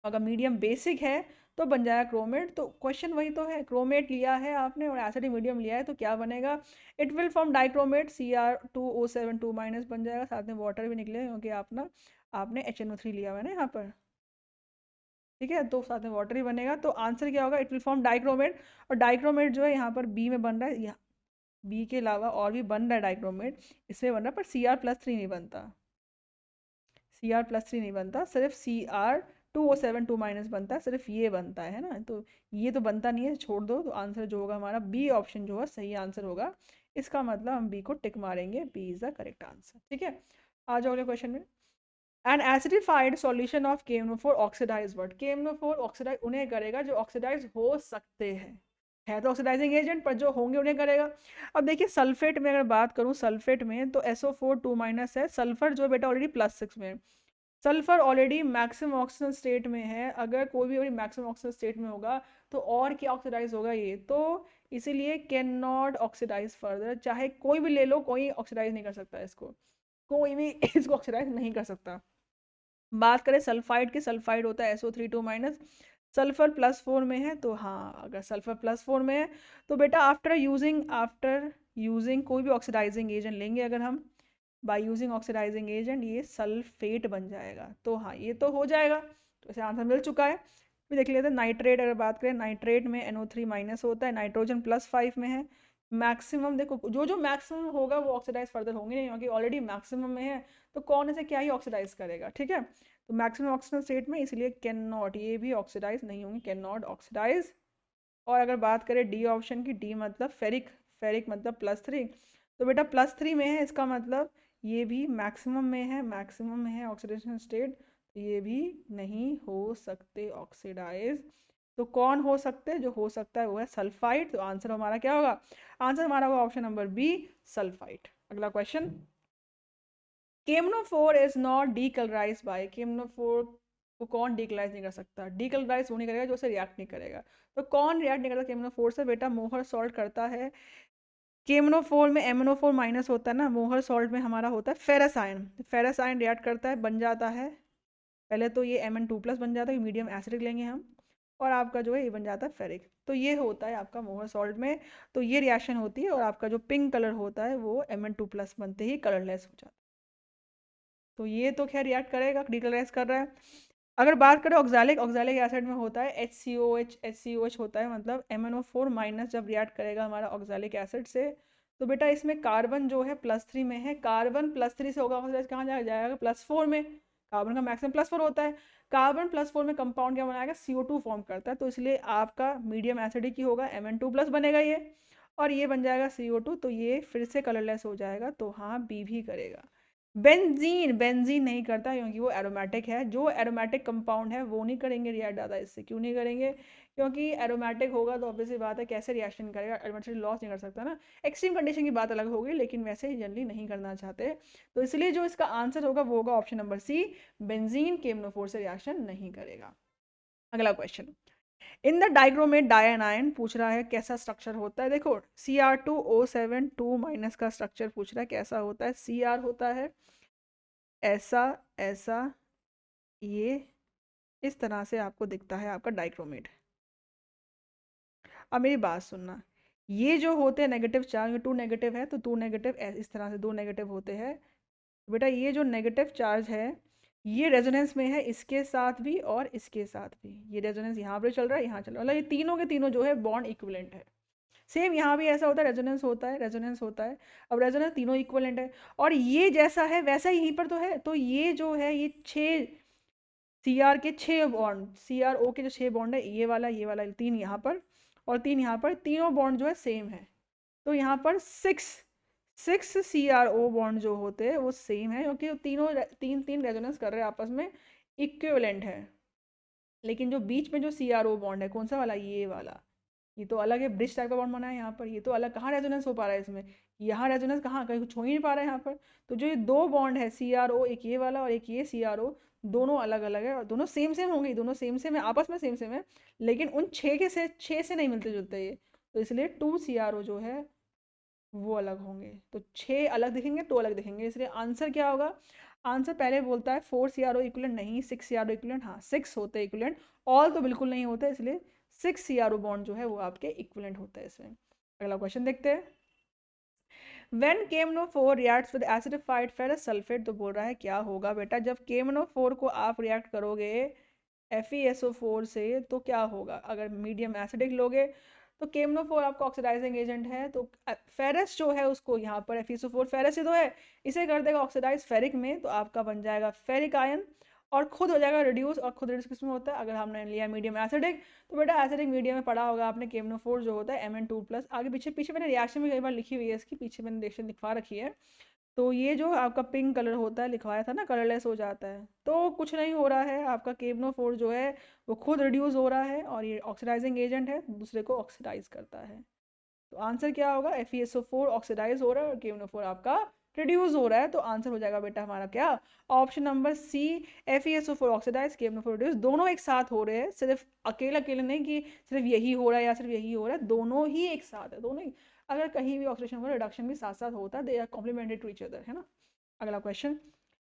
अगर मीडियम बेसिक है तो बन जाएगा क्रोमेट। तो क्वेश्चन वही तो है, क्रोमेट लिया है आपने और एसिडिक मीडियम लिया है तो क्या बनेगा? It will form dichromate, Cr2O7 2- बन जाएगा, साथ में वाटर भी निकलेगा क्योंकि आपने HNO3 लिया हुआ है ना यहाँ पर, ठीक है, तो साथ में वाटर ही बनेगा। तो आंसर क्या होगा? It will form dichromate. और डाइक्रोमेट जो है यहाँ पर बी में बन रहा है, यहाँ बी के अलावा और भी बन रहा है डाइक्रोमेट, इसमें बन रहा है, पर Cr+3 नहीं बनता, Cr+3 नहीं बनता, सिर्फ Cr2O7 2- बनता है, सिर्फ ये बनता है ना। तो ये तो बनता नहीं है, छोड़ दो। तो आंसर जो होगा हमारा बी ऑप्शन जो है सही आंसर होगा। इसका मतलब हम बी को टिक मारेंगे, B is the correct answer, ठीक है। आ जाओ अगले क्वेश्चन में। An acidified solution of KMnO4 oxidize what? KMnO4 oxidize उन्हें करेगा जो ऑक्सीडाइज हो सकते हैं, है तो ऑक्सीडाइजिंग एजेंट, पर जो होंगे उन्हें करेगा। अब देखिए सल्फेट में अगर बात करूं, सल्फेट में तो SO4 2- है, सल्फर जो बेटा ऑलरेडी +6 में है, sulphur already maximum oxygen state में है। अगर कोई भी मैक्सिमम ऑक्सीजन स्टेट में होगा तो और क्या ऑक्सीडाइज होगा? ये तो इसीलिए कैन नॉट ऑक्सीडाइज फर्दर, चाहे कोई भी ले लो, कोई ऑक्सीडाइज नहीं कर सकता इसको, कोई भी इसको ऑक्सीडाइज नहीं कर सकता। बात करें सल्फाइड की, सल्फाइड होता है SO3 2-, सल्फर +4 में है, तो हाँ अगर सल्फर +4 में है तो बेटा आफ्टर यूजिंग कोई भी ऑक्सीडाइजिंग एजेंट लेंगे अगर हम, बाय यूजिंग ऑक्सीडाइजिंग एजेंट, ये सल्फेट बन जाएगा। तो हाँ ये तो हो जाएगा, तो इसे आंसर मिल चुका है। फिर देख लेते हैं नाइट्रेट, अगर बात करें नाइट्रेट में NO3- होता है, नाइट्रोजन +5 में है। मैक्सिमम देखो, जो जो मैक्सिमम होगा वो ऑक्सीडाइज फर्दर होंगे नहीं, क्योंकि ऑलरेडी मैक्सिमम में है, तो कौन इसे क्या ही ऑक्सीडाइज करेगा, ठीक है। तो मैक्सिमम ऑक्सीजन स्टेट में, इसलिए कैन नॉट, ये भी ऑक्सीडाइज नहीं होंगे, कैन नॉट ऑक्सीडाइज। और अगर बात करें डी ऑप्शन की, डी मतलब फेरिक, फेरिक मतलब +3, तो बेटा +3 में है, इसका मतलब ये भी मैक्सिमम में है, मैक्सिमम में है ऑक्सीडेशन स्टेट, तो ये भी नहीं हो सकते ऑक्सीडाइज। तो कौन हो सकते हैं? जो हो सकता है वो है सल्फाइड। तो आंसर हमारा क्या होगा? आंसर हमारा होगा ऑप्शन नंबर बी, सल्फाइड। अगला question, KMnO4 is not decolourize by, KMnO4 को कौन डीकलराइज नहीं कर सकता? डीकलराइज वो नहीं करेगा जो उसे रिएक्ट नहीं करेगा। तो कौन रिएक्ट नहीं करता KMnO4 से? बेटा मोहर सॉल्ट करता है। KMnO4 में MnO4- होता है ना, मोहर सॉल्ट में हमारा होता है ferrous ion, ferrous ion react करता है, बन जाता है, पहले तो ये Mn2+ बन जाता है, मीडियम एसिडिक लेंगे हम, और आपका जो है ये बन जाता है फेरिक। तो ये होता है आपका मोहर सॉल्ट में, तो ये रिएक्शन होती है, और आपका जो पिंक कलर होता है वो Mn2+ बनते ही कलरलेस हो जाता है। तो ये तो खैर रिएक्ट करेगा, डिकलराइज कर रहा है। अगर बात करें ऑक्जेलिक, ऑक्जेलिक एसिड में होता है HCOH होता है, मतलब MnO4- जब रिएक्ट करेगा हमारा ऑक्जेलिक एसिड से, तो बेटा इसमें कार्बन जो है +3 में है, कार्बन +3 से होगा ऑक्सीडाइज कहाँ जाएगा? +4 में। कार्बन का मैक्सिमम +4 होता है, कार्बन +4 में कंपाउंड क्या बनाएगा? CO2 फॉर्म करता है, तो इसलिए आपका मीडियम एसिडिक ही होगा, Mn2+ बनेगा ये, और ये बन जाएगा CO2, तो ये फिर से कलरलेस हो जाएगा, तो हाँ बी भी करेगा। बेंजीन, बेंजीन नहीं करता क्योंकि वो एरोमेटिक है, जो एरोमेटिक कंपाउंड है वो नहीं करेंगे रिएक्ट ज़्यादा इससे। क्यों नहीं करेंगे? क्योंकि एरोमेटिक होगा तो ऑब्वियसली बात है कैसे रिएक्शन करेगा, एरोमेटिक लॉस नहीं कर सकता ना। एक्सट्रीम कंडीशन की बात अलग होगी, लेकिन वैसे जनरली नहीं करना चाहते, तो इसलिए जो इसका आंसर होगा वो होगा ऑप्शन नंबर सी, बेंजीन KMnO4 से रिएक्शन नहीं करेगा। अगला क्वेश्चन, इन द डाइक्रोमेट डायनाइन पूछ रहा है कैसा स्ट्रक्चर होता है। देखो Cr2O7 2- का स्ट्रक्चर पूछ रहा है, कैसा होता है? Cr होता है ऐसा, ऐसा, ये इस तरह से आपको दिखता है आपका डाइक्रोमेट। अब मेरी बात सुनना, ये जो होते हैं नेगेटिव चार्ज, 2 नेगेटिव है तो 2 नेगेटिव इस तरह से 2 नेगेटिव होते हैं। बेटा ये जो नेगेटिव चार्ज है ये रेजोनेंस में है इसके साथ भी और इसके साथ भी, ये रेजोनेंस यहाँ पे चल रहा है, यहाँ चल रहा है, मतलब ये तीनों के तीनों जो है बॉन्ड इक्विवेलेंट है। सेम यहाँ भी ऐसा होता है, रेजोनेंस होता है, रेजोनेंस होता है। अब रेजोनेंस तीनों इक्विवेलेंट है, और ये जैसा है वैसा ही यहीं पर तो है, तो ये जो है ये 6 सीआर के 6 बॉन्ड, सीआर ओ के जो 6 बॉन्ड है, ये वाला 3 यहाँ पर और 3 यहाँ पर, तीनों बॉन्ड जो है सेम है। तो यहाँ पर 6 सीआरओ बॉन्ड जो होते हैं वो सेम है, क्योंकि तीनों तीन तीन रेजोनेंस कर रहे हैं आपस में, इक्विवेलेंट है। लेकिन जो बीच में जो सीआरओ बॉन्ड है, कौन सा वाला, ये वाला, ये तो अलग है, ब्रिज टाइप का बॉन्ड बना है यहाँ पर, ये तो अलग, कहाँ रेजोनेंस हो पा रहा है इसमें, यहाँ रेजोनेंस कहाँ, कहीं कुछ हो ही नहीं पा रहा है यहाँ पर। तो जो ये दो बॉन्ड है सीआरओ, एक ये वाला और एक ये सीआरओ, दोनों अलग अलग है और दोनों सेम सेम होंगे, दोनों सेम सेम है, आपस में सेम सेम है, लेकिन उन 6 से नहीं मिलते जुलते ये, तो इसलिए 2 सीआरओ जो है वो अलग होंगे, तो 6 अलग दिखेंगे, 2 अलग दिखेंगे, इसलिए आंसर क्या होगा। आंसर पहले बोलता है 4 सीआरओ इक्विवेलेंट, नहीं 6 सीआरओ इक्विवेलेंट, हाँ 6 होते हैं इक्विवेलेंट, ऑल तो बिल्कुल नहीं होते, इसलिए 6 सीआरओ बॉन्ड जो है वो आपके इक्विवेलेंट होता है इसमें। अगला क्वेश्चन देखते हैं। When KMnO4 reacts with acidified ferrous sulfate, तो बोल रहा है क्या होगा बेटा जब KMnO4 को आप रिएक्ट करोगे FeSO4 से, तो क्या होगा। अगर मीडियम एसिडिक लोगे तो KMnO4 आपका ऑक्सीडाइजिंग एजेंट है, तो फेरस जो है उसको यहाँ पर FeSO4 फेरस ही तो है, इसे कर देगा ऑक्सीडाइज फेरिक में, तो आपका बन जाएगा फेरिक आयन और खुद हो जाएगा रिड्यूस, और खुद रिड्यूस किसमें होता है, अगर हमने लिया मीडियम एसिडिक, तो बेटा एसिडिक मीडियम में पढ़ा होगा आपने KMnO4 जो होता है Mn2+, आगे पीछे पीछे मैंने रिएक्शन में कई बार लिखी हुई है इसकी, पीछे मैंने रिएक्शन लिखवा रखी है। तो ये जो आपका पिंक कलर होता है लिखवाया था ना, कलरलेस हो जाता है, तो कुछ नहीं हो रहा है, आपका KMnO4 जो है वो खुद रिड्यूस हो रहा है, और ये ऑक्सीडाइजिंग एजेंट है, दूसरे को ऑक्सीडाइज करता है। तो आंसर क्या होगा, FeSO4 ऑक्सीडाइज हो रहा है और KMnO4 आपका रिड्यूस हो रहा है, तो आंसर हो जाएगा बेटा हमारा क्या, option number C, FeSO4 oxidize KMnO4 reduce, दोनों एक साथ हो रहे हैं, सिर्फ अकेले अकेले नहीं कि सिर्फ यही हो रहा है या सिर्फ यही हो रहा है, दोनों ही एक साथ है, दोनों ही, अगर कहीं भी ऑक्सीडेशन हो रिडक्शन भी साथ साथ होता है, they are complementary to each other, है ना। अगला क्वेश्चन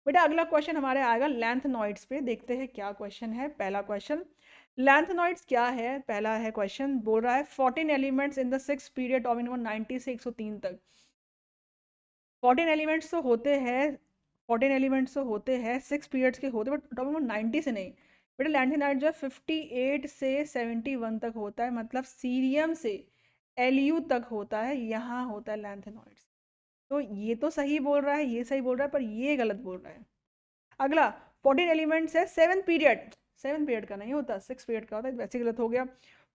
बेटा, अगला क्वेश्चन हमारे आएगा लैंथनॉइड्स पे, देखते हैं क्या क्वेश्चन है। पहला क्वेश्चन, लैंथनॉइड्स क्या है, पहला है क्वेश्चन, बोल रहा है 14 elements in the 6 period topic number 90 से 103 तक। 14 एलिमेंट्स तो होते हैं, 14 एलिमेंट्स तो होते हैं 6 पीरियड्स के होते, बट टॉपिक नंबर 90 से नहीं बेटा, लैंथेनाइड जो है 58 से 71 तक होता है, मतलब सीरियम से LU तक होता है, यहाँ होता है लैंथेनॉइड्स। तो ये तो सही बोल रहा है, ये सही बोल रहा है, पर ये गलत बोल रहा है। अगला 14 एलिमेंट्स है 7 पीरियड, 7 पीरियड का नहीं होता, 6 पीरियड का होता है, वैसे गलत हो गया।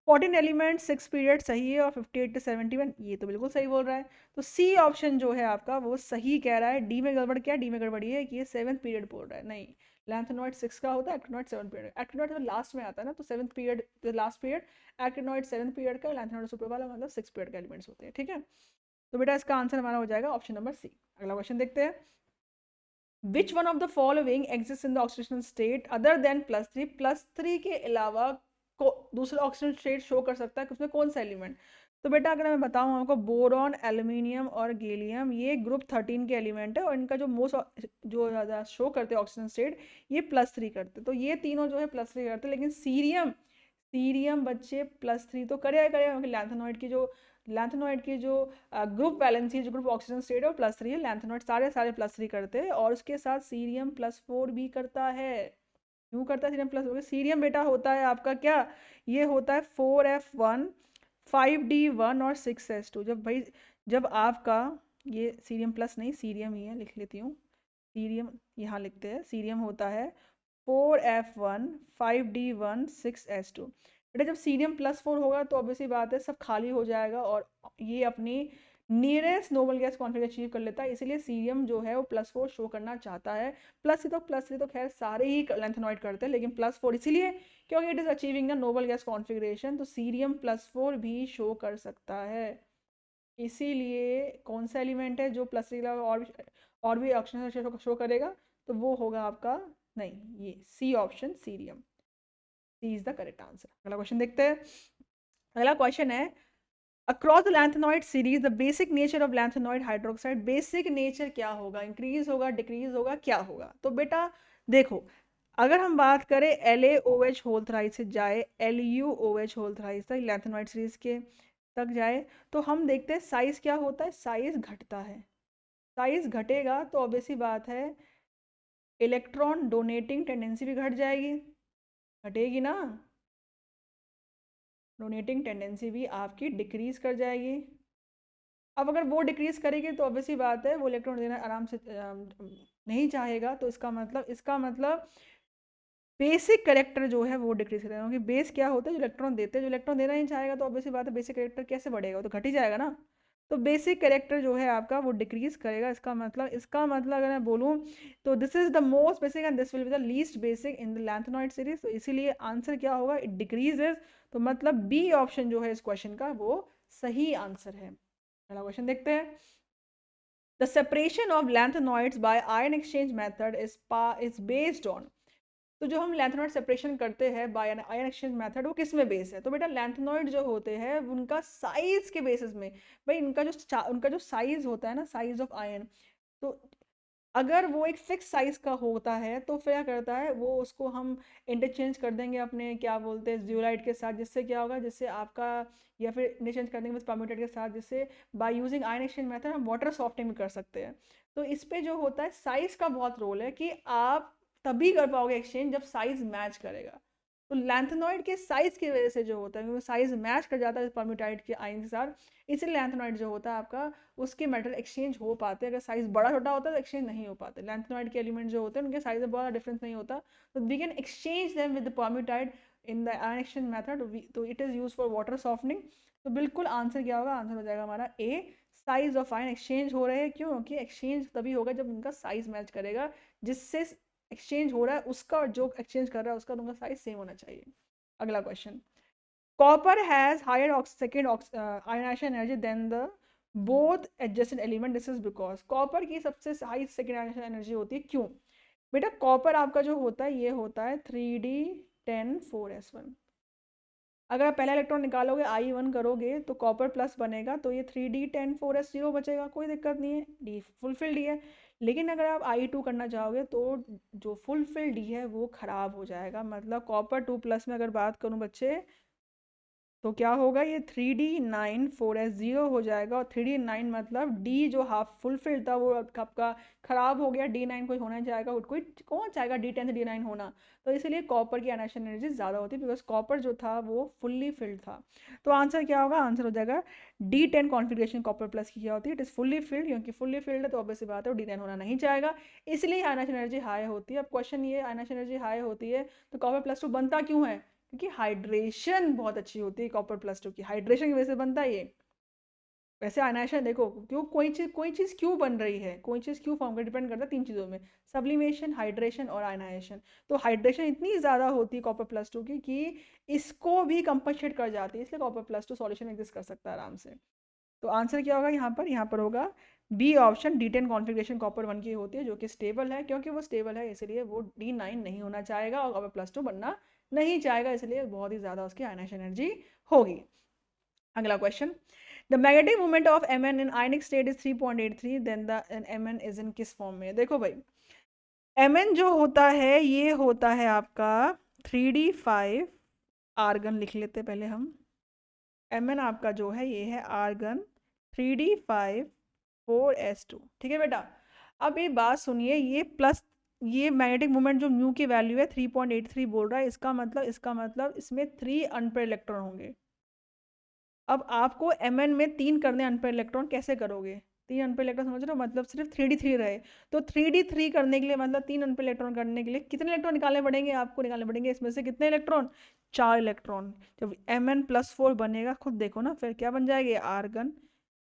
14 एलिमेंट 6 पीरियड सही है, और 58 to 71 ये तो बिल्कुल सही बोल रहा है, तो सी ऑप्शन जो है आपका वो सही कह रहा है। डी में गड़बड़ क्या, डी में गड़बड़ ये है कि ये 7th पीरियड बोल रहा है, नहीं, लैंथेनॉइड 6 का होता है, एक्टिनॉइड 7 पीरियड, एक्टिनॉइड तो लास्ट में आता है ना, तो 7th period last period, actinoid 7th period का, लैंथेनॉइड सुपर वाला मतलब 6 पीरियड के एलिमेंट्स होते हैं, ठीक है। तो बेटा इसका आंसर हमारा हो जाएगा ऑप्शन नंबर सी। अगला क्वेश्चन देखते हैं, which one of the following exist in the oxidation state other than +3, +3 के अलावा को दूसरा ऑक्सीडेशन स्टेट शो कर सकता है, उसमें कौन सा एलिमेंट। तो बेटा अगर मैं बताऊं आपको, बोरॉन, एल्यूमिनियम और गैलियम, ये ग्रुप 13 के एलिमेंट है, और इनका जो मोस्ट जो ज़्यादा शो करते हैं ऑक्सीजन स्टेट, ये +3 करते, तो ये तीनों जो है +3 करते, लेकिन सीरियम, सीरियम बच्चे +3 तो करेगा करेगा, क्योंकि लैंथेनॉइड की जो ग्रुप वैलेंसी, जो ग्रुप ऑक्सीजन स्टेट है वो +3 है, लैंथेनॉइड सारे सारे +3 करते हैं, और उसके साथ सीरियम +4 भी करता है। क्यों करता है सीरियम +4, सीरियम बेटा होता है आपका क्या, ये होता है 4F1 5D1 और 6S2, जब भाई जब आपका ये सीरियम प्लस नहीं, सीरियम ही है, लिख लेती हूँ, सीरियम यहाँ लिखते हैं, सीरियम होता है 4F1 5D1 6S2। बेटा जब सीरियम +4 होगा तो ऑब्वियसली बात है सब खाली हो जाएगा, और ये अपनी nearest noble gas configure achieve कर लेता है, इसीलिए सीरियम जो है वो +4 शो करना चाहता है। +3 तो खैर सारे ही लैंथेनॉइड करते हैं, लेकिन +4 इसीलिए क्योंकि it is achieving the Nobel gas configuration, तो सीरियम +4 भी शो कर सकता है। इसीलिए कौन सा एलिमेंट है जो +3 के अलावा और भी ऑक्सीजन शो करेगा, तो वो होगा आपका, नहीं, ये C option cerium, C is the correct answer. अगला क्वेश्चन देखते हैं। अगला क्वेश्चन है, across the lanthanoid series the basic nature of lanthanoid hydroxide, basic nature क्या होगा, इंक्रीज होगा, डिक्रीज होगा, क्या होगा। तो बेटा देखो, अगर हम बात करें LaOH होल थ्राइस से जाए LuOH होल थ्राइस तक, लैंथेनॉइड सीरीज के तक जाए, तो हम देखते हैं साइज क्या होता है, साइज घटता है, साइज घटेगा तो ऑब्वियसली बात है इलेक्ट्रॉन डोनेटिंग टेंडेंसी भी घट जाएगी, घटेगी ना, डोनेटिंग टेंडेंसी भी आपकी डिक्रीज कर जाएगी। अब अगर वो डिक्रीज करेगी तो ऑब्वियसली बात है वो इलेक्ट्रॉन देना आराम से नहीं चाहेगा, तो इसका मतलब बेसिक करेक्टर जो है वो डिक्रीज करेगा, क्योंकि बेस क्या होता है, जो इलेक्ट्रॉन देते हैं, जो इलेक्ट्रॉन देना नहीं चाहेगा तो ऑब्वियसली बात है बेसिक करेक्टर कैसे बढ़ेगा, वो तो घट ही जाएगा ना। तो बेसिक करेक्टर जो है आपका वो डिक्रीज करेगा, इसका मतलब अगर मैं बोलूँ तो this is the most basic and this will be the least basic in the lanthanoid series, तो इसीलिए आंसर क्या होगा, इट डिक्रीजेज। तो मतलब बी ऑप्शन जो है इस क्वेश्चन का वो सही आंसर है। अगला क्वेश्चन देखते हैं। The separation of lanthanoids by ion exchange method is based on, तो जो हम लैंथेनॉइड सेपरेशन करते हैं बाय आयन एक्सचेंज मेथड वो किस में बेस है, तो बेटा लैंथेनॉइड जो होते हैं उनका साइज के बेसिस में, भाई उनका जो साइज होता है ना, साइज ऑफ आयन, तो अगर वो एक फिक्स साइज का होता है तो फिर क्या करता है वो उसको हम इंटरचेंज कर देंगे अपने क्या बोलते हैं जियोलाइट के साथ, जिससे क्या होगा, जिससे आपका, या फिर इंटरचेंज कर देंगे परम्यूटेट के साथ, जिससे by using ion exchange method हम वाटर सॉफ्टनिंग भी कर सकते हैं। तो इस पे जो होता है साइज का बहुत रोल है कि आप तभी कर पाओगे एक्सचेंज जब साइज मैच करेगा। तो लैंथेनॉइड के साइज की वजह से जो होता है, क्योंकि साइज मैच कर जाता है परम्यूटाइड के आयन के साथ, इसलिए लैंथेनॉइड जो होता है आपका उसके मेटल एक्सचेंज हो पाते हैं। अगर साइज बड़ा छोटा होता है तो एक्सचेंज नहीं हो पाते। लैंथेनॉइड के एलिमेंट जो होते हैं उनके साइज में बड़ा डिफरेंस नहीं होता, तो we can exchange them with the permutit in the ion exchange method, तो it is use for water softening. तो बिल्कुल आंसर क्या होगा, आंसर हो जाएगा हमारा A, size of ion exchange हो रहे हैं। क्यों? क्योंकि एक्सचेंज तभी होगा जब उनका साइज मैच करेगा, जिससे एक्सचेंज हो रहा है उसका और जो एक्सचेंज कर रहा है उसका, उनका साइज सेम होना चाहिए। अगला question, copper has higher second ionization energy than the both adjacent element, this is because copper की सबसे हाई सेकेंड आयनाइजेशन एनर्जी होती है। क्यों बेटा? कॉपर आपका जो होता है ये होता है 3d10 4s1, अगर आप पहला इलेक्ट्रॉन निकालोगे I1 करोगे तो कॉपर प्लस बनेगा, तो ये 3d10 4s0 बचेगा, कोई दिक्कत नहीं है, डी फुलफिल डी है। लेकिन अगर आप I2 करना चाहोगे तो जो फुलफिल डी है वो खराब हो जाएगा। मतलब कॉपर 2+ में अगर बात करूं बच्चे, तो क्या होगा, ये 3d9 4s0 हो जाएगा, और 3d9 मतलब डी जो हाफ फुलफिल्ड था वो आपका खराब हो गया, D9 कोई होना चाहेगा, कोई कौन चाहेगा D10 से D9 होना। तो इसीलिए कॉपर की आयनाइजेशन एनर्जी ज़्यादा होती है, बिकॉज कॉपर जो था वो फुल्ली फिल्ड था। तो आंसर क्या होगा, आंसर हो जाएगा D10 कॉन्फिगरेशन कॉपर प्लस की क्या होती है, इट इज़ फुल्ली फिल्ड, क्योंकि फुल्ली फिल्ड है तो ऑब्वियसली बात है वो D9 होना नहीं चाहेगा, इसलिए आयनाइजेशन एनर्जी हाई होती है। अब क्वेश्चन ये, आयनाइजेशन एनर्जी हाई होती है तो कॉपर प्लस 2 बनता क्यों है? क्योंकि हाइड्रेशन बहुत अच्छी होती है कॉपर प्लस 2 की, हाइड्रेशन की वजह से बनता है ये। वैसे आयनाइजेशन देखो, क्यों कोई चीज़ क्यों बन रही है, कोई चीज़ क्यों फॉर्म कर, डिपेंड करता है 3 चीज़ों में, सब्लिमेशन, हाइड्रेशन और आयनाइजेशन। तो हाइड्रेशन इतनी ज़्यादा होती है कॉपर प्लस 2 की कि इसको भी कंपनसेट कर जाती है, इसलिए कॉपर प्लस 2 सॉल्यूशन एग्जिस्ट कर सकता है आराम से। तो आंसर क्या होगा यहाँ पर होगा B option, D10 configuration copper 1 की होती है, जो कि स्टेबल है, क्योंकि वो स्टेबल है इसलिए वो D9 नहीं होना चाहेगा और कॉपर प्लस 2 बनना नहीं चाहेगा, इसलिए बहुत ही ज़्यादा उसकी आयनाइजेशन एनर्जी होगी। अगला question, the magnetic moment of Mn in ionic state is 3.83, then the Mn is in किस फॉर्म में? देखो भाई, Mn जो होता है ये होता है आपका 3d5 आर्गन, लिख लेते पहले हम। Mn आपका जो है ये है आर्गन 3d5 4s2, ठीक है बेटा। अब ये बात सुनिए, ये प्लस, ये मैग्नेटिक मोमेंट जो म्यू की वैल्यू है 3.83 बोल रहा है, इसका मतलब इसमें 3 अनपेयर इलेक्ट्रॉन होंगे। अब आपको Mn में 3 करने अनपेयर इलेक्ट्रॉन, कैसे करोगे? 3 अनपेयर इलेक्ट्रॉन समझ रहे हो, मतलब सिर्फ 3d3 रहे, तो 3d3 करने के लिए मतलब 3 अनपेयर इलेक्ट्रॉन करने के लिए कितने इलेक्ट्रॉन निकालने पड़ेंगे? आपको निकालने पड़ेंगे इसमें से कितने इलेक्ट्रॉन? 4 इलेक्ट्रॉन। जब Mn+4 बनेगा, खुद देखो ना फिर क्या बन जाएगा, आर्गन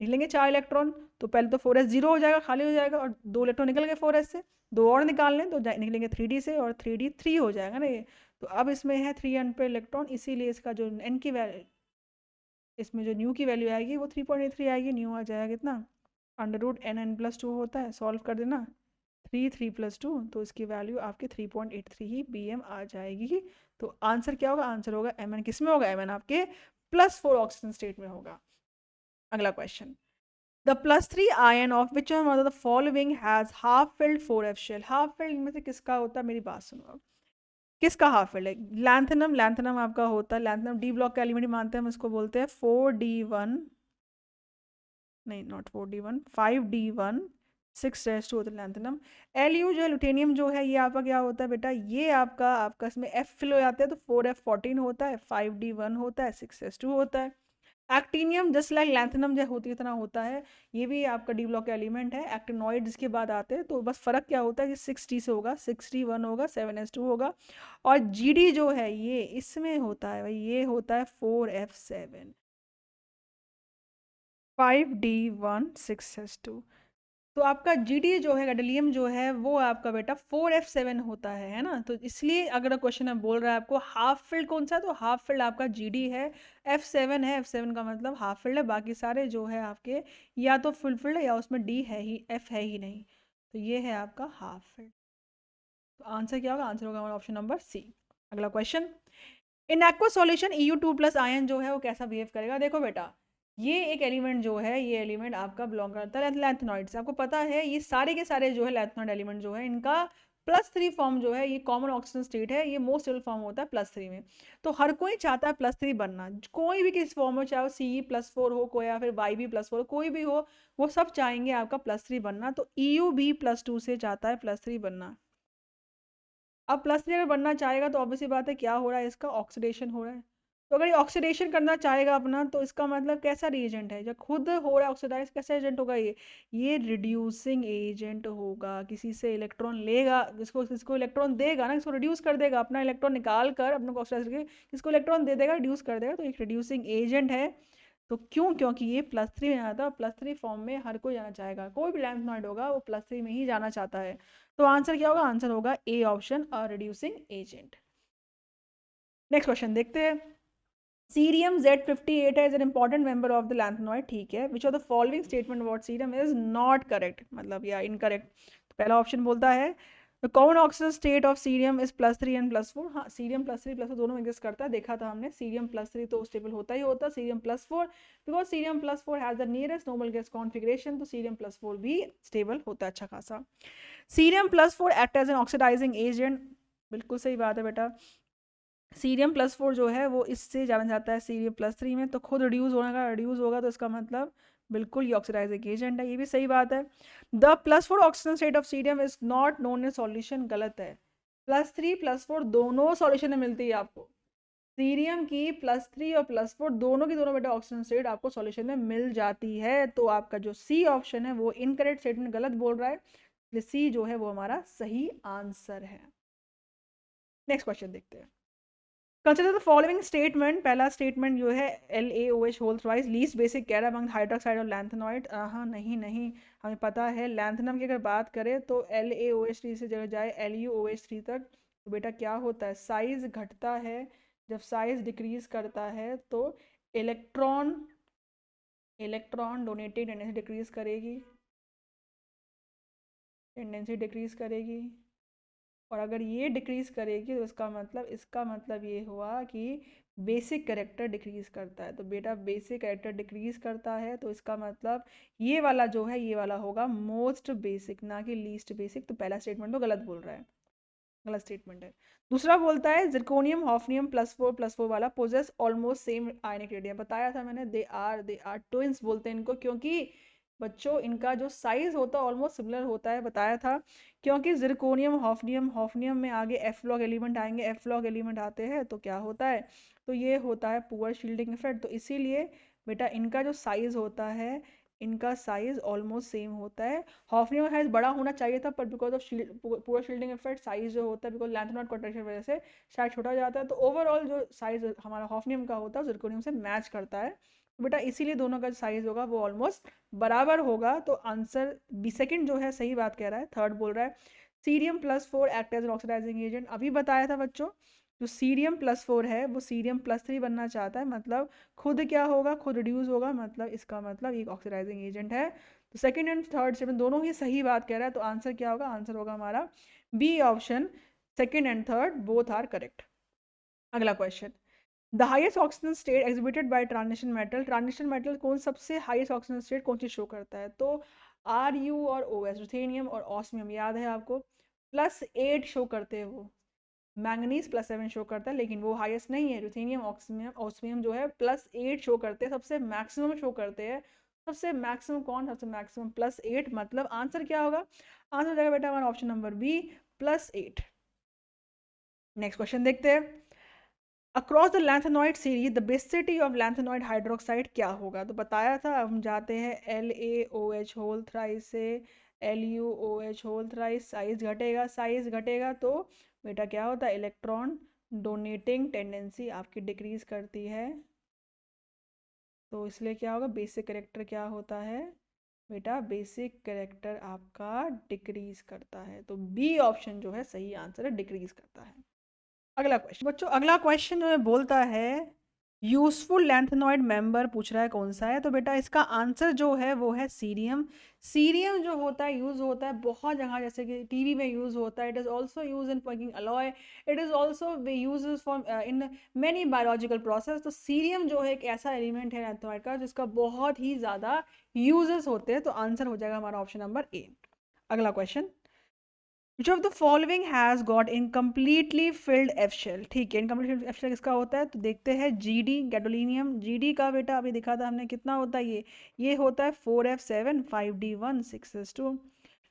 निकलेंगे 4 इलेक्ट्रॉन, तो पहले तो 4s0 हो जाएगा, खाली हो जाएगा, और 2 इलेक्ट्रॉन निकल गए 4s से, 2 और निकाल लें तो निकलेंगे 3d से, और 3d3 हो जाएगा ना ये। तो अब इसमें है 3 अनपेयर इलेक्ट्रॉन, इसीलिए इसका जो n की वैल्यू, इसमें जो न्यू की वैल्यू आएगी वो 3.83 आएगी। न्यू आ जाएगा कितना, √NN+2 होता है, सॉल्व कर देना, 3 + 2, तो इसकी वैल्यू आपकी 3.83 ही BM आ जाएगी। तो आंसर क्या होगा, आंसर होगा Mn किस में होगा, Mn आपके +4 ऑक्सीजन स्टेट में होगा। अगला question, the +3 ion of which one of the following has half filled 4f shell, half filled में से किसका होता है, मेरी बात सुनो अब, किसका हाफ फिल्ड है? लैंथेनम, लैंथेनम आपका होता है, लैंथेनम डी ब्लॉक का एलिमेंट ही मानते हैं हम इसको, बोलते हैं 4d1, नहीं नॉट 4d1, 5d1 6s2 होता है लैंथनम। Lu जो है ल्यूटेनियम जो है ये आपका क्या होता है बेटा, ये आपका इसमें F फिल हो जाते हैं तो 4f14 होता है, 5d1 होता है, 6s2 होता है। एक्टीनियम जस्ट लाइक लैंथनम जो होती है इतना होता है, ये भी आपका डी ब्लॉक का एलिमेंट है। एक्टिनॉइड इसके बाद आते हैं, तो बस फर्क क्या होता है कि 6d से होगा, 6d1 होगा, 7s2 होगा। और Gd जो है ये इसमें होता है भाई, ये होता है 4f7, 5d1, 6s2। तो आपका Gd जो है गैडोलियम जो है वो आपका बेटा 4f7 होता है ना। तो इसलिए अगर क्वेश्चन में बोल रहा है आपको हाफ फिल्ड कौन सा है, तो हाफ फिल्ड आपका Gd है, f7 है, f7 का मतलब हाफ फिल्ड है, बाकी सारे जो है आपके या तो फुल फिल्ड है या उसमें D है ही, F है ही नहीं, तो ये है आपका हाफ फिल्ड। तो आंसर क्या होगा, आंसर होगा हमारा ऑप्शन नंबर सी। अगला question, in aqua solution EU2 plus ion जो है वो कैसा बिहेव करेगा। देखो बेटा, ये एक एलिमेंट जो है, ये एलिमेंट आपका बिलोंग करता है लैंथेनॉइड से। आपको पता है ये सारे के सारे जो है लैंथेनॉइड एलिमेंट जो है इनका +3 फॉर्म जो है, ये कॉमन ऑक्सीजन स्टेट है, ये मोस्ट स्टेबल फॉर्म होता है +3 में। तो हर कोई चाहता है +3 बनना, कोई भी किस फॉर्म में, चाहे वो Ce+4 हो कोई, या फिर Yb+4 कोई भी हो, वो सब चाहेंगे आपका +3 बनना। तो EuB+2 से चाहता है +3 बनना। अब +3 अगर बनना चाहेगा तो ऑब्वियसली बात है क्या हो रहा है, इसका ऑक्सीडेशन हो रहा है। तो अगर ये ऑक्सीडेशन करना चाहेगा अपना, तो इसका मतलब कैसा रिएजेंट है, जब खुद हो रहा है ऑक्सीडाइज, कैसा एजेंट होगा ये रिड्यूसिंग एजेंट होगा। किसी से इलेक्ट्रॉन लेगा, जिसको किसको इलेक्ट्रॉन देगा ना, इसको रिड्यूस कर देगा, अपना इलेक्ट्रॉन निकाल कर अपने को ऑक्सीडाइज करके किसको इलेक्ट्रॉन दे देगा, रिड्यूस कर देगा, तो एक रिड्यूसिंग एजेंट है। तो क्यों, क्योंकि ये +3 में जाना था, +3 फॉर्म में हर कोई जाना चाहेगा, कोई भी लैंथेनॉइड होगा वो +3 में ही जाना चाहता है। तो आंसर क्या होगा, आंसर होगा A option, a reducing agent. Next question देखते हैं। Cerium Z58 is an important member of the lanthanide, ठीक है। Which of the following statement about cerium is not correct, मतलब या incorrect। तो पहला ऑप्शन बोलता है the common oxidation state of cerium is +3 and +4। हाँ, सीरियम +3 +4 दोनों एग्जिस्ट करता है, देखा था हमने। सीरियम +3 तो स्टेबल होता ही होता, cerium +4 because cerium +4 has the nearest noble gas configuration, तो सीरियम +4 भी स्टेबल होता है अच्छा खासा। Cerium +4 act as an oxidising agent, बिल्कुल सही बात है बेटा। सीरियम +4 जो है वो इससे जाना जाता है सीरियम +3 में, तो खुद रिड्यूस होगा, तो इसका मतलब बिल्कुल ये ऑक्सीडाइजिंग एजेंट है, ये भी सही बात है। The +4 oxygen state of cerium is not known in solution, गलत है। +3 +4 दोनों सॉल्यूशन में मिलती है आपको, सीरियम की +3 और +4 दोनों की दोनों बेटा ऑक्सीजन स्टेट आपको सॉल्यूशन में मिल जाती है। तो आपका जो सी ऑप्शन है वो इनकरेक्ट स्टेटमेंट, गलत बोल रहा है, सी जो है वो हमारा सही आंसर है। नेक्स्ट क्वेश्चन देखते हैं। कंसिडर द फॉलोइंग स्टेटमेंट, पहला स्टेटमेंट जो है LaOH whole thrice least basic कह रहा है अमंग हाइड्रोक्साइड और लैंथेनॉइड। हाँ नहीं नहीं, हमें पता है लैंथेनम की अगर बात करें तो LaOH3 से जगह जाए LuOH3 तक, तो बेटा क्या होता है, साइज घटता है। जब साइज डिक्रीज करता है तो electron electron donated tendency decrease करेगी। और अगर ये डिक्रीज करेगी तो इसका मतलब ये हुआ कि बेसिक कैरेक्टर डिक्रीज करता है। तो बेटा बेसिक कैरेक्टर डिक्रीज करता है, तो इसका मतलब ये वाला जो है ये वाला होगा मोस्ट बेसिक, ना कि लीस्ट बेसिक। तो पहला स्टेटमेंट तो गलत बोल रहा है, गलत स्टेटमेंट है। दूसरा बोलता है जिरकोनियम हॉफनियम +4 वाला पोजेस ऑलमोस्ट सेम आयनिक रेडियम, बताया था मैंने, दे आर ट्विंस बोलते हैं इनको, क्योंकि बच्चों इनका जो साइज होता है ऑलमोस्ट सिमिलर होता है, बताया था। क्योंकि जिरकोनियम हॉफनियम में आगे एफ लॉग एलिमेंट आएंगे, एफ लॉग एलिमेंट आते हैं तो क्या होता है, तो ये होता है पुअर शील्डिंग इफेक्ट। तो इसीलिए बेटा इनका जो साइज होता है, इनका साइज ऑलमोस्ट सेम होता है। हॉफनियम का साइज बड़ा होना चाहिए था, पर बिकॉज ऑफ पूरा शील्डिंग इफेक्ट साइज जो होता है बिकॉज लैंथेनॉइड कॉन्ट्रैक्शन की वजह से शायद छोटा हो जाता है। तो ओवरऑल जो साइज हमारा हॉफनियम का होता है जिरकोनियम से मैच करता है। तो बेटा इसीलिए दोनों का जो साइज होगा वो ऑलमोस्ट बराबर होगा। तो आंसर बी सेकंड जो है सही बात कह रहा है। थर्ड बोल रहा है cerium +4 act as an oxidising agent, अभी बताया था बच्चों। जो सीरियम +4 है वो सीरियम +3 बनना चाहता है, मतलब खुद क्या होगा, खुद रिड्यूस होगा, मतलब इसका मतलब एक ऑक्सीडाइजिंग एजेंट है। तो सेकंड एंड थर्ड स्टेटमेंट दोनों ही सही बात कह रहा है। तो आंसर क्या होगा, आंसर होगा हमारा B option, second and third both are correct. अगला question, the highest oxygen state exhibited by transition metal कौन सबसे हाईएस्ट ऑक्सीजन स्टेट कौन सी शो करता है, तो Ru और OS, रुथेनियम और ऑस्मियम, याद है आपको, +8 शो करते हैं वो। मैंगनीज +7 शो करता है, लेकिन वो हाईएस्ट नहीं है। रुथेनियम ऑस्मियम जो है +8 शो करते हैं, सबसे मैक्सिमम शो करते हैं। सबसे मैक्सिमम कौन, सबसे मैक्सिमम +8, मतलब आंसर क्या होगा, आंसर हो जाएगा बेटा हमारा option number B +8। Next question देखते हैं, across the lanthanoid series the basicity of lanthanoid hydroxide क्या होगा। तो बताया था, हम जाते हैं LaOH होल थ्राइस से LuOH होल थ्राइस, साइज घटेगा, साइज घटेगा तो बेटा क्या होता है, इलेक्ट्रॉन डोनेटिंग टेंडेंसी आपकी डिक्रीज करती है, तो इसलिए क्या होगा, बेसिक करेक्टर क्या होता है बेटा, बेसिक करेक्टर आपका डिक्रीज करता है, तो बी ऑप्शन जो है सही आंसर है, डिक्रीज करता है। अगला क्वेश्चन बच्चों, अगला क्वेश्चन जो है बोलता है यूजफुल लैंथेनॉइड मेंबर पूछ रहा है कौन सा है, तो बेटा इसका आंसर जो है वो है सीरियम। सीरियम जो होता है यूज होता है बहुत जगह, जैसे कि टीवी में यूज होता है, it is also use in making alloy, it is also use for in many biological process. तो सीरियम जो है एक ऐसा एलिमेंट है लैंथेनॉइड का जिसका बहुत ही ज्यादा यूजेस होते हैं, तो आंसर हो जाएगा हमारा ऑप्शन नंबर ए। अगला question, Which of the following has got incompletely filled F shell? ठीक है, इनकम्प्लीट filled F shell किसका होता है, तो देखते हैं GD गैडोलिनियम। GD का बेटा अभी दिखा था हमने, कितना होता है ये होता है 4f7 5d1 6s2।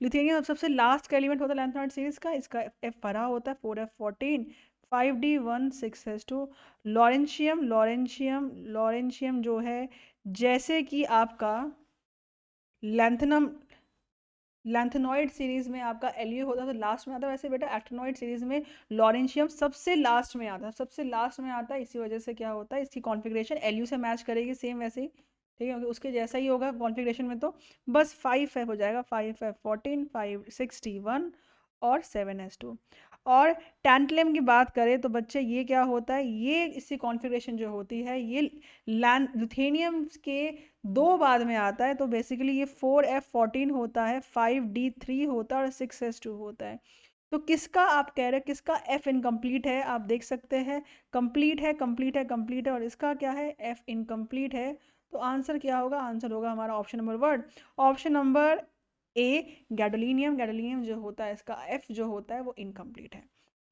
लिथियम सबसे लास्ट का एलिमेंट होता है लैंथेनॉइड सीरीज का, इसका F भरा होता है 4f14 5d1 6s2। Lawrencium lawrencium lawrencium जो है, जैसे कि आपका लैंथेनम लैंथेनॉइड सीरीज में आपका Lu होता है तो लास्ट में आता है, वैसे बेटा एक्टिनॉइड सीरीज में लॉरेंशियम सबसे लास्ट में आता है, सबसे लास्ट में आता है, इसी वजह से क्या होता है, इसकी कॉन्फ़िगरेशन Lu से मैच करेगी सेम वैसे ही, ठीक है, उसके जैसा ही होगा कॉन्फ़िगरेशन में, तो बस 5f हो जाएगा, 5f14 561 और 7s2। और टैंटलम की बात करें तो बच्चे ये क्या होता है, ये इसकी कॉन्फ़िगरेशन जो होती है ये लुथेनियम के दो बाद में आता है, तो बेसिकली ये 4f14 होता है, 5d3 होता है और 6s2 होता है। तो किसका आप कह रहे हैं, किसका f इनकम्प्लीट है, आप देख सकते हैं कंप्लीट है कंप्लीट है कंप्लीट है, और इसका क्या है f इनकम्प्लीट है, तो आंसर क्या होगा, आंसर होगा हमारा option number word, option number ए गैडोलिनियम। गैडोलिनियम जो होता है इसका f जो होता है वो इनकम्प्लीट है।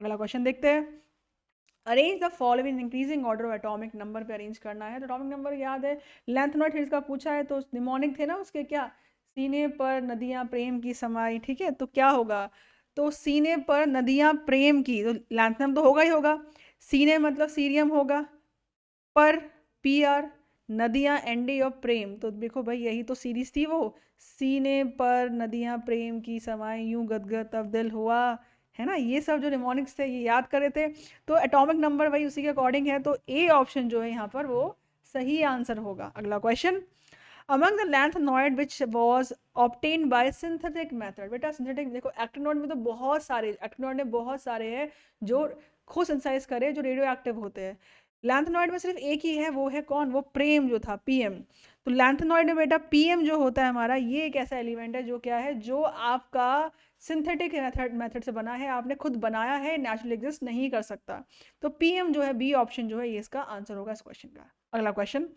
अगला क्वेश्चन देखते हैं, arrange the following increasing order of atomic number पे अरेंज करना है, तो एटॉमिक नंबर याद है लैंथेनॉइड सीरीज का पूछा है, तो निमोनिक थे ना उसके, क्या सीने पर नदियां प्रेम की समाई, ठीक है, तो क्या होगा, तो सीने पर नदियां प्रेम की, तो लैंथेनम तो होगा ही होगा, सीने मतलब सीरियम होगा, पर PR, नदियां एनडी ऑफ प्रेम, तो देखो भाई यही तो सीरीज थी वो, सीने पर नदियां प्रेम की समाई यूं गदगद तब दिल हुआ, है ना, ये सब जो निमोनिक्स थे ये याद करे थे, तो एटॉमिक नंबर भाई उसी के अकॉर्डिंग है, तो ए ऑप्शन जो है यहाँ पर वो सही आंसर होगा। अगला question, among the lanthanoid which was obtain bye synthetic method, बेटा सिंथेटिक देखो एक्टिनॉइड में तो बहुत सारे, एक्टिनॉइड में बहुत सारे हैं जो खुद सिंथेसाइज करे जो रेडियो एक्टिव होते हैं, लैंथेनॉइड में सिर्फ एक ही है, वो है कौन, वो प्रेम जो था PM। तो लैंथेनॉइड में बेटा PM जो होता है हमारा, ये एक ऐसा एलिमेंट है जो क्या है, जो आपका सिंथेटिक मेथड से बना है, आपने खुद बनाया है, नेचुरल एग्जिस्ट नहीं कर सकता, तो PM जो है बी ऑप्शन जो है ये इसका आंसर होगा इस क्वेश्चन का। अगला question,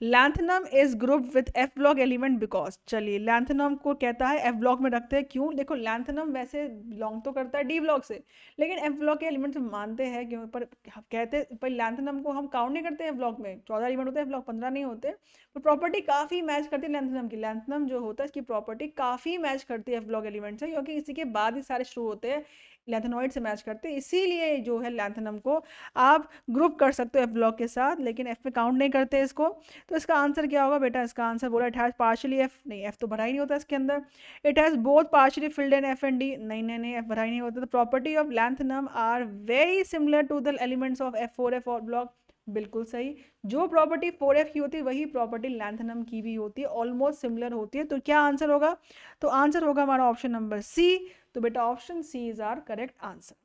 lanthanum is group with F block element because, चलिए लैंथेनम को कहता है F ब्लॉक में रखते हैं, क्यों, देखो लैंथेनम वैसे बिलोंग तो करता है D ब्लॉक से, लेकिन F ब्लॉक के एलिमेंट मानते हैं क्यों, पर कहते पर लैंथेनम को हम काउंट नहीं करते हैं ब्लॉक में, 14 एलिमेंट होते हैं, ब्लॉक 15 नहीं होते, तो प्रॉपर्टी काफी मैच करती है लैंथेनम की, लैंथेनम जो होता है इसकी प्रॉपर्टी काफी मैच करती है F ब्लॉक एलिमेंट से, क्योंकि इसी के बाद ही सारे शुरू होते हैं लैंथेनॉइड से मैच करते हैं, इसीलिए जो है लैंथेनम को आप ग्रुप कर सकते हो F ब्लॉक के साथ, लेकिन F में काउंट नहीं करते इसको, तो इसका आंसर क्या होगा बेटा, इसका आंसर बोला इट हैज पार्शियली F, नहीं F तो भरा ही नहीं होता इसके अंदर, it has both partially filled in F and D, नहीं नहीं नहीं F भरा ही नहीं होता, तो property of lanthanum are very similar to the elements of F4F और ब्लॉक, बिल्कुल सही, जो प्रॉपर्टी 4F की होती है वही प्रॉपर्टी लैंथेनम की भी होती है, ऑलमोस्ट सिमिलर होती है, तो क्या आंसर होगा, तो आंसर होगा हमारा ऑप्शन नंबर C, तो बेटा option C is our correct answer.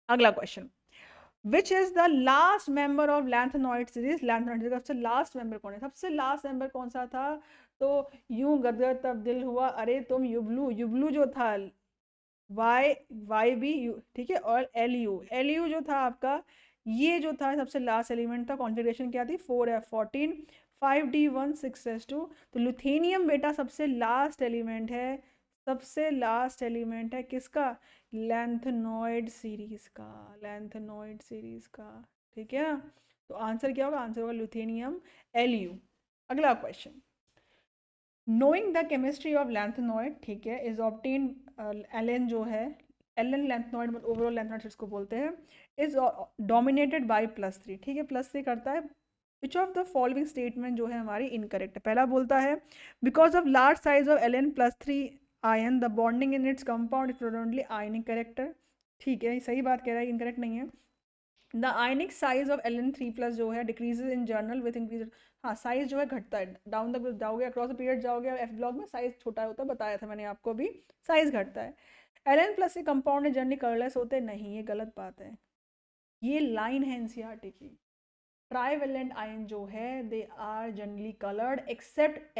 अगला question, which is the last member of lanthanoid series, lanthanoid series का सबसे लास्ट मेंबर कौन है, सबसे लास्ट मेंबर कौन सा था, तो यूं गदगद तब दिल हुआ, अरे तुम युबलू, युबलू जो था YB, ठीक है, और LU जो था आपका, ये जो था सबसे लास्ट एलिमेंट था, कॉन्फ़िगरेशन क्या थी 4f14 5d1 6s2, तो लुथेनियम बेटा सबसे लास्ट एलिमेंट है, सबसे लास्ट एलिमेंट है किसका, लैंथेनॉइड सीरीज का, लैंथेनॉइड सीरीज का, ठीक है ना, तो आंसर क्या होगा, आंसर होगा लुथेनियम LU। अगला question, knowing the chemistry of lanthanoid, ठीक है, इज ऑब्टेन, एलन जो है, एलन लैंथेनॉइड ओवरऑल लैंथेनॉइड जिसको बोलते हैं, इज डोमिनेटेड बाय +3, ठीक है, +3 करता है। Which of the following statement जो है हमारी इनकरेक्ट है। पहला बोलता है because of large size of एलन +3 ion the bonding in its compound is predominantly ionic character, ठीक है, सही बात कह रहा है, इनकरेक्ट नहीं है। The ionic size of Ln3+ जो है decreases in journal with increase, हाँ साइज जो है घटता है, डाउन द जाओगे अक्रॉस द पीरियड जाओगे एफ ब्लॉक में साइज छोटा होता है, बताया था मैंने आपको भी, साइज घटता है। Ln+ के कंपाउंड जनरली कलरलेस होते नहीं, ये गलत बात है, ये लाइन है एनसीईआरटी की। ट्राइवेलेंट आयन जो है they are generally coloured except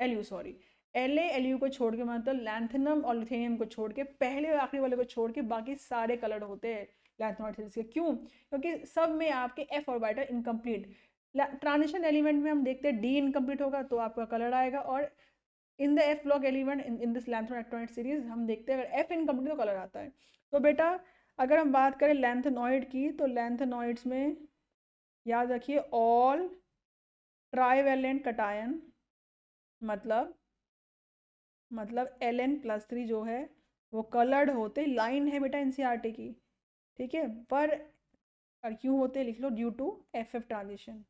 Lu sorry, Lu को छोड़ के, मतलब लैंथेनम और लिथेनियम को छोड़ के, पहले और आखिरी वाले को छोड़ के बाकी सारे कलर्ड होते हैं लैंथेनॉइड सीरीज के। क्यों? क्योंकि सब में आपके f orbital incomplete, transition element में हम देखते हैं d इनकम्प्लीट होगा तो आपका कलर आएगा, और in the f block element in this lanthanoid series हम देखते हैं अगर f इनकम्प्लीट तो कलर आता है। तो बेटा अगर हम बात करें लैंथेनॉइड की, तो लैंथेनॉइड्स में याद रखिए ऑल ट्राइवेलेंट कटायन, मतलब Ln+3 जो है वो कलर्ड होते, लाइन है बेटा एनसीईआरटी की, ठीक है, पर और क्यों होते लिख लो, due to FF transition,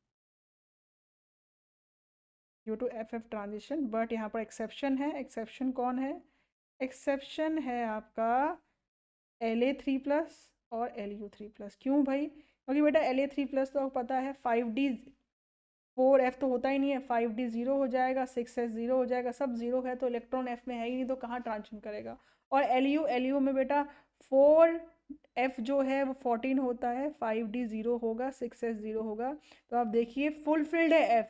due to FF transition. But यहाँ पर एक्सेप्शन है, एक्सेप्शन कौन है? एक्सेप्शन है आपका La3+ और Lu3+। क्यों भाई? क्योंकि बेटा La3+ तो आपको पता है 5D 4F तो होता ही नहीं है, 5D 0 हो जाएगा, 6S 0 हो जाएगा, सब 0 है तो इलेक्ट्रॉन F में है ही नहीं, तो कहाँ ट्रांजिशन करेगा। और Lu में बेटा 4F जो है वो 14 होता है, 5D 0 होगा, 6S 0 होगा, तो आप देखिए फुलफिल्ड है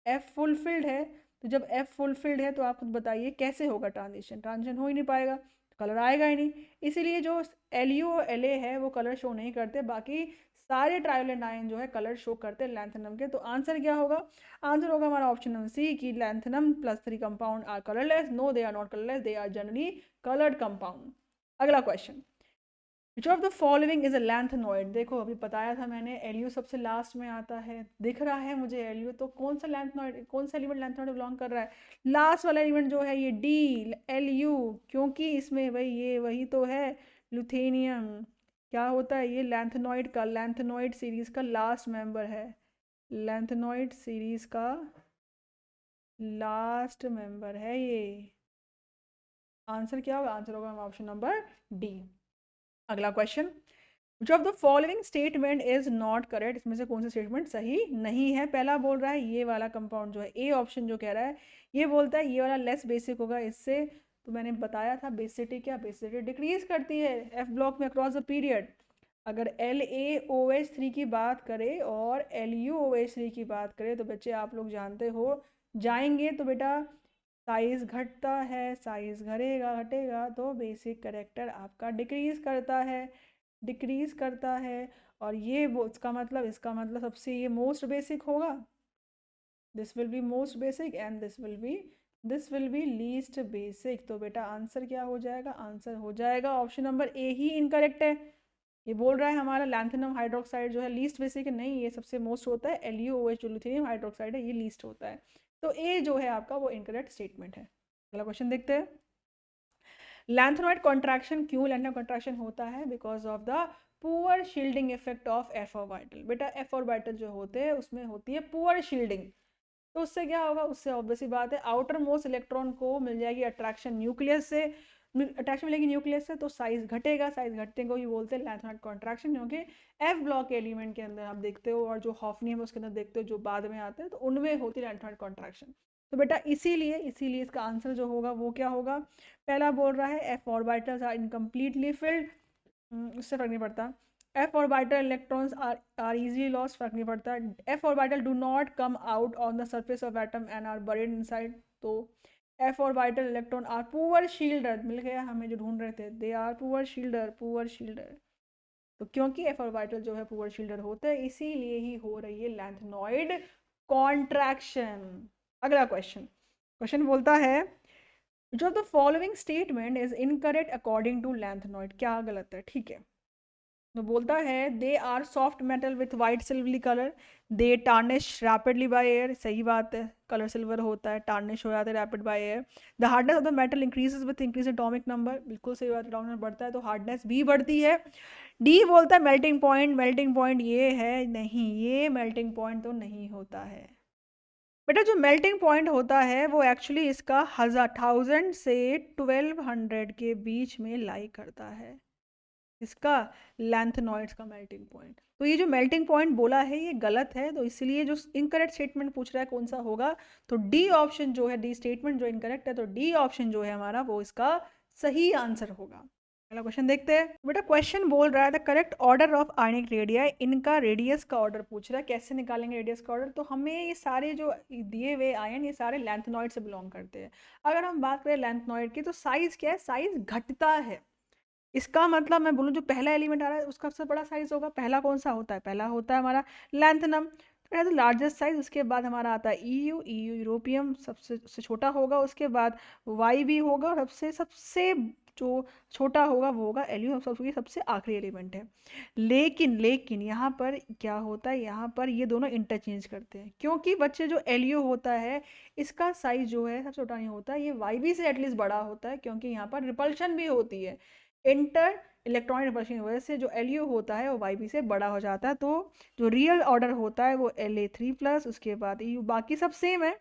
F फुलफिल्ड है, तो जब F फुलफिल्ड है तो आप खुद बताइए कैसे होगा ट्रांजिशन, ट्रांजिशन हो ही नहीं पाएगा, कलर आएगा ही नहीं। इसीलिए जो Lu और La है वो कलर शो नहीं करते, बाकी सारे ट्राइवेलेंट आयन जो है कलर शो करते हैं लैंथेनम के। तो आंसर क्या होगा? आंसर होगा हमारा ऑप्शन नंबर सी कि lanthanum +3 compound are colourless. No they are not colourless, they are generally coloured compound. अगला question, which of the following is a lanthanoid? देखो अभी बताया था मैंने Lu सबसे लास्ट में आता है, दिख रहा है मुझे Lu, तो कौन सा लैंथेनॉइड, कौन सा एलिमेंट लैंथेनॉइड बिलोंग कर रहा है? लास्ट वाला एलिमेंट जो है ये Lu, क्योंकि इसमें भाई ये वही तो है लुथेनियम। क्या होता है ये? लैंथेनॉइड का, लैंथेनॉइड सीरीज का लास्ट मेंबर है, लैंथेनॉइड सीरीज का लास्ट मेंबर है ये। आंसर क्या होगा? आंसर होगा ऑप्शन नंबर डी। अगला question, which of the following statement is not correct? इसमें से कौन सा स्टेटमेंट सही नहीं है? पहला बोल रहा है ये वाला कंपाउंड जो है, ए ऑप्शन जो कह रहा है, ये बोलता है ये वाला लेस बेसिक होगा इससे। तो मैंने बताया था बेसिसिटी, क्या बेसिसिटी डिक्रीज करती है एफ ब्लॉक में अक्रॉस द पीरियड। अगर LaOH3 की बात करें और LuOH3 की बात करें तो बच्चे आप लोग जानते हो जाएंगे तो बेटा साइज घटता है, साइज घटेगा घटेगा तो बेसिक करेक्टर आपका डिक्रीज करता है, डिक्रीज करता है। और ये वो इसका मतलब सबसे ये मोस्ट बेसिक होगा, this will be most basic and this will be least basic. तो बेटा आंसर क्या हो जाएगा? आंसर हो जाएगा ऑप्शन नंबर ए ही इनकरेक्ट है। ये बोल रहा है हमारा लैंथेनम हाइड्रोक्साइड जो है लीस्ट बेसिक है, नहीं, ये सबसे मोस्ट होता है। LuOH जो लिथियम हाइड्रोक्साइड है ये लीस्ट होता है। तो ए जो है आपका वो इनकरेक्ट स्टेटमेंट है। अगला क्वेश्चन देखते हैं, लैंथेनॉइड कॉन्ट्रैक्शन, क्यों लैंथेनॉइड कॉन्ट्रैक्शन होता है? Because of the poor shielding effect of F orbital. बेटा एफ ऑर्बिटल जो होते हैं उसमें होती है पुअर शील्डिंग, तो उससे क्या होगा? उससे ऑब्वियसली बात है आउटर मोस्ट इलेक्ट्रॉन को मिल जाएगी अट्रैक्शन न्यूक्लियस से, अट्रैक्शन मिलेगी न्यूक्लियस से, तो साइज घटेगा, साइज घटने को ही बोलते हैं लैंथेनॉइड कॉन्ट्रैक्शन। क्योंकि एफ ब्लॉक एलिमेंट के अंदर आप देखते हो और जो हॉफनियम है उसके अंदर देखते हो जो बाद में आते हैं, तो उनमें होती है लैंथेनॉइड कॉन्ट्रैक्शन। तो बेटा इसीलिए इसीलिए इसका आंसर जो होगा वो क्या होगा? पहला बोल रहा है F orbitals are incompletely filled, उससे फर्क नहीं पड़ता। F orbital electrons are easily lost, फर्क नहीं पड़ता। F orbital do not come out on the surface of atom and are buried inside, तो F orbital electron are poor shielder, मिल गया हमें जो ढूंढ रहे थे, they are poor shielder, poor shielder. तो क्योंकि एफ ऑर्बिटल जो है पुअर शील्डर होते हैं इसीलिए ही हो रही है लैंथेनॉइड कॉन्ट्रैक्शन। अगला क्वेश्चन, क्वेश्चन बोलता है जो the following statement is incorrect according to lanthanoid, क्या गलत है? ठीक है, तो बोलता है they are soft metal with white silvery colour, they tarnish rapidly by air. सही बात है, कलर सिल्वर होता है, टार्निश हो जाता है rapid by air. The hardness of the metal increases with increase atomic number. बिल्कुल सही बात है, एटॉमिक नंबर बढ़ता है तो हार्डनेस भी बढ़ती है। डी बोलता है मेल्टिंग पॉइंट, मेल्टिंग पॉइंट ये है नहीं, ये मेल्टिंग पॉइंट तो नहीं होता है बेटा। जो मेल्टिंग पॉइंट होता है वो एक्चुअली इसका 1000 से 1200 के बीच में लाई करता है, इसका लैंथेनॉइड्स का मेल्टिंग पॉइंट। तो ये जो मेल्टिंग पॉइंट बोला है ये गलत है, तो इसलिए जो इनकरेक्ट स्टेटमेंट पूछ रहा है कौन सा होगा, तो डी ऑप्शन जो है, डी स्टेटमेंट जो इनकरेक्ट है, तो डी ऑप्शन जो है हमारा वो इसका सही आंसर होगा। अगला क्वेश्चन देखते हैं बेटा। क्वेश्चन बोल रहा है the correct order of ionic radii, इनका रेडियस का ऑर्डर पूछ रहा है, कैसे निकालेंगे रेडियस का ऑर्डर। तो हमें ये सारे जो दिए हुए आयन ये सारे लैंथेनॉइड से बिलोंग करते हैं। अगर हम बात करें लैंथेनॉइड की तो साइज क्या है, साइज घटता है। इसका मतलब मैं बोलूँ जो पहला एलिमेंट आ रहा है उसका सबसे बड़ा साइज होगा। पहला कौन सा होता है, पहला होता है हमारा लैंथनम, तो लार्जेस्ट साइज। उसके बाद हमारा आता है ईयू यूरोपियम, सबसे छोटा होगा। उसके बाद वाई भी होगा, और सबसे सबसे जो छोटा होगा वो होगा एलयू, सबसे सबसे आखिरी एलिमेंट है। लेकिन लेकिन यहाँ पर क्या होता है, यहाँ पर ये दोनों इंटरचेंज करते हैं, क्योंकि बच्चे जो एलयू होता है इसका साइज जो है सबसे छोटा नहीं होता, ये वाई बी से एटलीस्ट बड़ा होता है, क्योंकि यहाँ पर रिपल्शन भी होती है। इंटर इलेक्ट्रॉनिक रिपल्शन की वजह से जो एलयू होता है वो वाई बी से बड़ा हो जाता है। तो जो रियल ऑर्डर होता है वो La3+, उसके बाद EU, बाकी सब सेम है,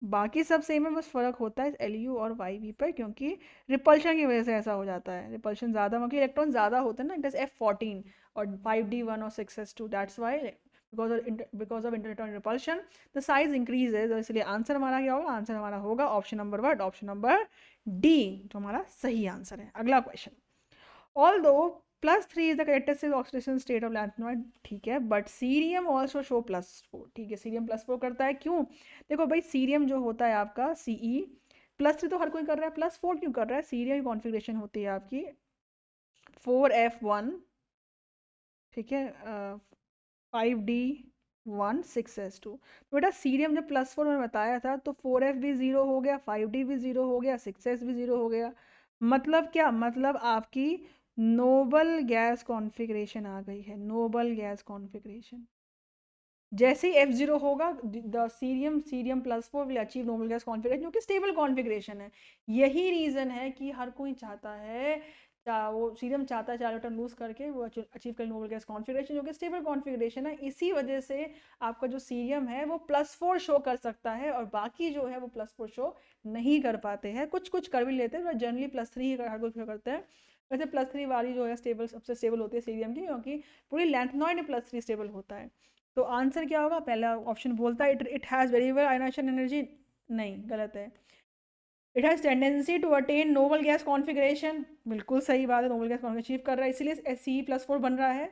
बाकी सब सेम है, बस फर्क होता है LU और YB पर, क्योंकि रिपल्शन की वजह से ऐसा हो जाता है। रिपल्शन ज़्यादा, क्योंकि इलेक्ट्रॉन ज़्यादा होते हैं ना, इट इज F14 और 5D1 और 6s2, that's why because of inter repulsion the size increases. इसलिए आंसर हमारा क्या होगा, आंसर हमारा होगा option number one, option number D, जो हमारा सही आंसर है। अगला question, although +3 is the characteristic oxidation state of lanthanide, ठीक है, बट सीरियम ऑल्सो शो +4, ठीक है, सीरियम +4 करता है, क्यों? देखो भाई, सीरियम जो होता है आपका Ce, +3 तो हर कोई कर रहा है, +4 क्यों कर रहा है? सीरियम की कॉन्फ़िगरेशन होती है आपकी 4f1, ठीक है, 5d1 6s2। तो बेटा सीरियम जब +4 में बताया था तो 4f भी 0 हो गया, 5d भी 0 हो गया, 6s भी 0 हो गया। मतलब क्या, मतलब आपकी नोबल गैस कॉन्फ़िगरेशन आ गई है, नोबल गैस कॉन्फ़िगरेशन। जैसे ही F0 होगा the cerium +4 will achieve noble gas configuration, जो कि स्टेबल कॉन्फ़िगरेशन है। यही रीज़न है कि हर कोई चाहता है, वो सीरियम चाहता है 4 इलेक्ट्रॉन लूज करके वो अचीव करे नोबल गैस कॉन्फ़िगरेशन, जो कि स्टेबल कॉन्फ़िगरेशन है। इसी वजह से आपका जो सीरियम है वो +4 शो कर सकता है, और बाकी जो है वो +4 शो नहीं कर पाते हैं। कुछ कुछ कर भी लेते हैं, पर जनरली +3 हर कोई शो करते हैं। वैसे +3 वाली जो है स्टेबल, सबसे स्टेबल होती है सीरियम की, क्योंकि पूरी लैंथेनॉइड में +3 स्टेबल होता है। तो आंसर क्या होगा, पहला ऑप्शन बोलता है it has variable ionisation energy, नहीं, गलत है। It has tendency to attain noble gas configuration, बिल्कुल सही बात है, नोबल गैस कॉन्फ़िगरेशन अचीव कर रहा है, इसलिए Ce+4 बन रहा है।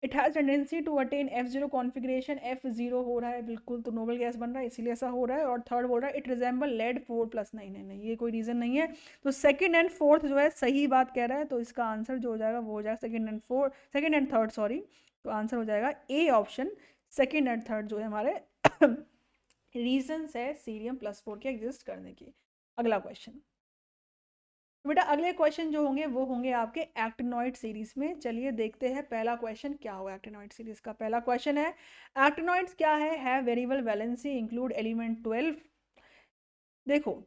It has tendency to attain F0 configuration, F0 हो रहा है बिल्कुल, तो नोबल गैस बन रहा है, इसीलिए ऐसा हो रहा है। और थर्ड बोल रहा है इट रिजेंबल लेड 4+, नहीं नहीं नहीं, ये कोई रीज़न नहीं है। तो सेकंड एंड फोर्थ जो है सही बात कह रहा है, तो इसका आंसर जो हो जाएगा वो हो जाएगा सेकंड एंड थर्ड, सॉरी। तो आंसर हो जाएगा A option, second and third जो है हमारे रीजंस है सीरियम +4 के एग्जिस्ट करने की। अगला क्वेश्चन, बेटा अगले क्वेश्चन जो होंगे वो होंगे आपके एक्टिनॉइड सीरीज में। चलिए देखते हैं पहला क्वेश्चन क्या होगा एक्टिनॉइड सीरीज का। पहला क्वेश्चन है एक्टिनॉइड्स क्या है, have variable valency, include element 12। देखो,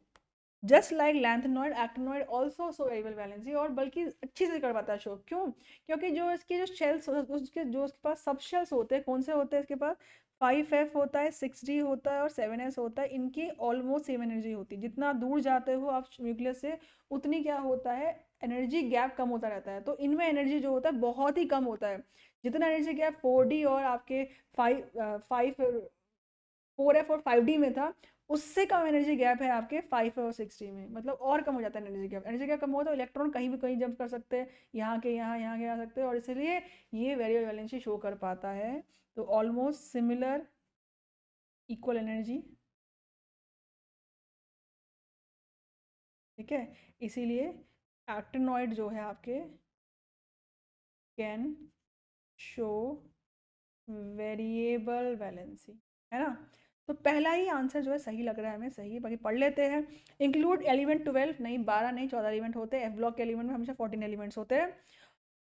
just like lanthanoid, actinoid also show variable valency, और बल्कि अच्छी से कर पाता है शो। क्यों? क्योंकि जो इसके जो शेल्स, उसके जो उसके पास सब शेल्स होते हैं, कौन से होते हैं इसके पास, 5f होता है, 6d होता है और 7s होता है। इनकी ऑलमोस्ट सेम एनर्जी होती है, जितना दूर जाते हो आप न्यूक्लियस से उतनी क्या होता है, एनर्जी गैप कम होता रहता है। तो इनमें एनर्जी जो होता है बहुत ही कम होता है। जितना एनर्जी गैप 4d और आपके 4f और 5d में था, उससे कम एनर्जी गैप है आपके 5 और 6d में। मतलब और कम हो जाता है एनर्जी गैप। एनर्जी गैप कम होता है तो इलेक्ट्रॉन कहीं भी कहीं जंप कर सकते हैं, यहाँ के यहाँ, यहाँ के आ सकते हैं, और इसलिए ये वेरिएबल वैलेंसी शो कर पाता है। तो ऑलमोस्ट सिमिलर इक्वल एनर्जी, ठीक है, इसीलिए एक्टिनॉइड जो है आपके कैन शो वेरिएबल वैलेंसी, है ना। तो पहला ही आंसर जो है सही लग रहा है हमें, सही है। बाकी पढ़ लेते हैं। इंक्लूड एलिमेंट 12, नहीं 12 नहीं 14 एलिमेंट होते हैं। एफ ब्लॉक के एलिमेंट में हमेशा 14 एलिमेंट्स होते हैं।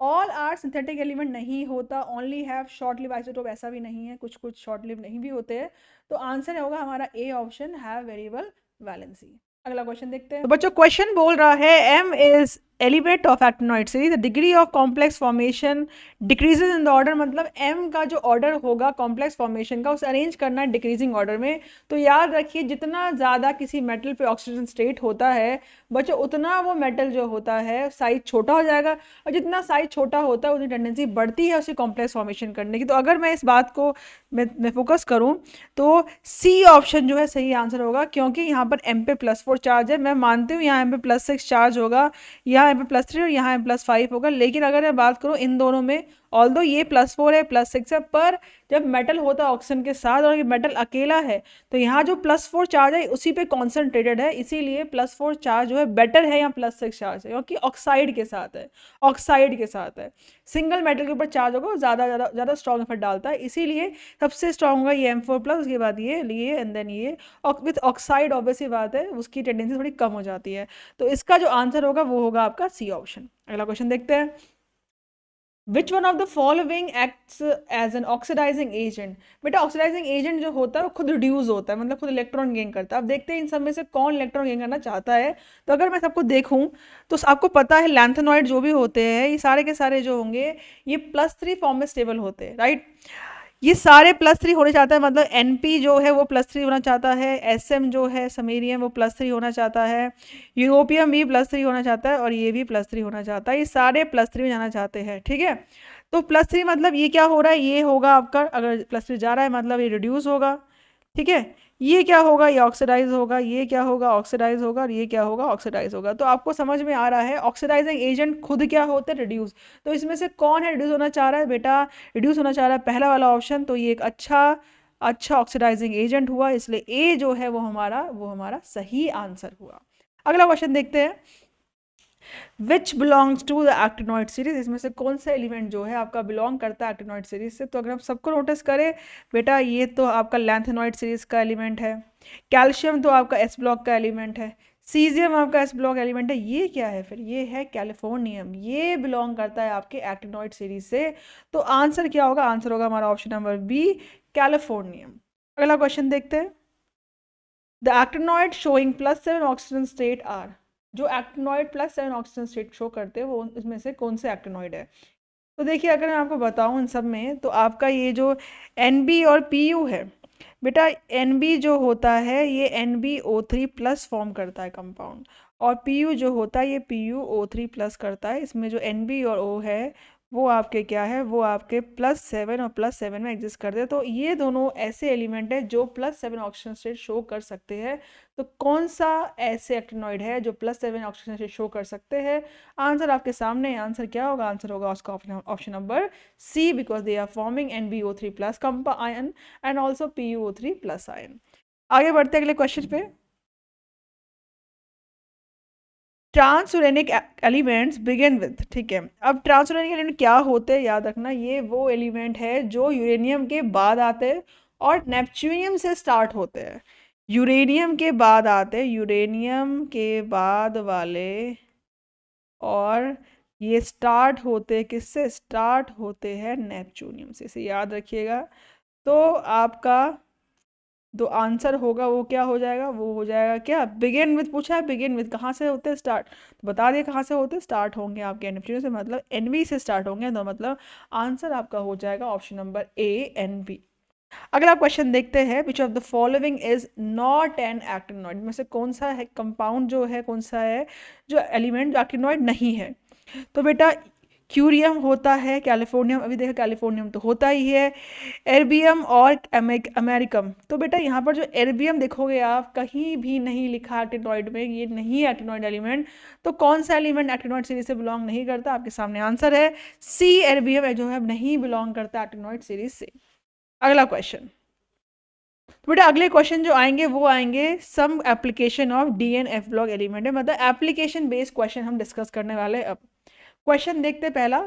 ऑल आर सिंथेटिक एलिमेंट नहीं होता, only have short live isotope, ऐसा भी नहीं है, कुछ कुछ शॉर्ट लिव नहीं भी होते हैं। तो आंसर होगा हमारा A option, have variable valency. अगला क्वेश्चन देखते हैं। तो बच्चों क्वेश्चन बोल रहा है M is element of actinoid series, the degree of complex formation decreases in the order, मतलब एम का जो ऑर्डर होगा कॉम्प्लेक्स फॉर्मेशन का उसे अरेंज करना है डिक्रीजिंग ऑर्डर में। तो याद रखिए जितना ज़्यादा किसी मेटल पे ऑक्सीजन स्टेट होता है बच्चों उतना वो मेटल जो होता है साइज छोटा हो जाएगा, और जितना साइज छोटा होता है उतनी टेंडेंसी बढ़ती है उसे कॉम्प्लेक्स फॉर्मेशन करने की। तो अगर मैं इस बात को मैं फोकस करूं तो सी ऑप्शन जो है सही आंसर होगा, क्योंकि यहाँ पर एम पे +4 चार्ज है। मैं मानती हूँ यहाँ एम पे +6 चार्ज होगा, यहाँ एम पे +3 और यहाँ एम +5 होगा, लेकिन अगर मैं बात करूँ इन दोनों में, ऑल्दो ये +4 है +6 है, पर जब मेटल होता है ऑक्सीजन के साथ और ये मेटल अकेला है तो यहाँ जो +4 चार्ज है उसी पे कॉन्सेंट्रेटेड है, इसीलिए +4 चार्ज जो है बेटर है, यहाँ +6 चार्ज है क्योंकि ऑक्साइड के साथ है, ऑक्साइड के साथ है। सिंगल मेटल के ऊपर चार्ज होगा वो ज़्यादा ज़्यादा ज़्यादा स्ट्रॉन्ग इफेक्ट डालता है, इसीलिए सबसे स्ट्रॉन्ग होगा ये M4+, उसके बाद ये एंड देन ये विथ ऑक्साइड, ऑब्वियसली बात है उसकी टेंडेंसी थोड़ी कम हो जाती है। तो इसका जो आंसर होगा वो होगा आपका सी ऑप्शन। अगला क्वेश्चन देखते हैं। Which one of the following acts as an oxidising agent, बेटा ऑक्सीडाइजिंग एजेंट जो होता है वो खुद रिड्यूस होता है, मतलब खुद इलेक्ट्रॉन गेन करता है। अब देखते हैं इन सब में से कौन इलेक्ट्रॉन गेन करना चाहता है। तो अगर मैं सबको देखूं तो आपको पता है लैंथेनॉइड जो भी होते हैं ये सारे के सारे जो होंगे ये +3 फॉर्म में स्टेबल होते हैं, राइट। ये सारे +3 होने चाहता है, मतलब NP जो है वो +3 होना चाहता है, SM जो है समीरियम वो +3 होना चाहता है, यूरोपियम भी +3 होना चाहता है और ये भी +3 होना चाहता है, ये सारे +3 में जाना चाहते हैं, ठीक है। तो +3 मतलब ये क्या हो रहा है, ये होगा आपका, अगर +3 जा रहा है मतलब ये रिड्यूस होगा, ठीक है। ये क्या होगा, ये ऑक्सीडाइज होगा, ये क्या होगा ऑक्सीडाइज होगा, और ये क्या होगा ऑक्सीडाइज होगा। तो आपको समझ में आ रहा है ऑक्सीडाइजिंग एजेंट खुद क्या होते हैं, रिड्यूस। तो इसमें से कौन है रिड्यूस होना चाह रहा है, बेटा रिड्यूस होना चाह रहा है पहला वाला ऑप्शन, तो ये एक अच्छा ऑक्सीडाइजिंग एजेंट हुआ, इसलिए ए जो है वो हमारा सही आंसर हुआ। अगला क्वेश्चन देखते हैं। Which belongs to the actinoid series, इसमें से कौन सा एलिमेंट जो है आपका बिलोंग करता है एक्टिनॉइड सीरीज से। तो अगर हम सबको नोटिस करें बेटा ये तो आपका लैंथेनॉइड सीरीज का एलिमेंट है, कैल्शियम तो आपका S ब्लॉक का एलिमेंट है, सीजियम आपका S ब्लॉक एलिमेंट है, ये क्या है फिर, ये है कैलिफोर्नियम, ये बिलोंग करता है आपके एक्टिनॉइड सीरीज से। तो आंसर क्या होगा, आंसर होगा हमारा ऑप्शन नंबर बी, कैलिफोर्नियम। अगला क्वेश्चन देखते हैं। The actinoid showing +7 oxygen state are, जो एक्टिनॉइड +7 ऑक्सीजन स्टेट शो करते हैं वो इसमें से कौन से एक्टिनॉइड है। तो देखिए अगर मैं आपको बताऊं इन सब में, तो आपका ये जो NB और PU है बेटा, NB जो होता है ये NbO3+ फॉर्म करता है कंपाउंड, और PU जो होता है ये PuO3+ करता है। इसमें जो NB और O है वो आपके क्या है, वो आपके +7 और +7 में एग्जिस्ट करते हैं। तो ये दोनों ऐसे एलिमेंट है जो +7 ऑक्सीजन स्टेट शो कर सकते हैं। तो कौन सा ऐसे एक्टिनॉइड है जो +7 ऑक्सीजन स्टेट शो कर सकते हैं, आंसर आपके सामने। आंसर क्या होगा, आंसर होगा उसका option number C, because they are forming NbO3+ ion and also PuO3+ ion. आगे बढ़ते अगले क्वेश्चन पे। ट्रांसयूरेनिक एलिमेंट्स बिगिन विथ, ठीक है। अब ट्रांसयूरेनिक एलिमेंट क्या होते हैं, याद रखना ये वो एलिमेंट है जो यूरेनियम के बाद आते हैं और नेपच्यूनियम से स्टार्ट होते हैं। यूरेनियम के बाद आते हैं, यूरेनियम के बाद वाले, और ये स्टार्ट होते किससे, स्टार्ट होते हैं नेपच्यूनियम से, इसे याद रखिएगा। तो आपका जो आंसर होगा वो क्या हो जाएगा, वो हो जाएगा क्या, बिगिन विथ पूछा है, बिगिन विथ कहाँ से होते हैं स्टार्ट, तो बता दिए कहाँ से होते हैं स्टार्ट होंगे आपके नेपच्यून से, मतलब NV से स्टार्ट होंगे, तो मतलब आंसर आपका हो जाएगा ऑप्शन नंबर ए, NB। अगला क्वेश्चन देखते हैं। Which of the following is not an actinoid, में से कौन सा है कंपाउंड जो है, कौन सा है जो एलिमेंट जो एक्टिनॉइड नहीं है। तो बेटा क्यूरियम होता है, कैलिफोर्नियम अभी देखा कैलिफोर्नियम तो होता ही है, एर्बियम और अमेरिकम। तो बेटा यहाँ पर जो एर्बियम देखोगे आप कहीं भी नहीं लिखा एक्टिनॉइड में, ये नहीं है एक्टिनॉइड एलिमेंट। तो कौन सा एलिमेंट एक्टिनॉइड सीरीज से बिलोंग नहीं करता, आपके सामने आंसर है सी, एर्बियम जो है नहीं बिलोंग करता एक्टिनॉइड सीरीज से। अगला क्वेश्चन, तो बेटा अगले क्वेश्चन जो आएंगे वो आएंगे some application of DNF block element है, मतलब एप्लीकेशन बेस्ड क्वेश्चन हम डिस्कस करने वाले। अब क्वेश्चन देखते पहला,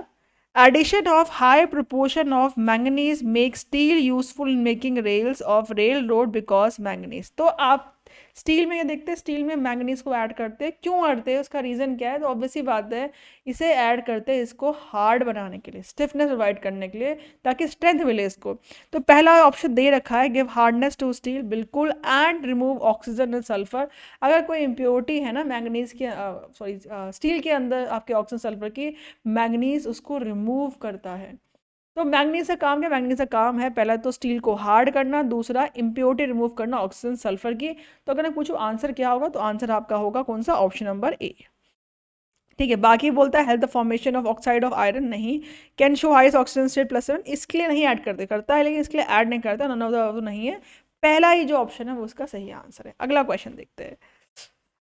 addition of high proportion of manganese make steel useful in making rails of rail road because manganese. तो आप स्टील में ये देखते हैं, स्टील में मैंगनीज को ऐड करते हैं, क्यों करते हैं, उसका रीज़न क्या है, तो ऑब्वियसली बात है इसे ऐड करते हैं इसको हार्ड बनाने के लिए, स्टिफनेस प्रोवाइड करने के लिए, ताकि स्ट्रेंथ मिले इसको। तो पहला ऑप्शन दे रखा है, गिव हार्डनेस टू स्टील, बिल्कुल, and remove oxygen and sulphur. अगर कोई इम्प्योरिटी है ना मैंगनीज के, सॉरी स्टील के अंदर आपके ऑक्सीजन सल्फर की, मैंगनीज उसको रिमूव करता है। तो मैंगनीज का काम क्या, मैंगनीज का काम है पहला तो स्टील को हार्ड करना, दूसरा इम्प्योरिटी रिमूव करना ऑक्सीजन सल्फर की। तो अगर मैं पूछूं आंसर क्या होगा, तो आंसर आपका होगा कौन सा, ऑप्शन नंबर ए। ठीक है, बाकी बोलता है help the formation of oxide of iron, नहीं। Can show highest oxygen state +7, इसके लिए नहीं ऐड करते, करता है लेकिन इसके लिए ऐड नहीं करता, नन ऑफ द नहीं है। पहला ही जो ऑप्शन है वो उसका सही आंसर है। अगला क्वेश्चन देखते हैं।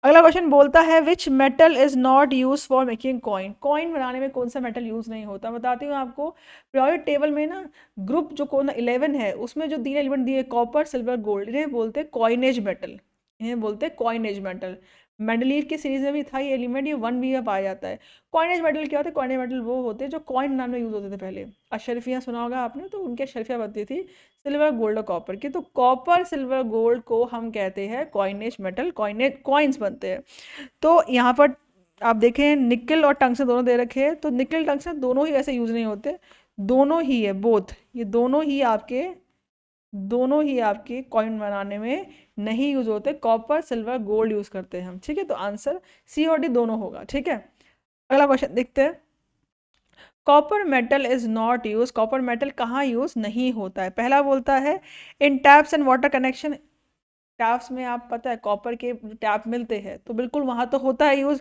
अगला क्वेश्चन बोलता है which metal is not use for making coin, coin बनाने में कौन सा मेटल यूज नहीं होता, बताती हूँ आपको। पीरियोडिक टेबल में ना ग्रुप जो कौन 11 है उसमें जो 3 एलिमेंट दिए, कॉपर सिल्वर गोल्ड, इन्हें बोलते हैं कॉइनेज मेटल, इन्हें बोलते हैं कॉइनेज मेटल। मेंडलीव की सीरीज में भी था ये एलिमेंट, ये 1B में पाया जाता है। कॉइनेज मेटल क्या होते हैं, कॉइनेज मेटल वो होते हैं जो कॉइन बनाने में यूज होते थे पहले। अशरफियाँ सुना होगा आपने, तो उनकी अशरफियाँ बनती थी सिल्वर गोल्ड और कॉपर की, तो कॉपर सिल्वर गोल्ड को हम कहते हैं कॉइनेज मेटल, कॉइनेज कॉइन्स बनते हैं। तो यहाँ पर आप देखें निकल और टंगस्टन दोनों दे रखे हैं, तो निकल टंगस्टन दोनों ही वैसे यूज नहीं होते, दोनों ही है बोथ, ये दोनों ही आपके कॉइन बनाने में नहीं यूज होते, कॉपर सिल्वर गोल्ड यूज करते हैं हम। ठीक है, तो आंसर सी और डी दोनों होगा। ठीक है, अगला क्वेश्चन देखते हैं। Copper metal is not use, copper metal कहाँ यूज नहीं होता है, पहला बोलता है in taps and water connection. Taps में आप पता है कॉपर के टैप मिलते हैं, तो बिल्कुल वहाँ तो होता है use.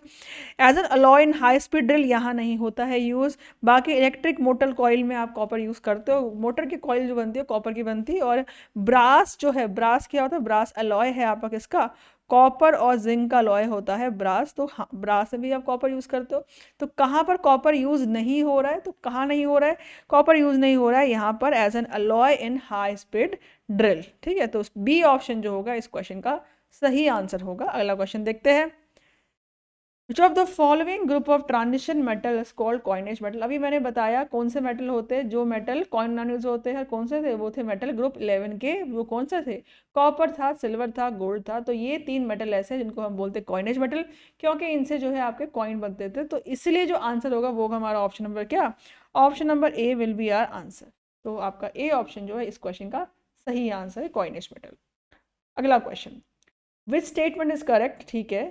As an alloy in high speed drill, यहाँ नहीं होता है यूज़। बाकी इलेक्ट्रिक मोटर कॉइल में आप कॉपर यूज़ करते हो, मोटर की कॉइल जो बनती है कॉपर की बनती है। और ब्रास जो है, ब्रास क्या होता है, ब्रास अलॉय है आपका किसका, कॉपर और जिंक का अलॉय होता है ब्रास, तो हाँ ब्रास में भी आप कॉपर यूज़ करते हो। तो कहाँ पर कॉपर यूज़ नहीं हो रहा है, तो कहाँ नहीं हो रहा है, कॉपर यूज़ नहीं हो रहा है यहाँ पर as an alloy in high speed drill. ठीक है, तो बी ऑप्शन जो होगा इस क्वेश्चन का सही आंसर होगा। अगला क्वेश्चन देखते हैं। Which of the following group of transition metal is called coinage metal, अभी मैंने बताया कौन से मेटल होते हैं जो मेटल कॉइन यूज होते हैं, कौन से थे, वो थे मेटल ग्रुप 11 के, वो कौन से थे, कॉपर था, सिल्वर था, गोल्ड था। तो ये 3 मेटल ऐसे हैं जिनको हम बोलते हैं कॉइनेज मेटल, क्योंकि इनसे जो है आपके कॉइन बनते थे। तो इसलिए जो आंसर होगा वो हमारा ऑप्शन नंबर क्या, option number A will be our answer. तो आपका ए ऑप्शन जो है इस क्वेश्चन का सही आंसर है, कॉइनेज मेटल। अगला question, which statement is correct, ठीक है।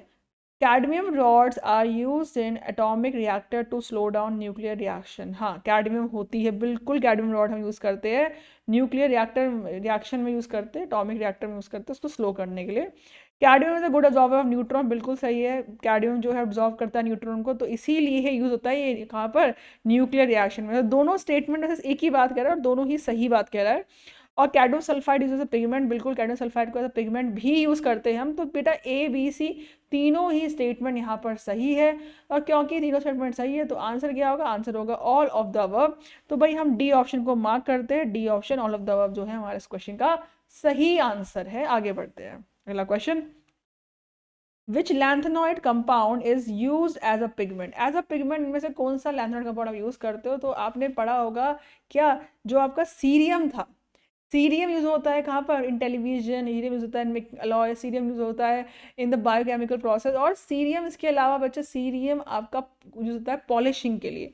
Cadmium rods are used in atomic reactor to slow down nuclear reaction, हाँ कैडमियम होती है, बिल्कुल कैडमियम रॉड हम यूज़ करते हैं न्यूक्लियर रिएक्शन में यूज़ करते हैं, एटॉमिक रिएक्टर में यूज़ करते हैं उसको स्लो करने के लिए। Cadmium is a good absorber of neutron, बिल्कुल सही है, कैडमियम जो है ऑब्जॉर्व करता है न्यूट्रॉन को, तो इसीलिए यूज़ होता है ये कहाँ पर, न्यूक्लियर रिएक्शन में। तो दोनों स्टेटमेंट में एक ही बात कह रहा है और दोनों ही सही बात कह रहा है। और कैडमियम सल्फाइड यूज पिगमेंट, बिल्कुल कैडमियम सल्फाइड को एज पिगमेंट भी यूज़ करते हैं हम। तो बेटा ए बी सी तीनों ही स्टेटमेंट यहाँ पर सही है, और क्योंकि तीनों स्टेटमेंट सही है तो आंसर क्या होगा, आंसर होगा ऑल ऑफ द अबव। तो भाई हम डी ऑप्शन को मार्क करते हैं, D option all of the above जो है हमारे इस क्वेश्चन का सही आंसर है। आगे बढ़ते हैं, अगला question, which lanthanoid compound is use as a pigment, as a pigment इनमें से कौन सा लैंथेनॉइड कंपाउंड आप यूज करते हो, तो आपने पढ़ा होगा क्या, जो आपका सीरियम था, सीरियम यूज होता है कहाँ पर, इन टेलीविजन, हीरियम यूज होता है अलॉय, सीरियम यूज होता है इन द बायोकेमिकल प्रोसेस। और सीरियम इसके अलावा बच्चे सीरियम आपका यूज होता है पॉलिशिंग के लिए,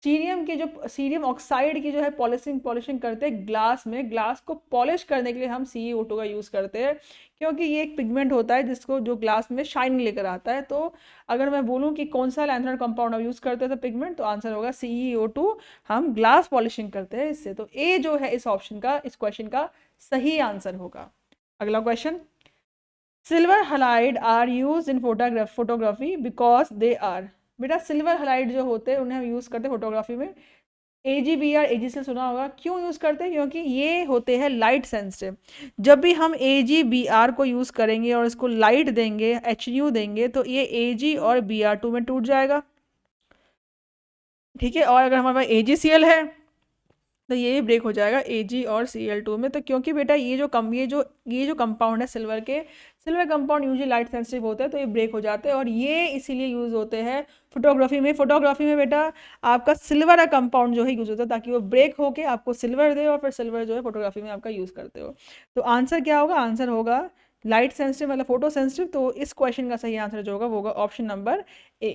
सीरियम की जो सीरियम ऑक्साइड की जो है पॉलिशिंग करते हैं ग्लास में, ग्लास को पॉलिश करने के लिए हम CeO2 का यूज़ करते हैं, क्योंकि ये एक पिगमेंट होता है जिसको जो ग्लास में शाइनिंग लेकर आता है। तो अगर मैं बोलूँ कि कौन सा लैंथेनॉइड कंपाउंड हम यूज़ करते हैं तो पिगमेंट, तो आंसर होगा CeO2, हम ग्लास पॉलिशिंग करते हैं इससे। तो ए जो है इस ऑप्शन का, इस क्वेश्चन का सही आंसर होगा। अगला question, silver halide are use in photography because they are, बेटा सिल्वर हलाइड जो होते हैं उन्हें हम यूज़ करते हैं फोटोग्राफी में, AgBr AgCl सुना होगा, क्यों यूज़ करते हैं, क्योंकि ये होते हैं लाइट सेंसिटिव। जब भी हम AgBr को यूज़ करेंगे और इसको लाइट देंगे, HU देंगे, तो ये Ag और Br2 में टूट जाएगा, ठीक है। और अगर हमारे पास AgCl है तो ये भी ब्रेक हो जाएगा Ag और Cl2 में। तो क्योंकि बेटा ये जो कंपाउंड है silver compound usually light sensitive होते हैं, तो ये ब्रेक हो जाते हैं, और ये इसीलिए यूज़ होते हैं फोटोग्राफी में बेटा आपका सिल्वर का कंपाउंड जो है यूज़ होता है, ताकि वो ब्रेक होके आपको सिल्वर दे, और फिर सिल्वर जो है फोटोग्राफी में आपका यूज़ करते हो। तो आंसर क्या होगा, आंसर होगा लाइट सेंसिटिव मतलब फोटो सेंसिटिव, तो इस क्वेश्चन का सही आंसर जो होगा वो होगा ऑप्शन नंबर ए।